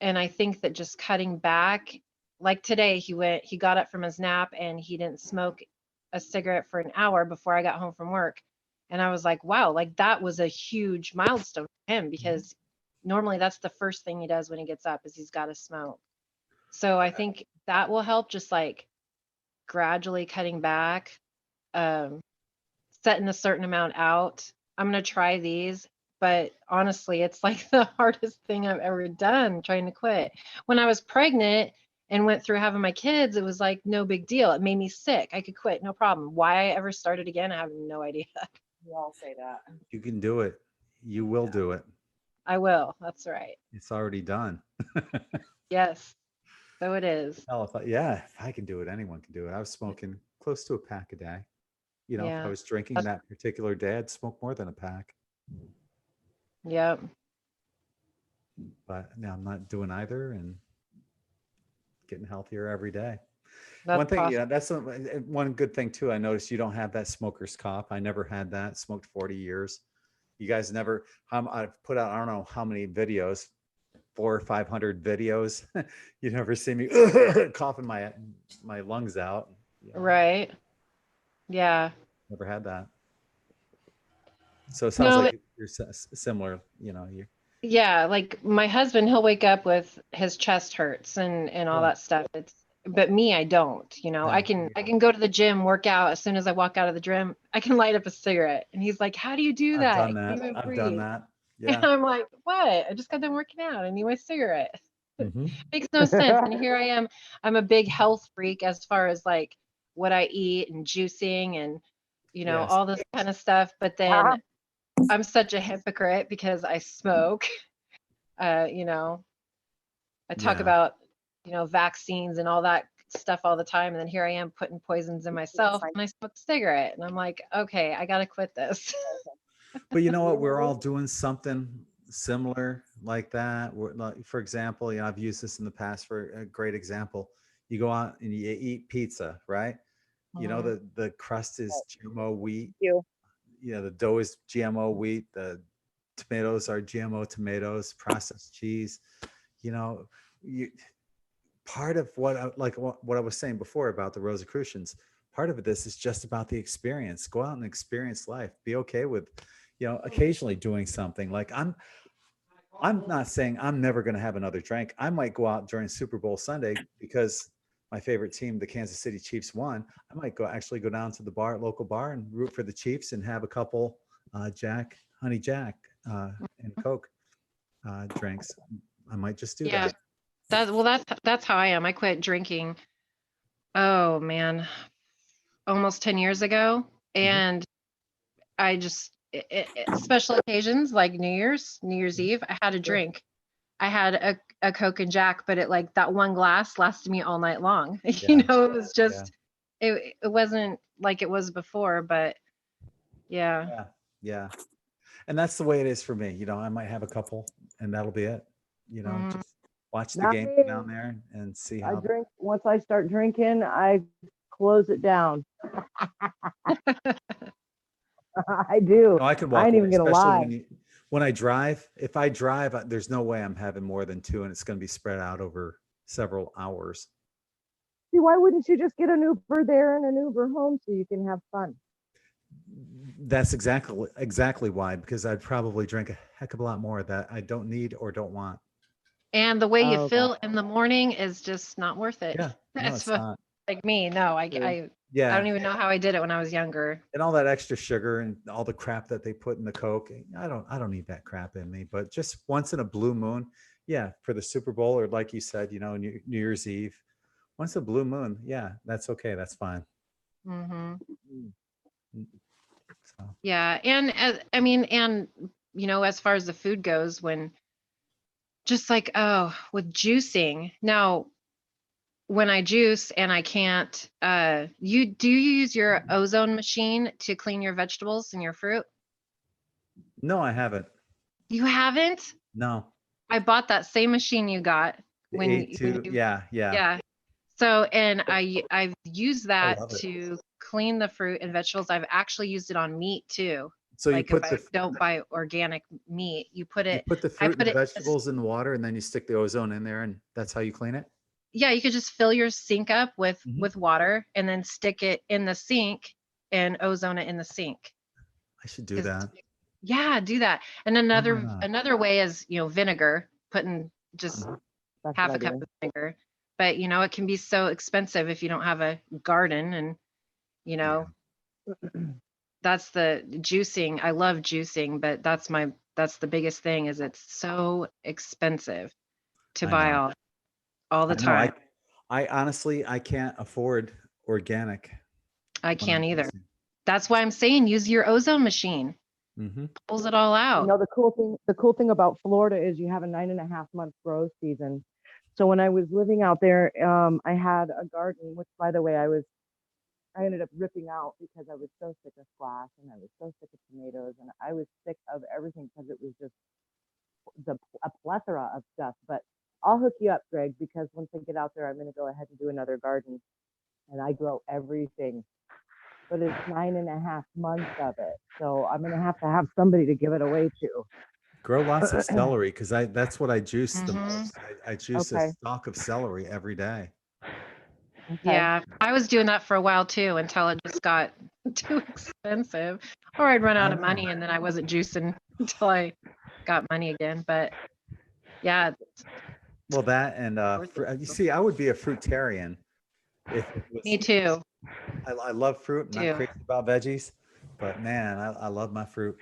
And I think that just cutting back like today, he got up from his nap and he didn't smoke a cigarette for an hour before I got home from work. And I was like, wow, like that was a huge milestone for him, because normally that's the first thing he does when he gets up is he's got to smoke. So I think that will help, just like gradually cutting back, setting a certain amount out. I'm going to try these, but honestly, it's like the hardest thing I've ever done, trying to quit. When I was pregnant and went through having my kids, it was like no big deal. It made me sick. I could quit, no problem. Why I ever started again, I have no idea. We all say that. You can do it. You will do it. I will. That's right. It's already done. Yes. So it is. Hell, if I can do it, anyone can do it. I was smoking close to a pack a day. You know, if Yeah. I was drinking that particular day, I'd smoke more than a pack. Yep. But now I'm not doing either, and getting healthier every day. That's One thing, awesome. yeah, that's one good thing too. I noticed you don't have that smoker's cough. I never had that. Smoked 40 years. You guys never. I've put out I don't know how many videos, 400 or 500 videos. You never see me coughing my lungs out. You know, Right. Yeah. never had that. So it sounds No, like you're similar. You know, you. yeah, like my husband, he'll wake up with his chest hurts and all Yeah. that stuff. But me, I don't, Yeah. I can go to the gym, work out. As soon as I walk out of the gym, I can light up a cigarette. And he's like, how do you do I've that? done I that. can't even I've breathe. done that. And Yeah. I'm like, what? I just got done working out. I need my cigarette. Mhm. Makes no sense. And here I am. I'm a big health freak as far as like what I eat and juicing and, Yes. all this kind of stuff. But then I'm such a hypocrite because I smoke. I talk Yeah. about, vaccines and all that stuff all the time. And then here I am putting poisons in myself and I smoke a cigarette. And I'm like, okay, I got to quit this. But you know what? We're all doing something similar like that. For example, I've used this in the past for a great example. You go out and you eat pizza, right? You know, the crust is GMO wheat. The dough is GMO wheat. The tomatoes are GMO tomatoes, processed cheese. Part of what I was saying before about the Rosicrucians, part of this is just about the experience. Go out and experience life. Be okay with, occasionally doing something. Like I'm not saying I'm never going to have another drink. I might go out during Super Bowl Sunday because my favorite team, the Kansas City Chiefs, won. I might actually go down to the local bar and root for the Chiefs and have a couple honey Jack and Coke drinks. I might just do that. That's how I am. I quit drinking. Oh man, almost 10 years ago. And I just, special occasions like New Year's Eve, I had a drink. I had a Coke and Jack, but that one glass lasted me all night long. It was just, it wasn't like it was before, but yeah. Yeah. And that's the way it is for me. I might have a couple and that'll be it. Just watch the Not game me. down there and see I how. drink. Once I start drinking, I close it down. I do. No, I can walk I ain't away, even gonna especially lie. when I drive. If I drive, there's no way I'm having more than two, and it's going to be spread out over several hours. See, why wouldn't you just get an Uber there and an Uber home so you can have fun? That's exactly why, because I'd probably drink a heck of a lot more that I don't need or don't want. And the way you Oh, feel in the morning is just not worth it. Yeah, no, That's it's not. like me. No, I don't even know how I did it when I was younger. And all that extra sugar and all the crap that they put in the Coke, I don't need that crap in me. But just once in a blue moon, for the Super Bowl, or like you said, New Year's Eve, once a blue moon, that's okay, that's fine. Mm-hmm. So. Yeah, and as far as the food goes, when just with juicing now. When I juice and I can't, you use your ozone machine to clean your vegetables and your fruit? No, I haven't. You haven't? No. I bought that same machine you got when you, yeah. So, and I've used that to clean the fruit and vegetables. I've actually used it on meat too. So if I don't buy organic meat, you put the fruit and vegetables in the water, and then you stick the ozone in there, and that's how you clean it? Yeah, you could just fill your sink up with Mhm. with water and then stick it in the sink and ozone it in the sink. I should do 'Cause- that. Yeah, do that. And Why another not? another way is, vinegar, putting just Mhm. That's half what a I cup do. of vinegar. But it can be so expensive if you don't have a garden, and you know, that's the juicing. I love juicing, but that's the biggest thing is it's so expensive to I buy know. all the I know. time. I honestly, I can't afford organic I when I'm can't either. juicing. That's why I'm saying use your ozone machine. Mm-hmm. Pulls it all out. The cool thing about Florida is you have a 9.5 month grow season. So when I was living out there, I had a garden, which by the way, I ended up ripping out because I was so sick of squash and I was so sick of tomatoes and I was sick of everything because it was just a plethora of stuff. But I'll hook you up, Greg, because once I get out there, I'm going to go ahead and do another garden and I grow everything. But it's 9.5 months of it. So I'm going to have somebody to give it away to. Grow lots of celery because that's what I juice the Mhm. most. I juice a Okay. stalk of celery every day. Okay. Yeah, I was doing that for a while too until it just got too expensive, or I'd run out of money and then I wasn't juicing until I got money again. But yeah, Well, that and worth it. you see, I would be a fruitarian if it was. Me too. I love fruit. I'm not Too. crazy about veggies, but man, I love my fruit.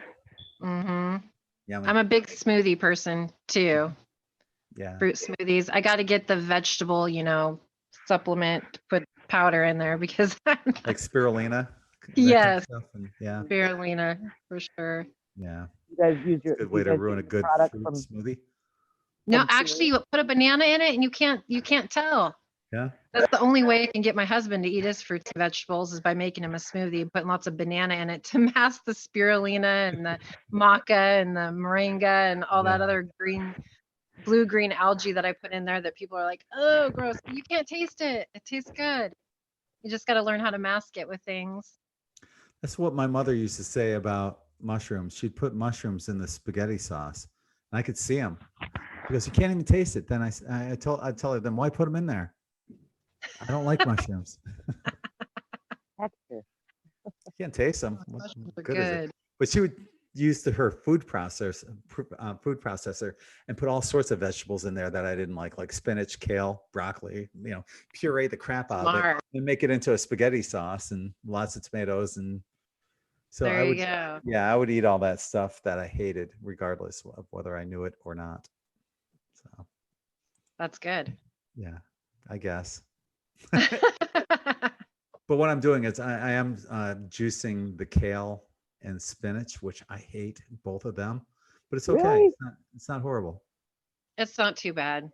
Yummy. I'm a big smoothie person too. Yeah. Fruit smoothies. I got to get the vegetable, supplement, put powder in there because Like spirulina. that kind of yes, stuff, and yeah, spirulina for sure. yeah. You guys use It's a good way to ruin a good product fruit smoothie. No, from actually, you put a banana in it and you can't tell. Yeah. That's the only way I can get my husband to eat his fruits and vegetables is by making him a smoothie and putting lots of banana in it to mask the spirulina and the maca and the moringa and all that Yeah. other blue-green algae that I put in there that people are like, oh, gross. You can't taste it. It tastes good. You just got to learn how to mask it with things. That's what my mother used to say about mushrooms. She'd put mushrooms in the spaghetti sauce, and I could see them. She goes, "You can't even taste it." Then I tell her, "Then why put them in there? I don't like mushrooms. texture. You can't taste them. What Mushrooms are good is it?" good. But she would use her food processor and put all sorts of vegetables in there that I didn't like spinach, kale, broccoli. Puree the crap out of it Smart. and make it into a spaghetti sauce and lots of tomatoes. And so There I you would, go. yeah, I would eat all that stuff that I hated, regardless of whether I knew it or not. So That's good. yeah, I guess. But what I'm doing is I am juicing the kale and spinach, which I hate both of them, but it's okay. Really? It's not horrible. It's not too bad.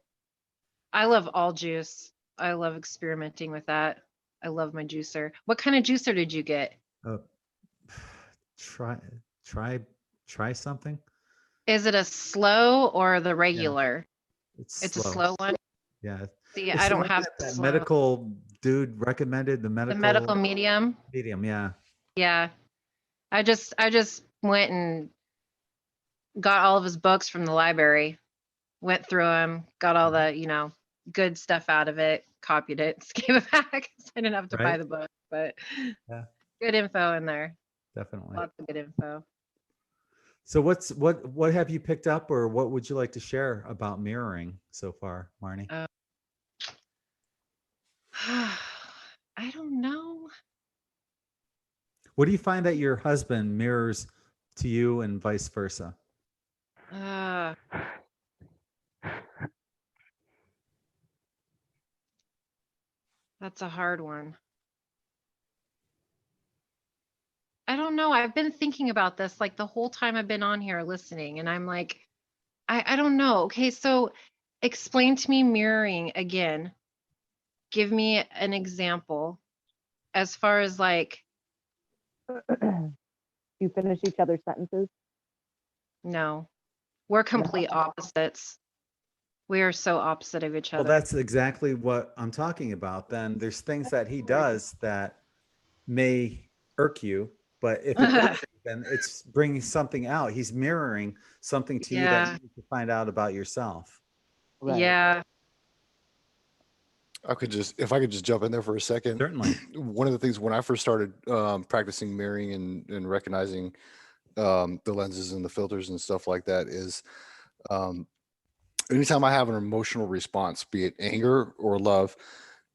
I love all juice. I love experimenting with that. I love my juicer. What kind of juicer did you get? Uh, try try something. Is it a slow or the Yeah, regular? it's It's a slow. slow one. Yeah, See, it's I the don't one have that slow. medical dude recommended. The The medical medical medium. medium. Yeah. Yeah. I just went and got all of his books from the library. Went through them, got all the, good stuff out of it, copied it, gave it back. So I didn't have to buy Right. the book, but Yeah, good info in there. definitely. Lots of good info. So what have you picked up, or what would you like to share about mirroring so far, Marnie? I don't know. What do you find that your husband mirrors to you and vice versa? Uh, that's a hard one. I don't know. I've been thinking about this like the whole time I've been on here listening, and I'm like, I don't know. Okay, so explain to me mirroring again. Give me an example as far as like, You finish each other's sentences. no, we're complete opposites. We are so opposite of each Well, other. that's exactly what I'm talking about. Then there's things that he does that may irk you, but if it irks you, then it's bringing something out. He's mirroring something to you that Yeah. you need to find out about yourself. Right. Yeah. if I could just jump in there for a second. Certainly. One of the things when I first started practicing mirroring and recognizing the lenses and the filters and stuff like that is anytime I have an emotional response, be it anger or love,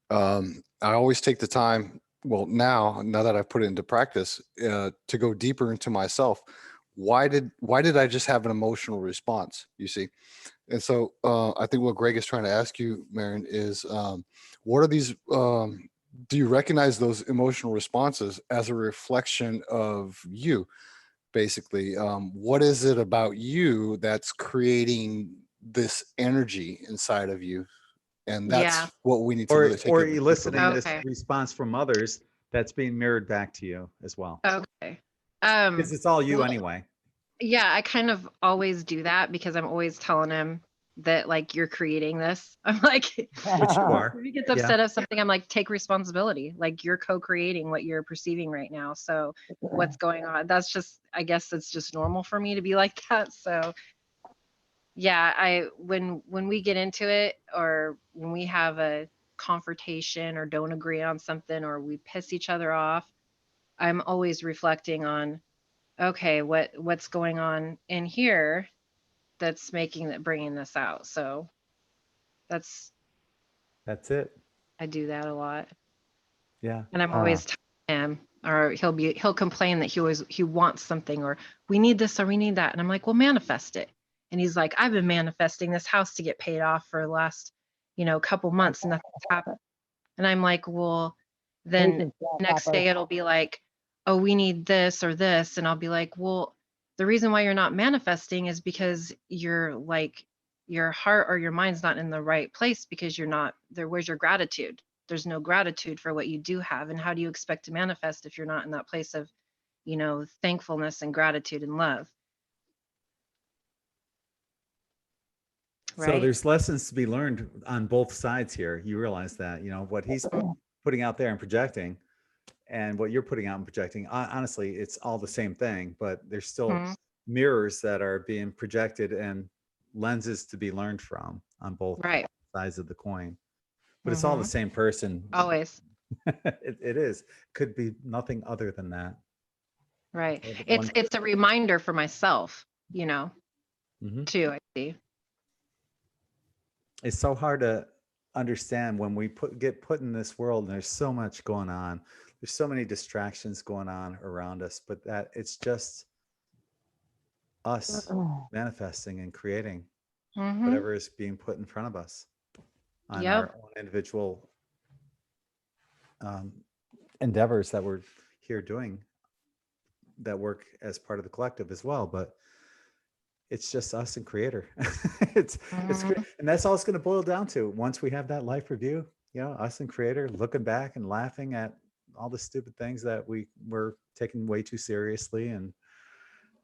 I always take the time. Well, now that I've put it into practice, to go deeper into myself. Why did I just have an emotional response? You see, and so I think what Greg is trying to ask you, Marion, is what are these? Do you recognize those emotional responses as a reflection of you? Basically, what is it about you that's creating this energy inside of you? And that's Yeah. what we need to Or really take or a deeper eliciting look. this Okay. response from others that's being mirrored back to you as well. Okay. Because it's all you Well, anyway. yeah, I kind of always do that because I'm always telling him that like you're creating this. I'm like, Which you are. if he gets Yeah. upset at something, I'm like, take responsibility. Like you're co-creating what you're perceiving right now. So what's going on? That's just, I guess it's just normal for me to be like that. So yeah, when we get into it or when we have a confrontation or don't agree on something or we piss each other off, I'm always reflecting on, okay, what's going on in here that's bringing this out. So that's it. I do that a lot. Yeah. And I'm always telling him, or he'll complain that he wants something or we need this or we need that. And I'm like, well, manifest it. And he's like, I've been manifesting this house to get paid off for the last, couple months and nothing's happened. And I'm like, well, then Patience, next grasshopper. day it'll be like, oh, we need this or this. And I'll be like, well, the reason why you're not manifesting is because you're like, your heart or your mind's not in the right place because you're not there. Where's your gratitude? There's no gratitude for what you do have. And how do you expect to manifest if you're not in that place of, thankfulness and gratitude and love? So Right? there's lessons to be learned on both sides here. You realize that, what he's putting out there and projecting and what you're putting out and projecting, honestly, it's all the same thing, but there's still Mhm. mirrors that are being projected and lenses to be learned from on both Right. sides of the coin. But it's all the same person. Always. It is. Could be nothing other than that. Right. One- It's a reminder for myself, Mhm. too, I see. It's so hard to understand when we get put in this world and there's so much going on. There's so many distractions going on around us, but that it's just us manifesting and creating Mhm. whatever is being put in front of us on Yep. our own individual endeavors that we're here doing that work as part of the collective as well. But it's just us and creator. it's Mhm. and that's all it's going to boil down to once we have that life review, us and creator looking back and laughing at all the stupid things that we were taking way too seriously and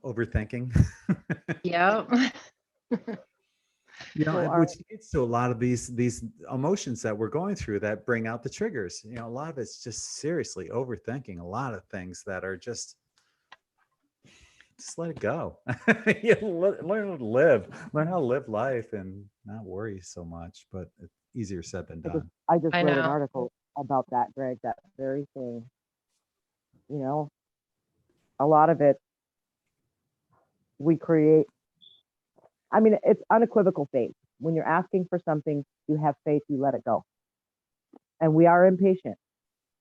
overthinking. Yep. Which leads to a lot of these emotions that we're going through that bring out the triggers. A lot of it's just seriously overthinking a lot of things that are just let it go. Learn how to live life and not worry so much, but it's easier said than done. I just I wrote an know. article about that, Greg, that very thing. A lot of it we create. I mean, it's unequivocal faith. When you're asking for something, you have faith, you let it go. And we are impatient.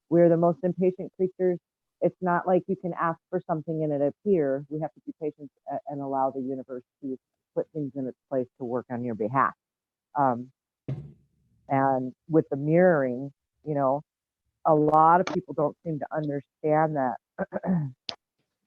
We're the most impatient creatures. It's not like you can ask for something and it appear. We have to be patient and allow the universe to put things in its place to work on your behalf. And with the mirroring, a lot of people don't seem to understand that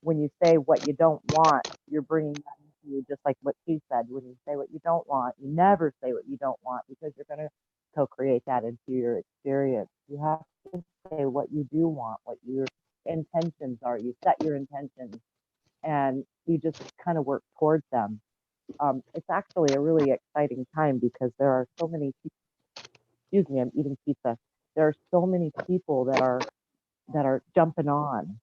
when you say what you don't want, you're bringing that into you, just like what she said. When you say what you don't want, you never say what you don't want because you're going to co-create that into your experience. You have to say what you do want, what your intentions are. You set your intentions and you just kind of work towards them. It's actually a really exciting time because there are so many people. Excuse me, I'm eating pizza. There are so many people that are jumping on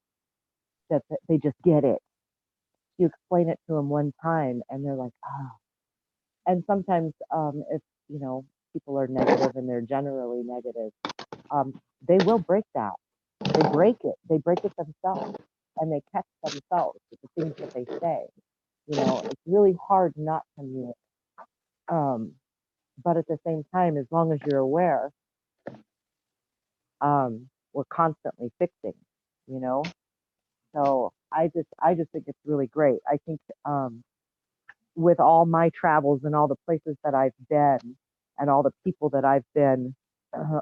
that they just get it. You explain it to them one time and they're like, oh. And sometimes if people are negative and they're generally negative, they will break that. They break it. They break it themselves, and they catch themselves with the things that they say. You know, it's really hard not to mute. But at the same time, as long as you're aware, we're constantly fixing, you know? So I just think it's really great. I think with all my travels and all the places that I've been and all the people that I've been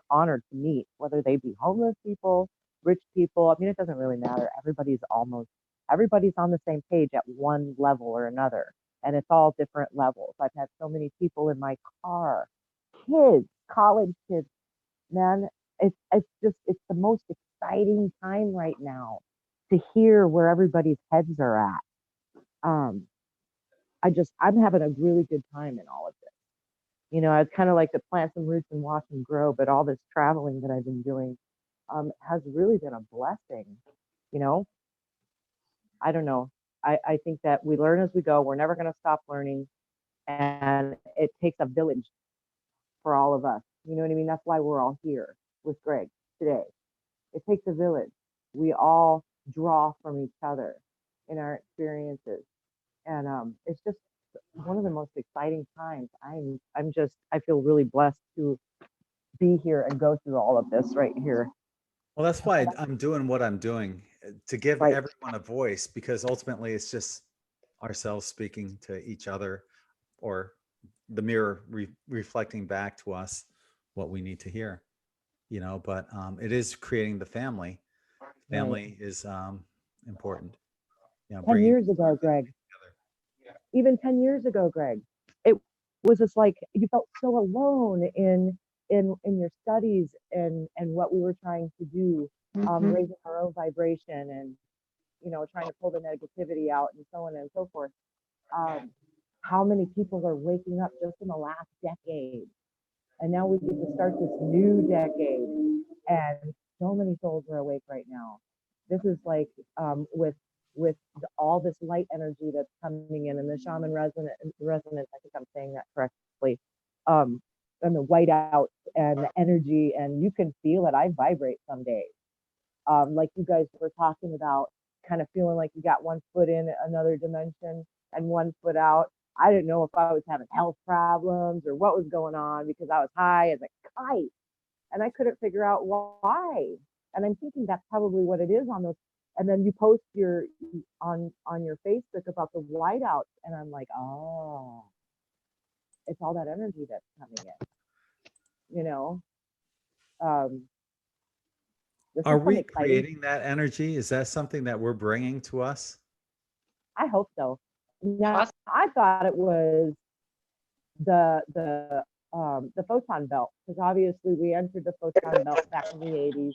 honored to meet, whether they be homeless people, rich people, I mean, it doesn't really matter. Everybody's on the same page at one level or another. And it's all different levels. I've had so many people in my car, kids, college kids, man. It's the most exciting time right now to hear where everybody's heads are at. I'm having a really good time in all of this. You know, I'd kind of like to plant some roots and watch them grow, but all this traveling that I've been doing has really been a blessing. You know, I don't know. I think that we learn as we go. We're never going to stop learning. And it takes a village for all of us. You know what I mean? That's why we're all here with Gregg today. It takes a village. We all draw from each other in our experiences. And it's just one of the most exciting times. I feel really blessed to be here and go through all of this right here. Well, that's why I'm doing what I'm doing, to give Right. everyone a voice, because ultimately it's just ourselves speaking to each other, or the mirror reflecting back to us what we need to hear, you know. But it is creating the family. Family is important. You know, 10 bringing years ago, Gregg, even 10 years ago, Gregg, it was just like you felt so alone in your studies and what we were trying to do, raising our own vibration and, you know, trying to pull the negativity out and so on and so forth. How many people are waking up just in the last decade? And now we get to start this new decade, and so many souls are awake right now. This is like with all this light energy that's coming in, and the shaman resonance, I think I'm saying that correctly, and the whiteouts and the energy, and you can feel it. I vibrate some days, like you guys were talking about, kind of feeling like you got one foot in another dimension and one foot out. I didn't know if I was having health problems or what was going on because I was high as a kite and I couldn't figure out why. And I'm thinking that's probably what it is on those. And then you post your on your Facebook about the whiteouts, and I'm like, oh, it's all that energy that's coming in. You know, this Are is some we exciting. creating that energy? Is that something that we're bringing to us? I hope so. Now, I thought it was the photon belt, because obviously we entered the photon belt back in the 80s,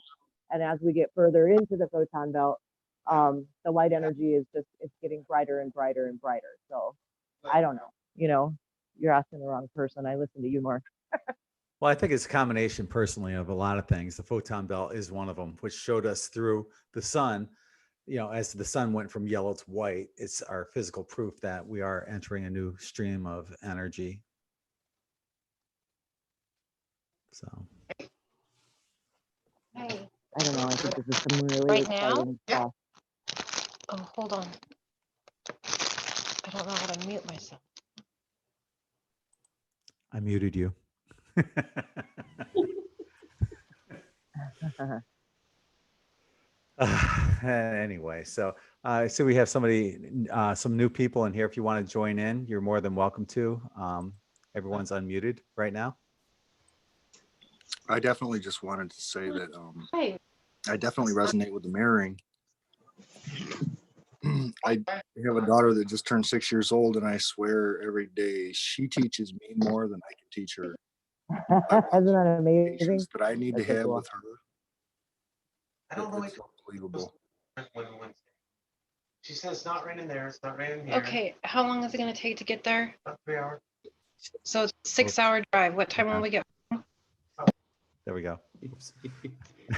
and as we get further into the photon belt, the light energy is just, it's getting brighter and brighter and brighter. So I don't know, you know, you're asking the wrong person. I listen to you more. Well, I think it's a combination personally of a lot of things. The photon belt is one of them, which showed us through the sun. You know, as the sun went from yellow to white, it's our physical proof that we are entering a new stream of energy. So Hey, I don't know. I think this is some really right now? exciting stuff. Oh, hold on. I don't know how to mute myself. I muted you. Anyway, so so we have somebody, some new people in here. If you want to join in, you're more than welcome to. Everyone's unmuted right now. I definitely just wanted to say that Hey, I definitely resonate with the mirroring. I have a daughter that just turned 6 years old, and I swear every day she teaches me more than I can teach her. Isn't that amazing? Patience that I need That's to so have cool. with her. It's unbelievable. She says it's not raining there, it's not raining here. okay, how long is it going to take to get there? About 3 hours. So it's a 6-hour drive. What time will we get? There we go. Oops. I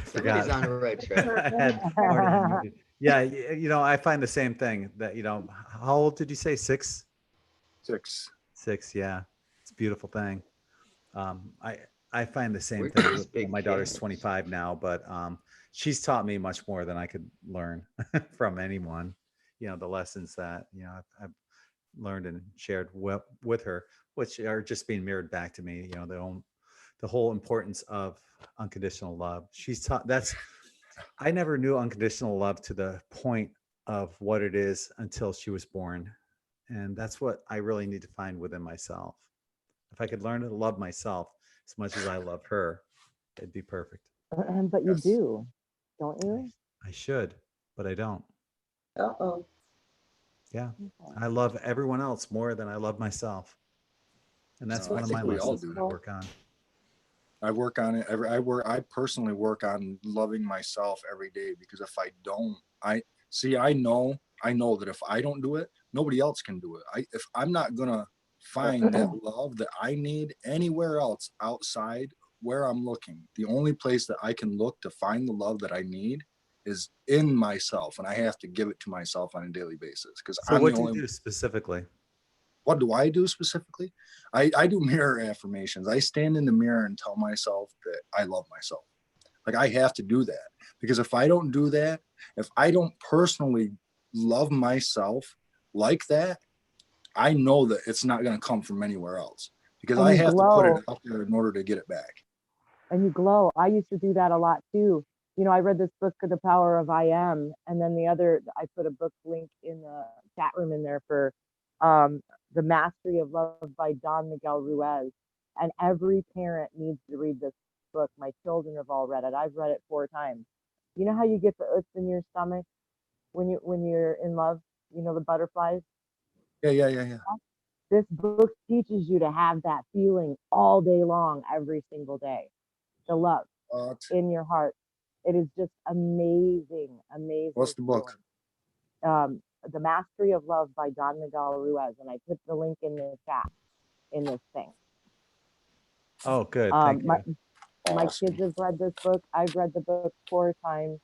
Somebody's forgot. on the right track. I had Marty unmuted. Yeah, you know, I find the same thing that, you know, how old did you say? 6? 6. 6, yeah. It's a beautiful thing. I find the same We're thing just with, big my daughter's kids. 25 now, but she's taught me much more than I could learn from anyone. You know, the lessons that, you know, I've learned and shared with her, which are just being mirrored back to me, you know, the whole importance of unconditional love. She's taught I never knew unconditional love to the point of what it is until she was born. And that's what I really need to find within myself. If I could learn to love myself as much as I love her, it'd be perfect. But you do, don't you? I should, but I don't. Uh-oh. Yeah. Okay. I love everyone else more than I love myself. And that's No, one I of my think we all lessons do. I work on. I work on it I personally work on loving myself every day, because if I don't, I know that if I don't do it, nobody else can do it. If I'm not gonna find that love that I need anywhere else outside where I'm looking, the only place that I can look to find the love that I need is in myself, and I have to give it to myself on a daily basis, because So I'm what the do you only. do specifically? What do I do specifically? I do mirror affirmations. I stand in the mirror and tell myself that I love myself. Like, I have to do that, because if I don't do that, if I don't personally love myself like that, I know that it's not going to come from anywhere else, because And I you have to put it glow. out there in order to get it back. And you glow. I used to do that a lot too. You know, I read this book, The Power of I Am, and then I put a book link in the chat room in there for um, The Mastery of Love by Don Miguel Ruiz. And every parent needs to read this book. My children have all read it. I've read it 4 times. You know how you get the oops in your stomach when you're in love? You know, the butterflies? Yeah. This book teaches you to have that feeling all day long, every single day. The love in your heart. It is just amazing, amazing. What's the book? The Mastery of Love by Don Miguel Ruiz, and I put the link in the chat in this thing. Oh, good. Thank My Awesome. kids have read this book. I've read the book 4 times.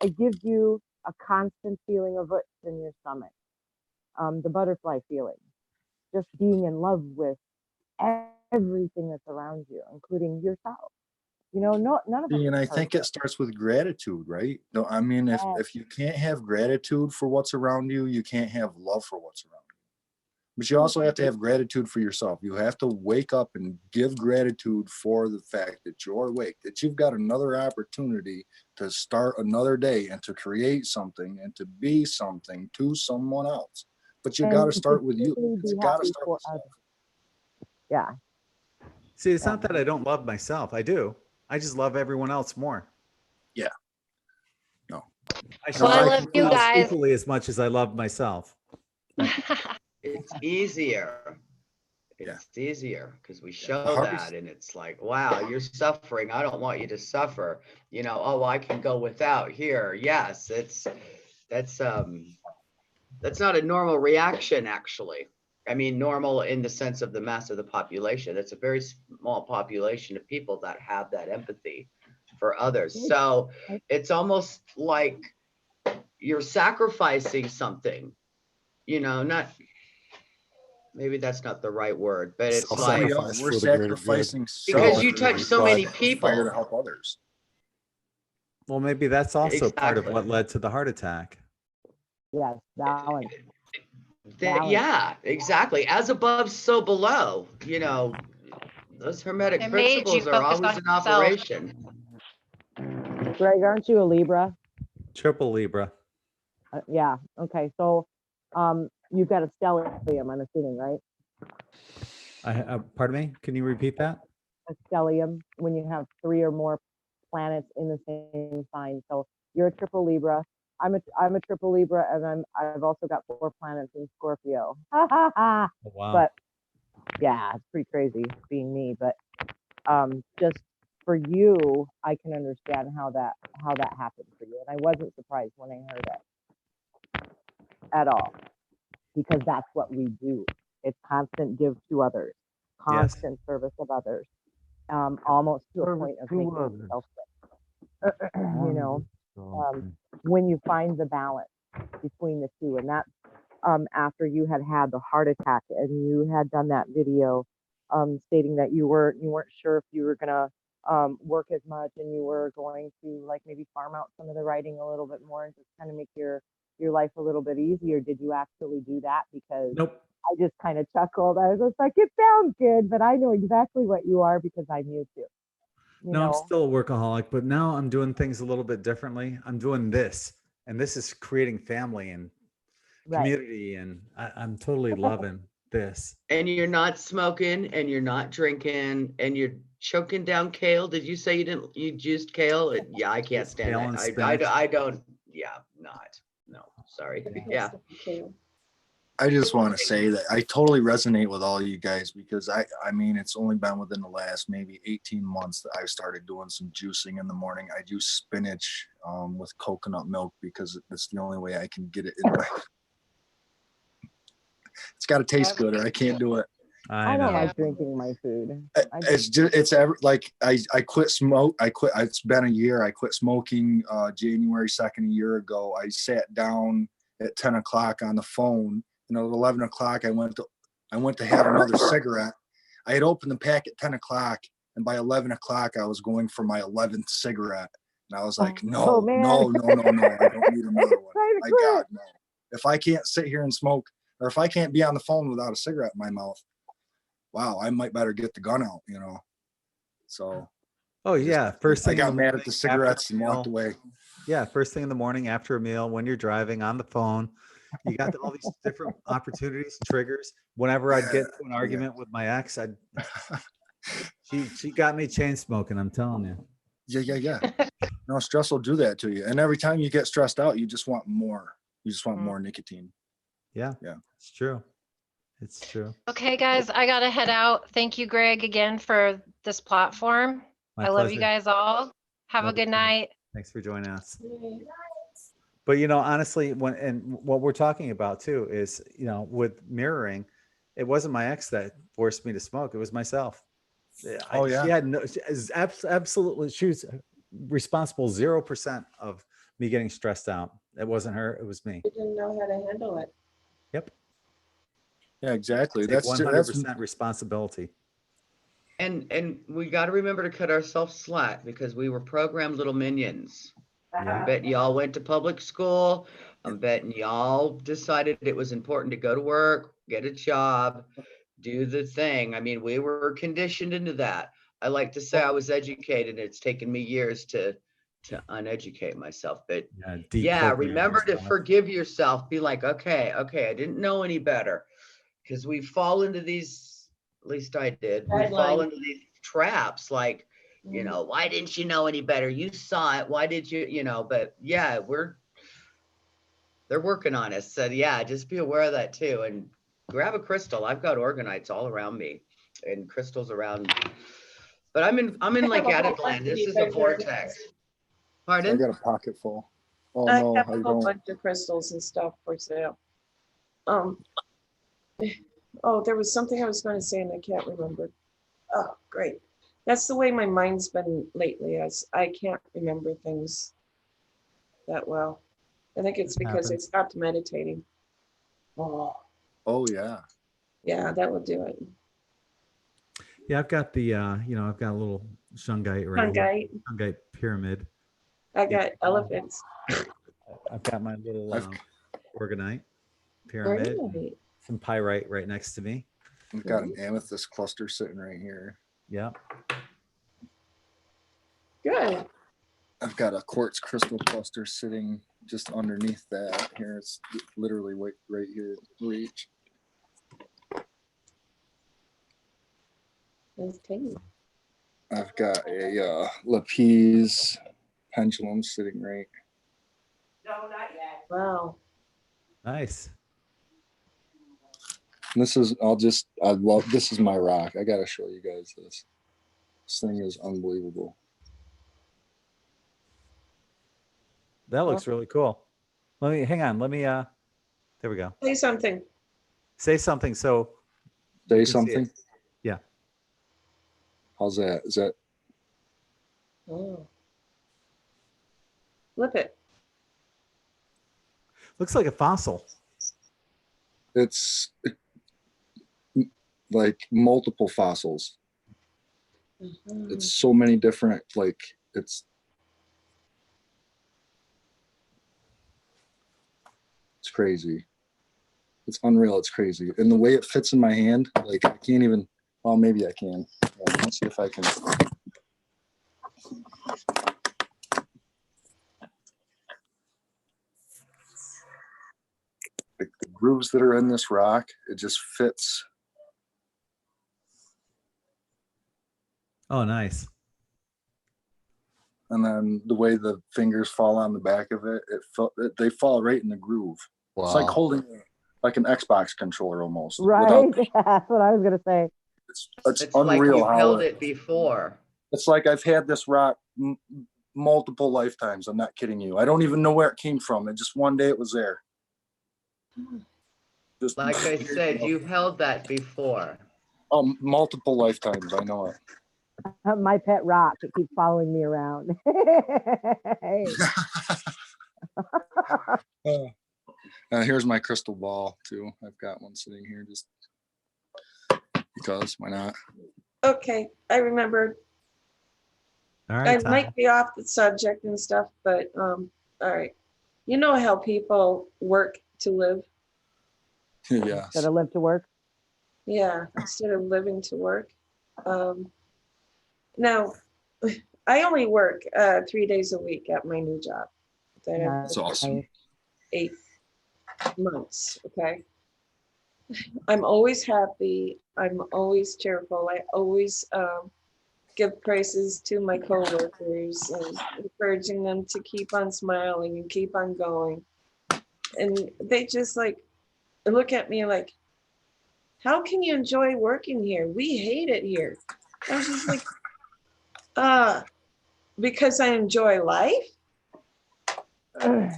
It gives you a constant feeling of it in your stomach, the butterfly feeling, just being in love with everything that's around you, including yourself. You know, none of us And are I think it perfect. starts with gratitude, right? No, I mean, Yes. if you can't have gratitude for what's around you, you can't have love for what's around you. But you also have to have gratitude for yourself. You have to wake up and give gratitude for the fact that you're awake, that you've got another opportunity to start another day and to create something and to be something to someone else. But you got to And to start with you. truly It's be got to happy start for with self. others. Yeah. See, it's Yeah. not that I don't love myself. I do. I just love everyone else more. Yeah. No. I should No, Well, I love love you everyone else guys. equally as much as I love myself. It's easier. Yeah. It's easier because we show hardest- that, and it's like, wow, you're suffering. I don't want you to suffer. You know, oh, I can go without here. Yes, that's not a normal reaction, actually. I mean, normal in the sense of the mass of the population. It's a very small population of people that have that empathy for others. So it's almost like you're sacrificing something, you know, not, maybe that's not the right word, but it's like, Self-sacrifice we're for the greater good. sacrificing because self you touch to so many fire people. to help others. Well, maybe that's also part of Exactly. what led to the heart attack. Yes. Balance. Balance. Yeah, exactly. As above, so below. You know, those hermetic It made you principles are focus always on in yourself. operation. Greg, aren't you a Libra? Triple Libra. Yeah. Okay. So, you've got a stellium, I'm assuming, right? Pardon me? Can you repeat that? A stellium, when you have 3 or more planets in the same sign. So you're a triple Libra. I'm a triple Libra, and I've also got 4 planets in Scorpio. Oh, wow. But yeah, it's pretty crazy being me. But just for you, I can understand how that happened for you, and I wasn't surprised when I heard it at all, because that's what we do. It's constant give to others, Yes. constant service of others, almost to a Service point of to making others. yourself sick. You know, when you find the balance between the two, and that's after you had the heart attack and you had done that video stating that you weren't sure if you were gonna work as much and you were going to like maybe farm out some of the writing a little bit more and just kind of make your life a little bit easier. Did you actually do that? Because Nope. I just kind of chuckled. I was just like, it sounds good, but I know exactly what you are because I'm you too. You No, I'm know? still a workaholic, but now I'm doing things a little bit differently. I'm doing this, and this is creating family and Right. community, and I'm totally loving this. And you're not smoking and you're not drinking and you're choking down kale. Did you say you juiced kale? Yeah, I can't stand Kale that. and I spinach. don't, yeah, not. No, sorry. Yeah. I just want to say that I totally resonate with all you guys because I mean, it's only been within the last maybe 18 months that I've started doing some juicing in the morning. I juice spinach with coconut milk because it's the only way I can get it in my. It's got to taste good or I can't do it. I don't like drinking my food. It's just like I quit smoke. It's been a year. I quit smoking January 2nd a year ago. I sat down at 10 o'clock on the phone. At 11 o'clock, I went to have another cigarette. I had opened the pack at 10 o'clock, and by 11 o'clock, I was going for my 11th cigarette. And I was like, no, I don't need another one. My God, no. If I can't sit here and smoke, or if I can't be on the phone without a cigarette in my mouth, wow, I might better get the gun out, So. Oh yeah, first thing I got mad at the cigarettes and walked away. Yeah, first thing in the morning after a meal, when you're driving on the phone, you got all these different opportunities, triggers. Whenever I'd get to an argument with my ex, she got me chain smoking. I'm telling you. Yeah. No, stress will do that to you, and every time you get stressed out, you just want more. You just want more nicotine. Yeah, it's true. It's true. Okay, guys, I gotta head out. Thank you, Greg, again for this platform. My I love you pleasure. guys all. Have Love a good it too. night. Thanks for joining us. But honestly, what we're talking about too is, with mirroring, it wasn't my ex that forced me to smoke. It was myself. She had no. She is absolutely. She was responsible 0% of me getting stressed out. It wasn't her. It was me. You didn't know how to handle it. Yep. Yeah, exactly. Take That's 100% responsibility. And we got to remember to cut ourselves slack because we were programmed little minions. I'm betting y'all went to public school. I'm betting y'all decided it was important to go to work, get a job, do the thing. I mean, we were conditioned into that. I like to say I was educated. It's taken me years to uneducate myself. But yeah, remember to forgive yourself. Be like, okay, I didn't know any better. Because we fall into these, at least I did, we fall into these traps like, why didn't you know any better? You saw it. Why did you, but yeah, they're working on us. So yeah, just be aware of that too. And grab a crystal. I've got organites all around me and crystals around. But I'm in like addict land. This is a vortex. Pardon? I got a pocket full. Oh I no, have I a whole don't. bunch of crystals and stuff for sale. Oh, there was something I was going to say and I can't remember. Oh, great. That's the way my mind's been lately. I can't remember things that well. I think it's because I stopped meditating. Oh yeah. Yeah, that will do it. Yeah, I've got the I've got a little shungite right here. Shungite pyramid. I got elephants. I've got my little organite pyramid. Right. Some pyrite right next to me. I've got an amethyst cluster sitting right here. Yeah. Good. I've got a quartz crystal cluster sitting just underneath that. Here, it's literally right here, reach. Okay. I've got a lapis pendulum sitting right. No, not yet. Wow. Nice. This is this is my rock. I gotta show you guys this. This thing is unbelievable. That looks really cool. Hang on. There we go. Say something. Say something. So say something. Yeah. How's that? Is that? Oh. Flip it. Looks like a fossil. It's like multiple fossils. Mhm. It's so many different, like it's crazy. It's unreal. It's crazy. And the way it fits in my hand, like I can't even, well, maybe I can. Let's see if I can. Like the grooves that are in this rock, it just fits. Oh, nice. And then the way the fingers fall on the back of it, they fall right in the groove. Wow. It's like holding like an Xbox controller almost. Right. That's what I was gonna say. It's It's like unreal you've how held it before. It's like I've had this rock multiple lifetimes. I'm not kidding you. I don't even know where it came from. It just one day it was there. Just Like I said, you've held that before. Multiple lifetimes. I know it. My pet rock. It keeps following me around. Here's my crystal ball too. I've got one sitting here just because. Why not? Okay, I remembered. All I right, Tom. might be off the subject and stuff, but all right. You know how people work to live? Yes. Instead of live to work. Yeah, instead of living to work. Now, I only work 3 days a week at my new job. That I've That's awesome. 8 months. Okay. I'm always happy. I'm always cheerful. I always give praises to my coworkers and encouraging them to keep on smiling and keep on going. And they just like look at me like, how can you enjoy working here? We hate it here. I was just like, because I enjoy life. And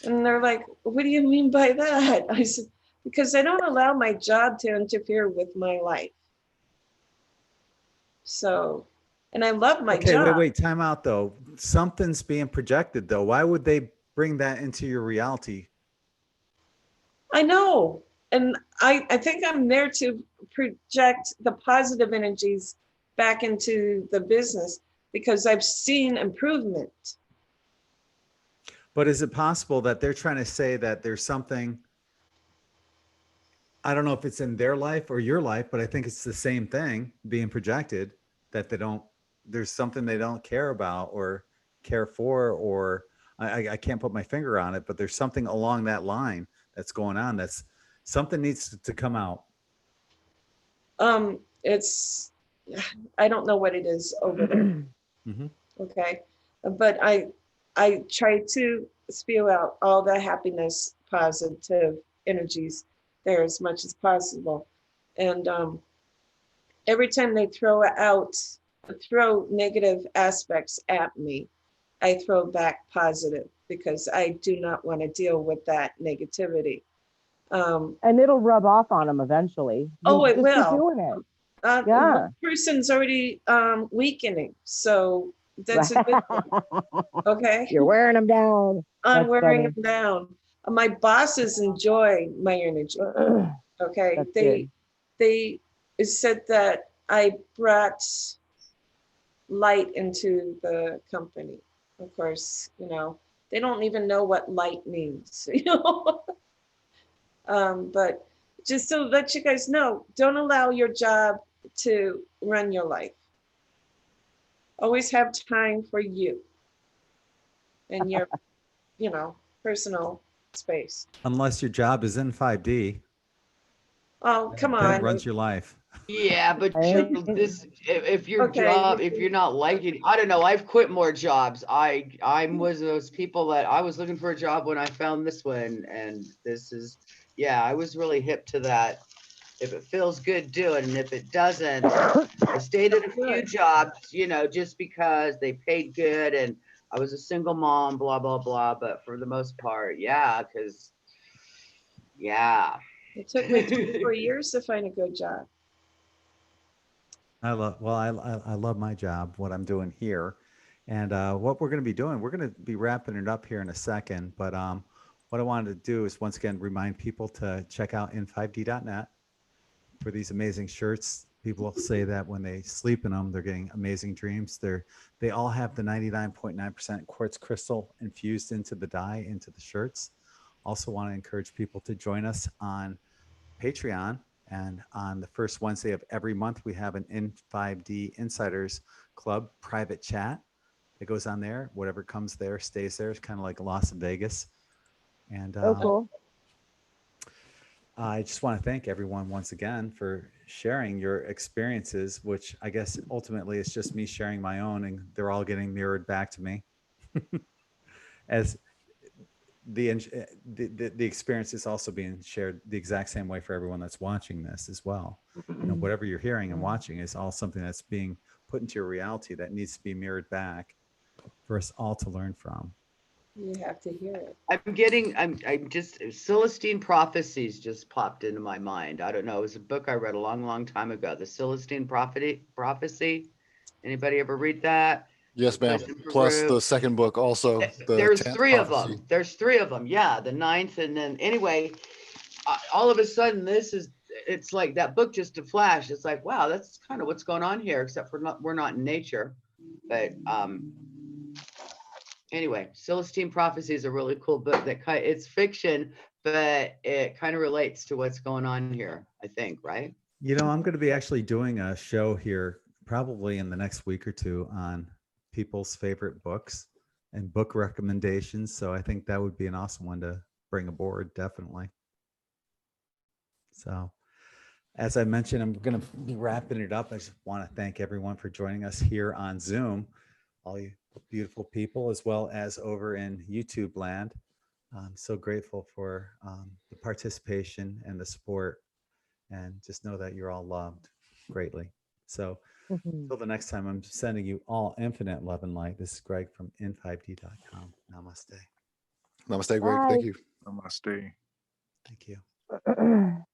they're like, what do you mean by that? I said, because I don't allow my job to interfere with my life. So, and I love my Okay, job. wait, time out though. Something's being projected though. Why would they bring that into your reality? I know. And I think I'm there to project the positive energies back into the business because I've seen improvement. But is it possible that they're trying to say that there's something, I don't know if it's in their life or your life, but I think it's the same thing being projected, that there's something they don't care about or care for, or I can't put my finger on it, but there's something along that line that's going on. That's something needs to come out. It's, I don't know what it is over there. Mm-hmm. Okay. But I try to spew out all the happiness, positive energies there as much as possible. And every time they throw negative aspects at me, I throw back positive because I do not want to deal with that negativity. And it'll rub off on them eventually. Oh, it Just will. keep doing it. Yeah. Yeah. The person's already weakening. So that's a good thing. Okay. You're wearing them down. I'm That's wearing funny. them down. My bosses enjoy my energy. Okay. That's They said that I brought light into the company. Of course, they don't even know what light means, but just to let you guys know, don't allow your job to run your life. Always have time for you and your, personal space. Unless your job is in 5D, Oh, come then it on. runs your life. Yeah, but if your Okay. job, if you're not liking, I don't know. I've quit more jobs. I'm was those people that I was looking for a job when I found this one, and this is, yeah, I was really hip to that. If it feels good, do it, and if it doesn't, I stayed at a few jobs, just because they paid good, and I was a single mom, blah blah blah. But for the most part, yeah, because yeah. It took me 24 years to find a good job. I love my job, what I'm doing here. And what we're going to be doing, we're going to be wrapping it up here in a second. But what I wanted to do is once again remind people to check out in5d.net. for these amazing shirts. People say that when they sleep in them, they're getting amazing dreams. They all have the 99.9% quartz crystal infused into the dye, into the shirts. Also want to encourage people to join us on Patreon. And on the first Wednesday of every month, we have an N5D Insiders Club private chat that goes on there. Whatever comes there stays there. It's kind of like Las Vegas. And Oh, cool. I just want to thank everyone once again for sharing your experiences, which I guess ultimately it's just me sharing my own, and they're all getting mirrored back to me. As the experience is also being shared the exact same way for everyone that's watching this as well. You know, whatever you're hearing and watching is all something that's being put into your reality that needs to be mirrored back for us all to learn from. You have to hear it. I'm just, Celestine Prophecies just popped into my mind. I don't know. It was a book I read a long, long time ago. The Celestine Prophecy. Anybody ever read that? Yes, ma'am. Place in Plus Peru. the second book also. The There's 10th three of prophecy. them. There's three of them. Yeah, the ninth, and then anyway, all of a sudden, it's like that book just a flash. It's like, wow, that's kind of what's going on here, except for we're not in nature. But anyway, Celestine Prophecy is a really cool book it's fiction, but it kind of relates to what's going on here, I think, right? You know, I'm going to be actually doing a show here probably in the next week or two on people's favorite books and book recommendations. So I think that would be an awesome one to bring aboard, definitely. So as I mentioned, I'm going to be wrapping it up. I just want to thank everyone for joining us here on Zoom, all you beautiful people, as well as over in YouTube land. I'm so grateful for the participation and the support, and just know that you're all loved greatly. So until the next time, I'm sending you all infinite love and light. This is Greg from n5d.com. Namaste. Namaste, Greg. Bye. Thank you. Namaste. Thank you.